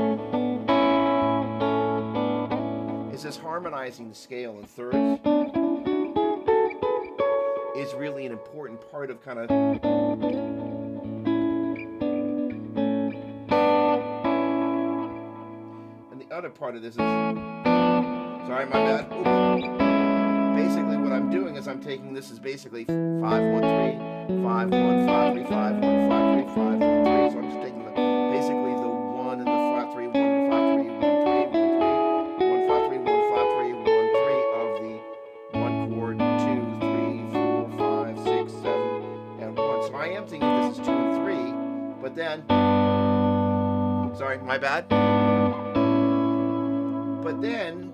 is this harmonizing the scale in thirds is really an important part of kind of. Other part of this is, sorry, my bad. Basically, what I'm doing is I'm taking this is basically 5 1 3 5 1 5 3 5 1 5 3 5 1 3. So I'm just taking basically the 1 and the flat 3 1 and the flat 3 1 3 1 3 1 flat 3 1 flat 3 1 3 of the one chord 2 3 4 5 6 7 and 1. So I am thinking this is 2 and 3, but then, sorry, my bad. But then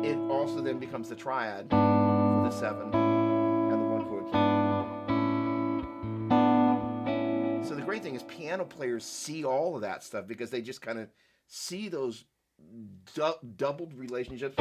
it also then becomes the triad for the 7 and the 1 chord. So the great thing is piano players see all of that stuff because they just kind of see those doubled relationships.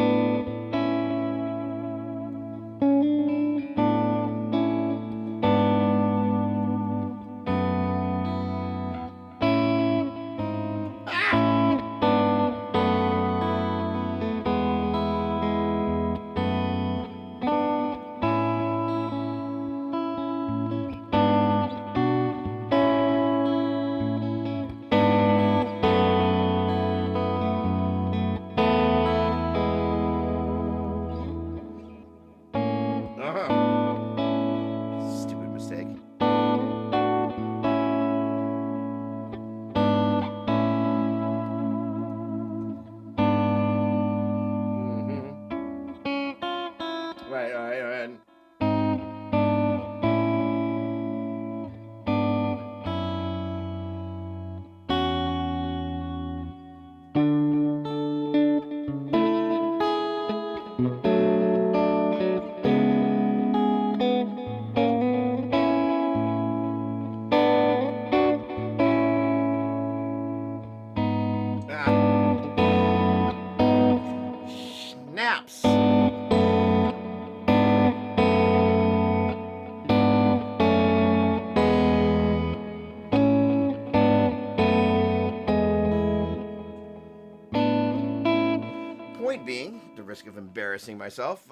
point being, the risk of embarrassing myself,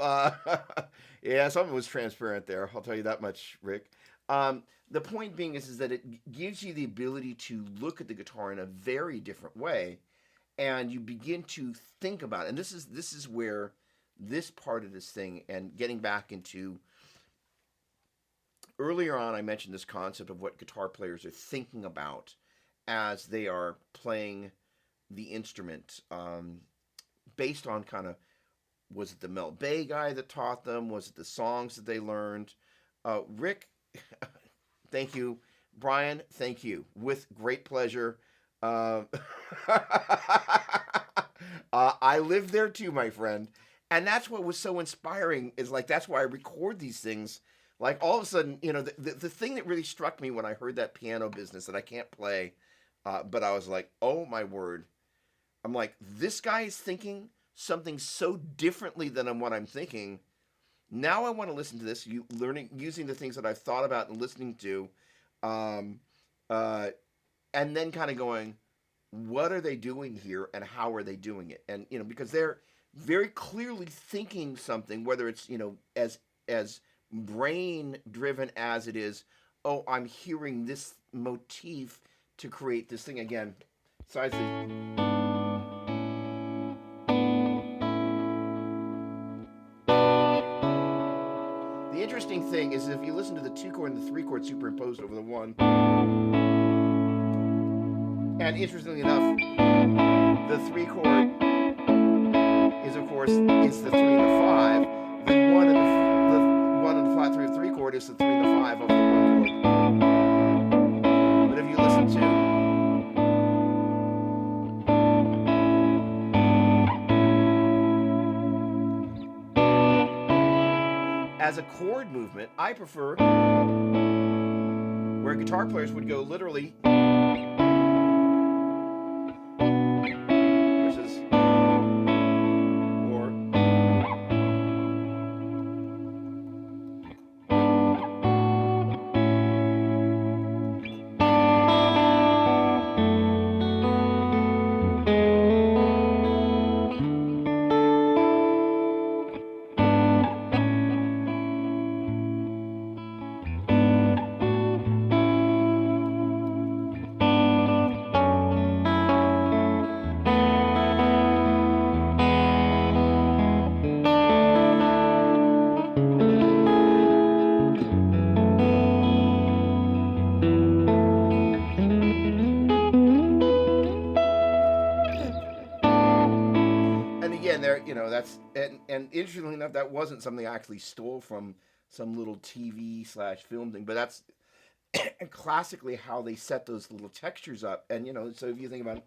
yeah, something was transparent there. I'll tell you that much, Rick. The point being is that it gives you the ability to look at the guitar in a very different way, and you begin to think about it. And this is where this part of this thing, and getting back into earlier on, I mentioned this concept of what guitar players are thinking about as they are playing the instrument, based on kind of, was it the Mel Bay guy that taught them? Was it the songs that they learned? Rick, thank you. Brian, thank you. With great pleasure. I lived there too, my friend. And that's what was so inspiring, is like, that's why I record these things. Like, all of a sudden, the thing that really struck me when I heard that piano business that I can't play, but I was like, oh my word. I'm like, this guy is thinking something so differently than what I'm thinking. Now I want to listen to this, using the things that I've thought about and listening to, and then kind of going, what are they doing here and how are they doing it? And, because they're very clearly thinking something, whether it's, as brain driven as it is, oh, I'm hearing this motif to create this thing again. Besides the interesting thing is, if you listen to the 2 chord and the 3 chord superimposed over the 1, and interestingly enough, the 3 chord is, of course, it's the 3 and the 5. The 1 and the flat 3 of 3 chord is the 3 and the 5 of the 1 chord. But if you listen to as a chord movement, I prefer where guitar players would go literally versus or. There, that's, and interestingly enough, that wasn't something I actually stole from some little TV/film thing, but that's classically how they set those little textures up. And so if you think about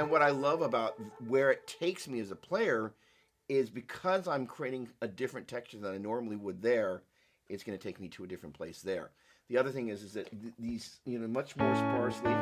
what I love about where it takes me as a player is, because I'm creating a different texture than I normally would there, it's going to take me to a different place there. The other thing is that these, much more sparsely.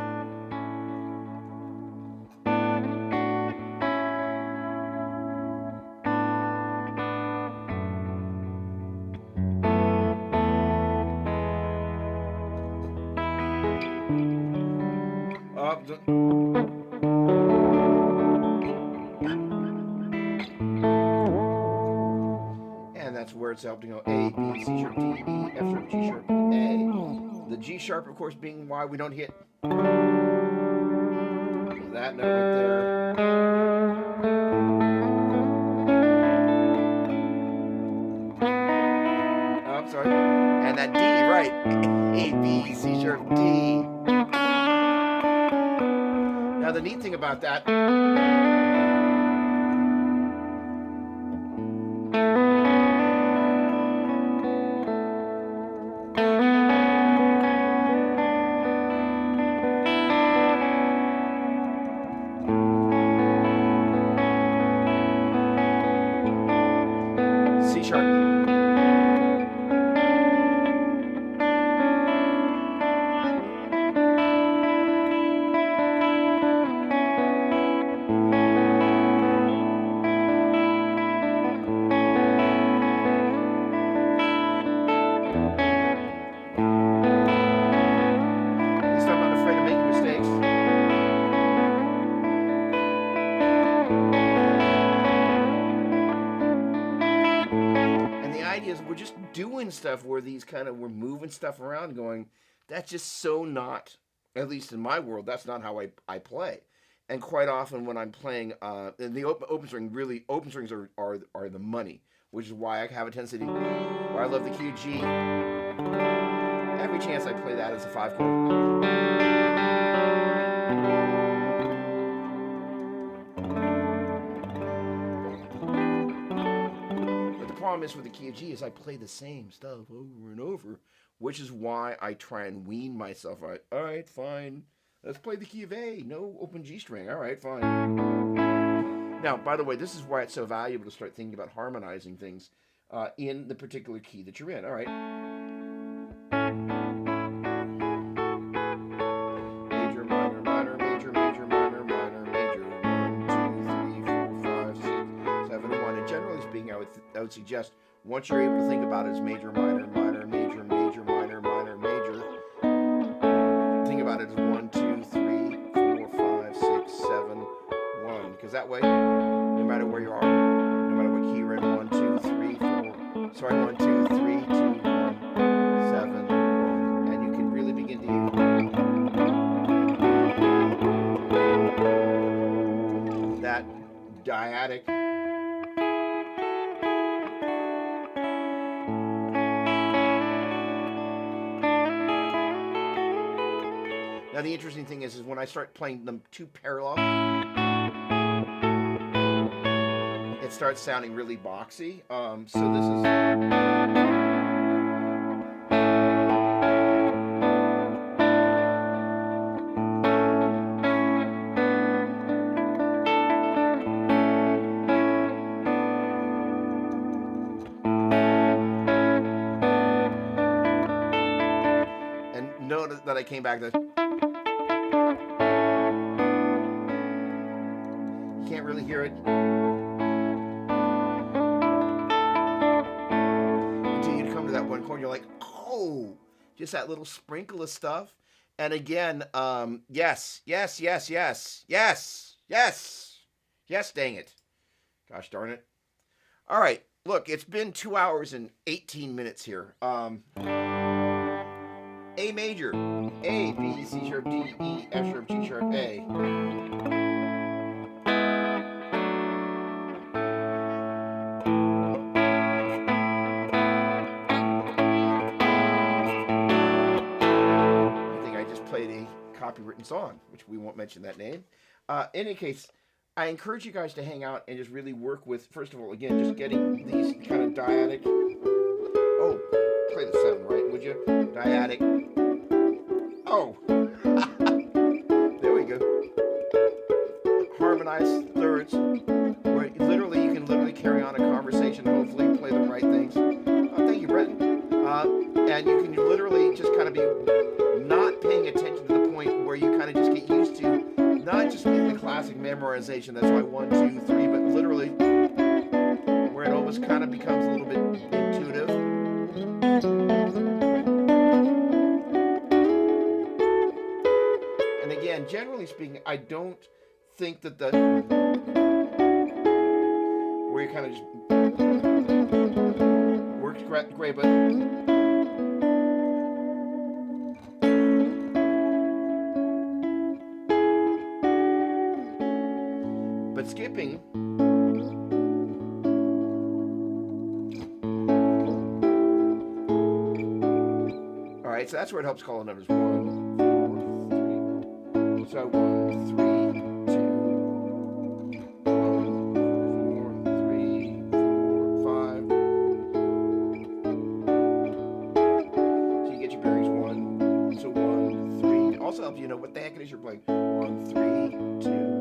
Where it's helped to go A, B, C sharp, D, E, F sharp, G sharp, A. The G sharp, of course, being why we don't hit that note right there. Oh, I'm sorry. And that D, right. A, B, C sharp, D. Now, the neat thing about that, doing stuff where we're moving stuff around, going, that's just so not, at least in my world, that's not how I play. And quite often when I'm playing, and the open strings are the money, which is why I have a tendency to, why I love the key of G. Every chance I play that as a 5 chord. But the problem is with the key of G is I play the same stuff over and over, which is why I try and wean myself. All right, fine. Let's play the key of A. No open G string. All right, fine. Now, by the way, this is why it's so valuable to start thinking about harmonizing things in the particular key that you're in. All right. Major, minor, minor, major, major, minor, minor, major. 1, 2, 3, 4, 5, 6, 7, 1. And generally speaking, I would suggest once you're able to think about it as major, minor, minor, major, major, minor, minor, major, think about it as 1, 2, 3, 4, 5, 6, 7, 1. Because that way, no matter where you are, no matter what key you're in, 1, 2, 3, 4, sorry, 1, 2, 3, 2, 1, 7, 1. And you can really begin to use that dyadic. Now the interesting thing is when I start playing them two parallel, it starts sounding really boxy. So this is. And note that I came back to. Can't really hear it until you come to that one chord. You're like, oh, just that little sprinkle of stuff. And again, yes, yes, yes, yes, yes, yes, yes, dang it. Gosh darn it. All right, look, it's been 2 hours and 18 minutes here. A major, A, B, C sharp, D, E, F sharp, G sharp, A. Copywritten song, which we won't mention that name. In any case, I encourage you guys to hang out and just really work with, first of all, again, just getting these kind of dyadic. Oh, play the 7, right? Would you? Dyadic. Oh, there we go. Harmonized thirds, where you can literally carry on a conversation and hopefully play the right things. Oh, thank you, Bretton. And you can literally just kind of be not paying attention to the point where you kind of just get used to not just the classic memorization, that's why 1, 2, 3, but literally where it almost kind of becomes a little bit intuitive. And again, generally speaking, I don't think that where you kind of just works great, but skipping. All right, so that's where it helps call the numbers 1, 4, 3. So 1, 3, 2, 1, 4, 3, 4, 5. So you get your bearings 1. So 1, 3. It also helps you know what the heck it is you're playing. 1, 3, 2.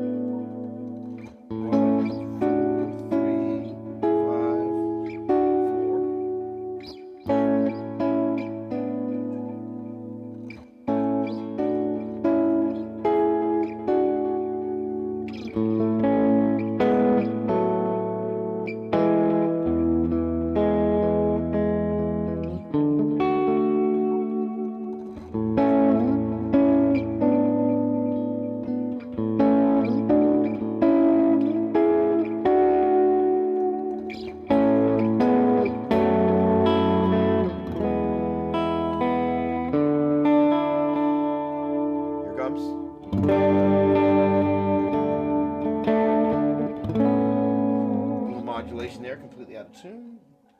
little modulation there, completely out of tune.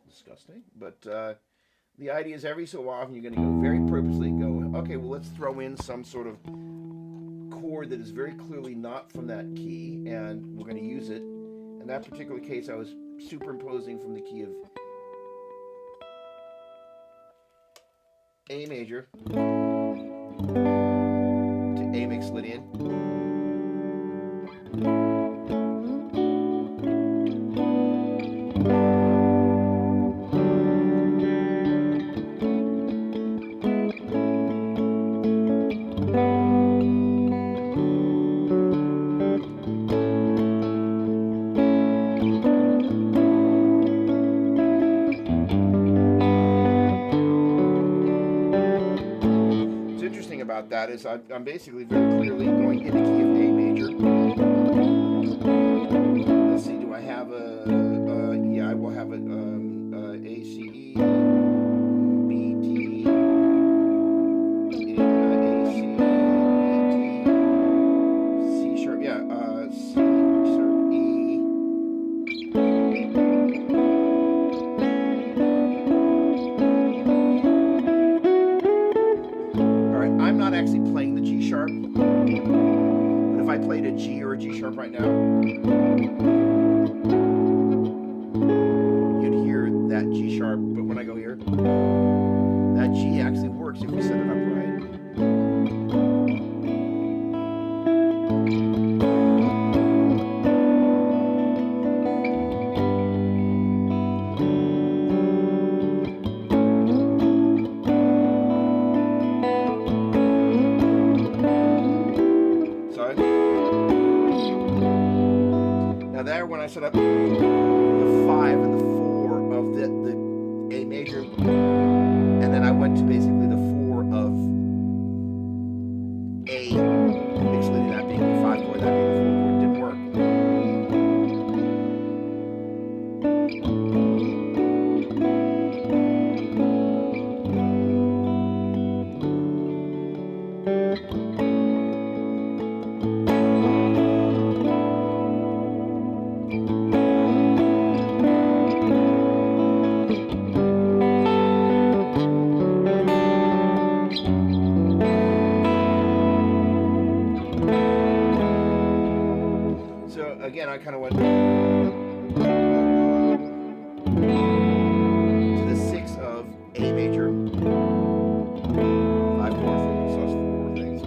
Disgusting. But the idea is every so often you're going to go very purposely go, okay, well, let's throw in some sort of chord that is very clearly not from that key, and we're going to use it. In that particular case, I was superimposing from the key of A major to A mixed Lydian. About that is I'm basically very clearly going in the key of A major. Let's see, do I have yeah, I will have a A, C, E, B, D, A, C, B, D, C sharp, yeah, C sharp, E. I'm not actually playing the G sharp, but if I played a G or a G sharp right now, you'd hear that G sharp, but when I go here, that G actually works if we set it up right. When I set up the 5 and the 4 of the A major, and then I went to basically the 4 of A mixed Lydian, that being the 5 chord, that being the 4 chord, didn't work. Again, I kind of went to the 6 of A major, 5 chord, 4 things.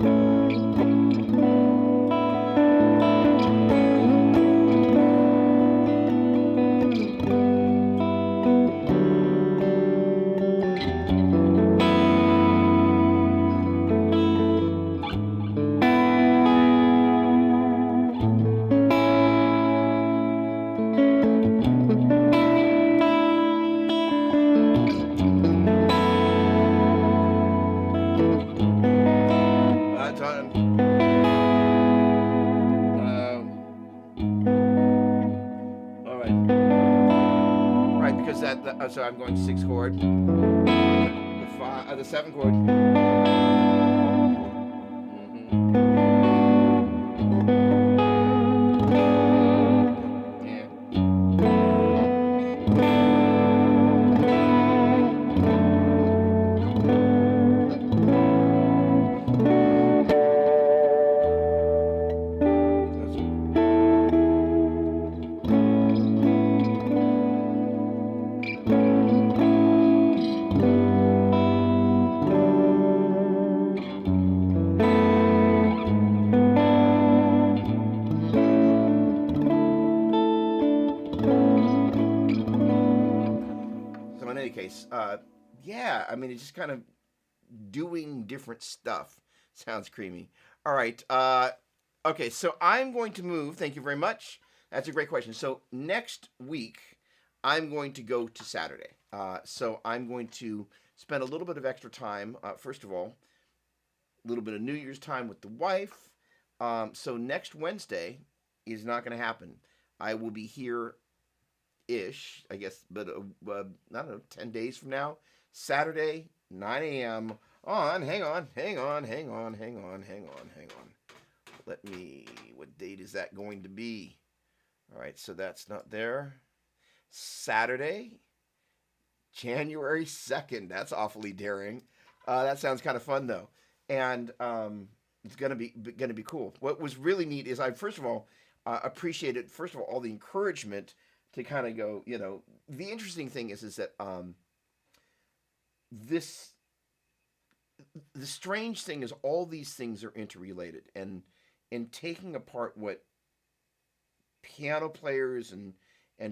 So I'm going 6 chord, the 7 chord. Yeah, I mean, it's just kind of doing different stuff. Sounds creamy. All right. Okay, so I'm going to move. Thank you very much. That's a great question. So next week, I'm going to go to Saturday. So I'm going to spend a little bit of extra time. First of all, a little bit of New Year's time with the wife. So next Wednesday is not going to happen. I will be here-ish, I guess, but I don't know, 10 days from now. Saturday, 9 a.m. Hang on. what date is that going to be? All right, so that's not there. Saturday, January 2nd. That's awfully daring. That sounds kind of fun though, and it's gonna be cool. What was really neat is I first of all appreciated all the encouragement to kind of go. You know, the interesting thing is that the strange thing is all these things are interrelated, and in taking apart what piano players and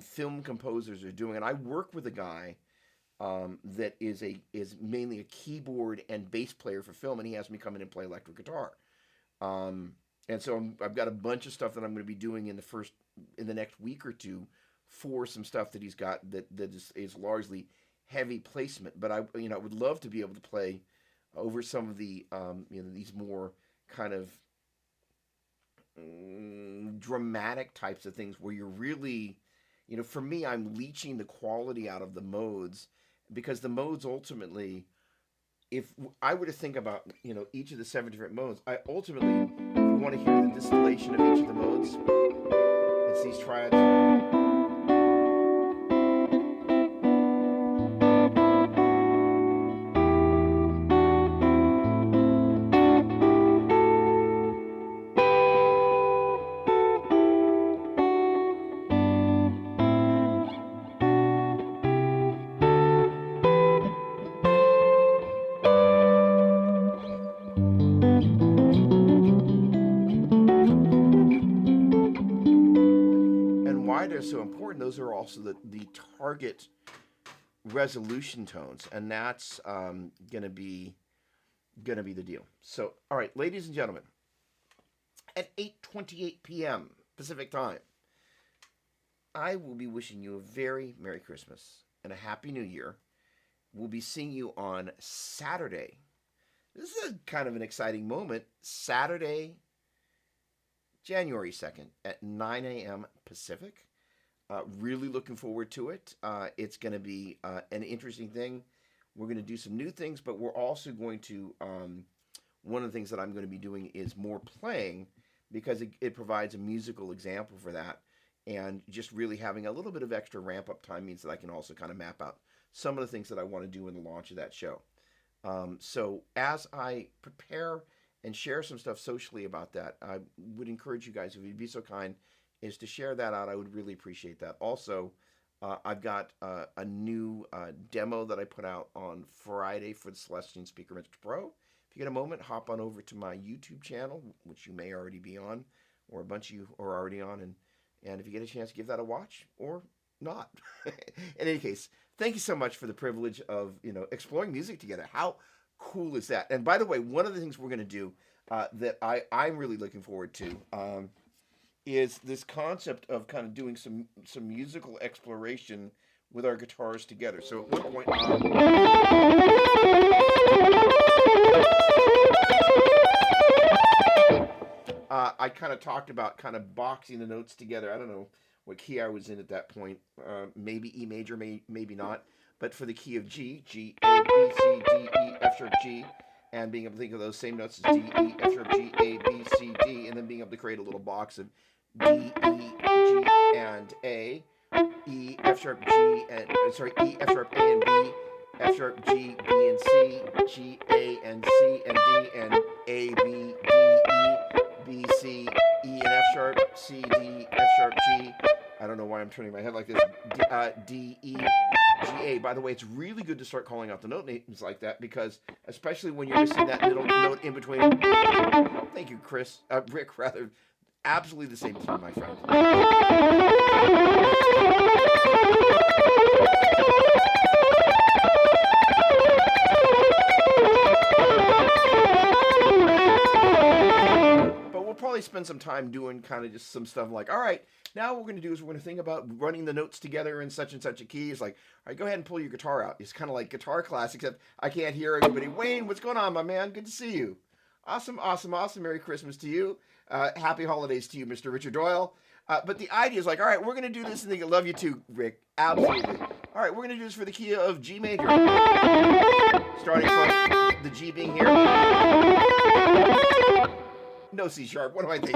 film composers are doing, and I work with a guy that is mainly a keyboard and bass player for film, and he has me come in and play electric guitar. And so I've got a bunch of stuff that I'm going to be doing in the next week or two for some stuff that he's got that is largely heavy placement. But I would love to be able to play over some of the these more kind of dramatic types of things where you're really, for me, I'm leeching the quality out of the modes, because the modes ultimately, if I were to think about, each of the 7 different modes, I ultimately, if you want to hear the distillation of each of the modes, it's these triads. So important, those are also the target resolution tones, and that's gonna be the deal. So, all right, ladies and gentlemen, at 8:28 p.m. Pacific time, I will be wishing you a very Merry Christmas and a Happy New Year. We'll be seeing you on Saturday. This is kind of an exciting moment. Saturday, January 2nd at 9 a.m. Pacific. Really looking forward to it. It's going to be an interesting thing. We're going to do some new things, but we're also going to, one of the things that I'm going to be doing is more playing, because it provides a musical example for that. And just really having a little bit of extra ramp up time means that I can also kind of map out some of the things that I want to do in the launch of that show. So as I prepare and share some stuff socially about that, I would encourage you guys, if you'd be so kind, is to share that out. I would really appreciate that. Also, I've got a new demo that I put out on Friday for the Celestion Speaker Mix Pro. If you get a moment, hop on over to my YouTube channel, which you may already be on, or a bunch of you are already on, and if you get a chance, give that a watch, or not. In any case, thank you so much for the privilege of exploring music together. How cool is that? And by the way, one of the things we're going to do that I'm really looking forward to is this concept of kind of doing some musical exploration with our guitars together. So at one point, I kind of talked about kind of boxing the notes together. I don't know what key I was in at that point. Maybe E major, maybe not. But for the key of G, A, B, C, D, E, F sharp, G, and being able to think of those same notes as D, E, F sharp, G, A, B, C, D, and then being able to create a little box of D, E, G, and A, E, F sharp, G, and E, F sharp, A, and B, F sharp, G, B, and C, G, A, and C, and D, and A, B, D, E, B, C, E, and F sharp, C, D, F sharp, G. I don't know why I'm turning my head like this. D, E, G, A. By the way, it's really good to start calling out the note names like that, because especially when you're missing that middle note in between. Thank you, Chris. Rick, rather. Absolutely the same key, my friend. But we'll probably spend some time doing kind of just some stuff like, all right, now what we're going to do is we're going to think about running the notes together in such and such a key. It's like, all right, go ahead and pull your guitar out. It's kind of like guitar class, except I can't hear everybody. Wayne, what's going on, my man? Good to see you. Awesome, awesome, awesome. Merry Christmas to you. Happy holidays to you, Mr. Richard Doyle. But the idea is like, all right, we're going to do this, and they love you too, Rick. Absolutely. All right, we're going to do this for the key of G major. Starting from the G being here. No C sharp. What am I thinking?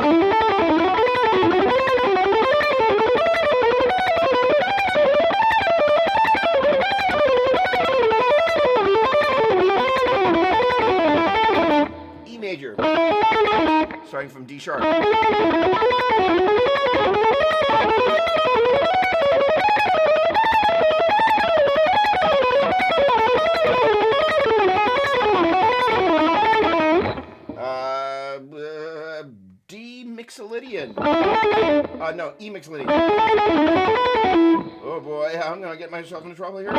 E major. Starting from D sharp. D Mixolydian. No, E Mixolydian. Oh boy, I'm gonna get myself into trouble here.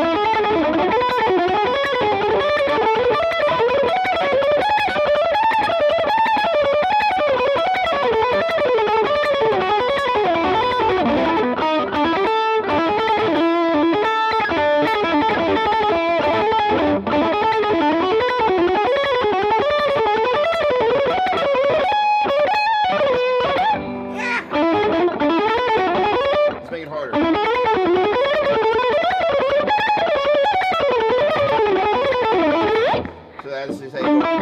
Let's make it harder. So that's just how you go.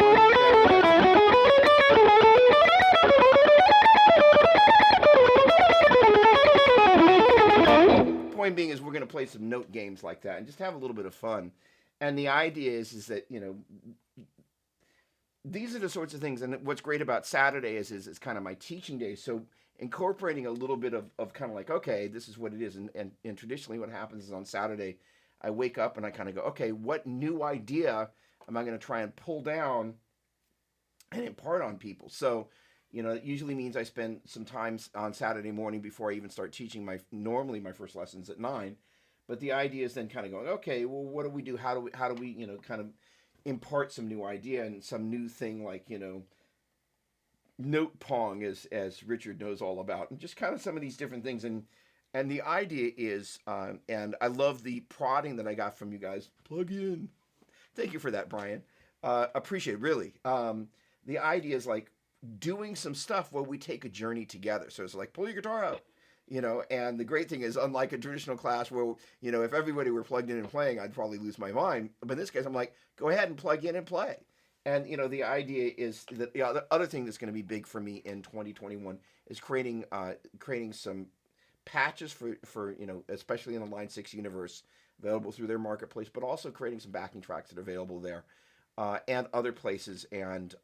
Point being is we're going to play some note games like that and just have a little bit of fun. And the idea is that, you know, these are the sorts of things. And what's great about Saturday is it's kind of my teaching day. So incorporating a little bit of kind of like, okay, this is what it is. And traditionally what happens is on Saturday, I wake up and I kind of go, okay, what new idea am I going to try and pull down and impart on people? So, you know, it usually means I spend some time on Saturday morning before I even start teaching normally my first lessons at 9. But the idea is then kind of going, okay, well, what do we do? How do we, you know, kind of impart some new idea and some new thing like, you know, note pong as Richard knows all about, and just kind of some of these different things. And the idea is, and I love the prodding that I got from you guys. Plug in. Thank you for that, Brian. Appreciate it, really. The idea is like doing some stuff where we take a journey together. So it's like, pull your guitar out, you know, and the great thing is, unlike a traditional class where, you know, if everybody were plugged in and playing, I'd probably lose my mind. But in this case, I'm like, go ahead and plug in and play. And, you know, the idea is that the other thing that's going to be big for me in 2021 is creating some patches for, you know, especially in the Line 6 universe, available through their marketplace, but also creating some backing tracks that are available there, and other places. And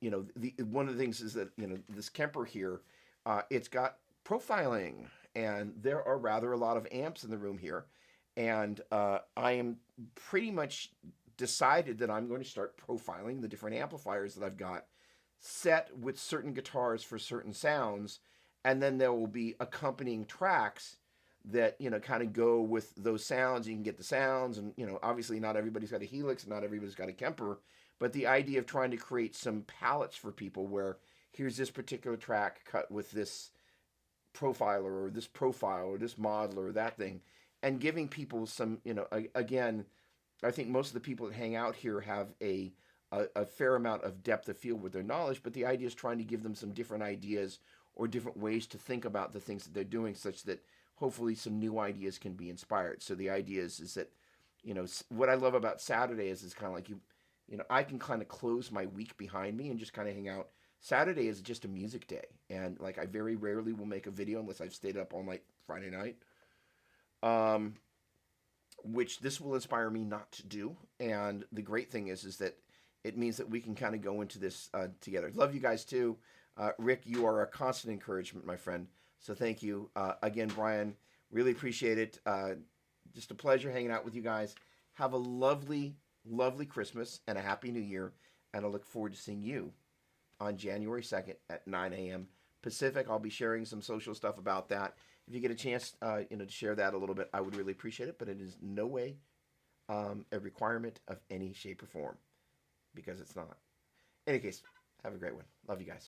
you know, one of the things is that, you know, this Kemper here, it's got profiling, and there are rather a lot of amps in the room here. And I am pretty much decided that I'm going to start profiling the different amplifiers that I've got set with certain guitars for certain sounds. And then there will be accompanying tracks that, you know, kind of go with those sounds. You can get the sounds, and, you know, obviously not everybody's got a Helix, not everybody's got a Kemper, but the idea of trying to create some palettes for people where here's this particular track cut with this profiler or this profile or this modeler or that thing, and giving people some, you know, again, I think most of the people that hang out here have a fair amount of depth of field with their knowledge, but the idea is trying to give them some different ideas or different ways to think about the things that they're doing, such that hopefully some new ideas can be inspired. So the idea is that, you know, what I love about Saturday is kind of like you know, I can kind of close my week behind me and just kind of hang out. Saturday is just a music day, and like I very rarely will make a video unless I've stayed up all night Friday night. Which this will inspire me not to do. And the great thing is that it means that we can kind of go into this together. Love you guys too. Rick, you are a constant encouragement, my friend. So thank you. Again, Brian, really appreciate it. Just a pleasure hanging out with you guys. Have a lovely, lovely Christmas and a Happy New Year. And I look forward to seeing you on January 2nd at 9 a.m. Pacific. I'll be sharing some social stuff about that. If you get a chance, you know, to share that a little bit, I would really appreciate it. But it is no way a requirement of any shape or form, because it's not. In any case, have a great one. Love you guys.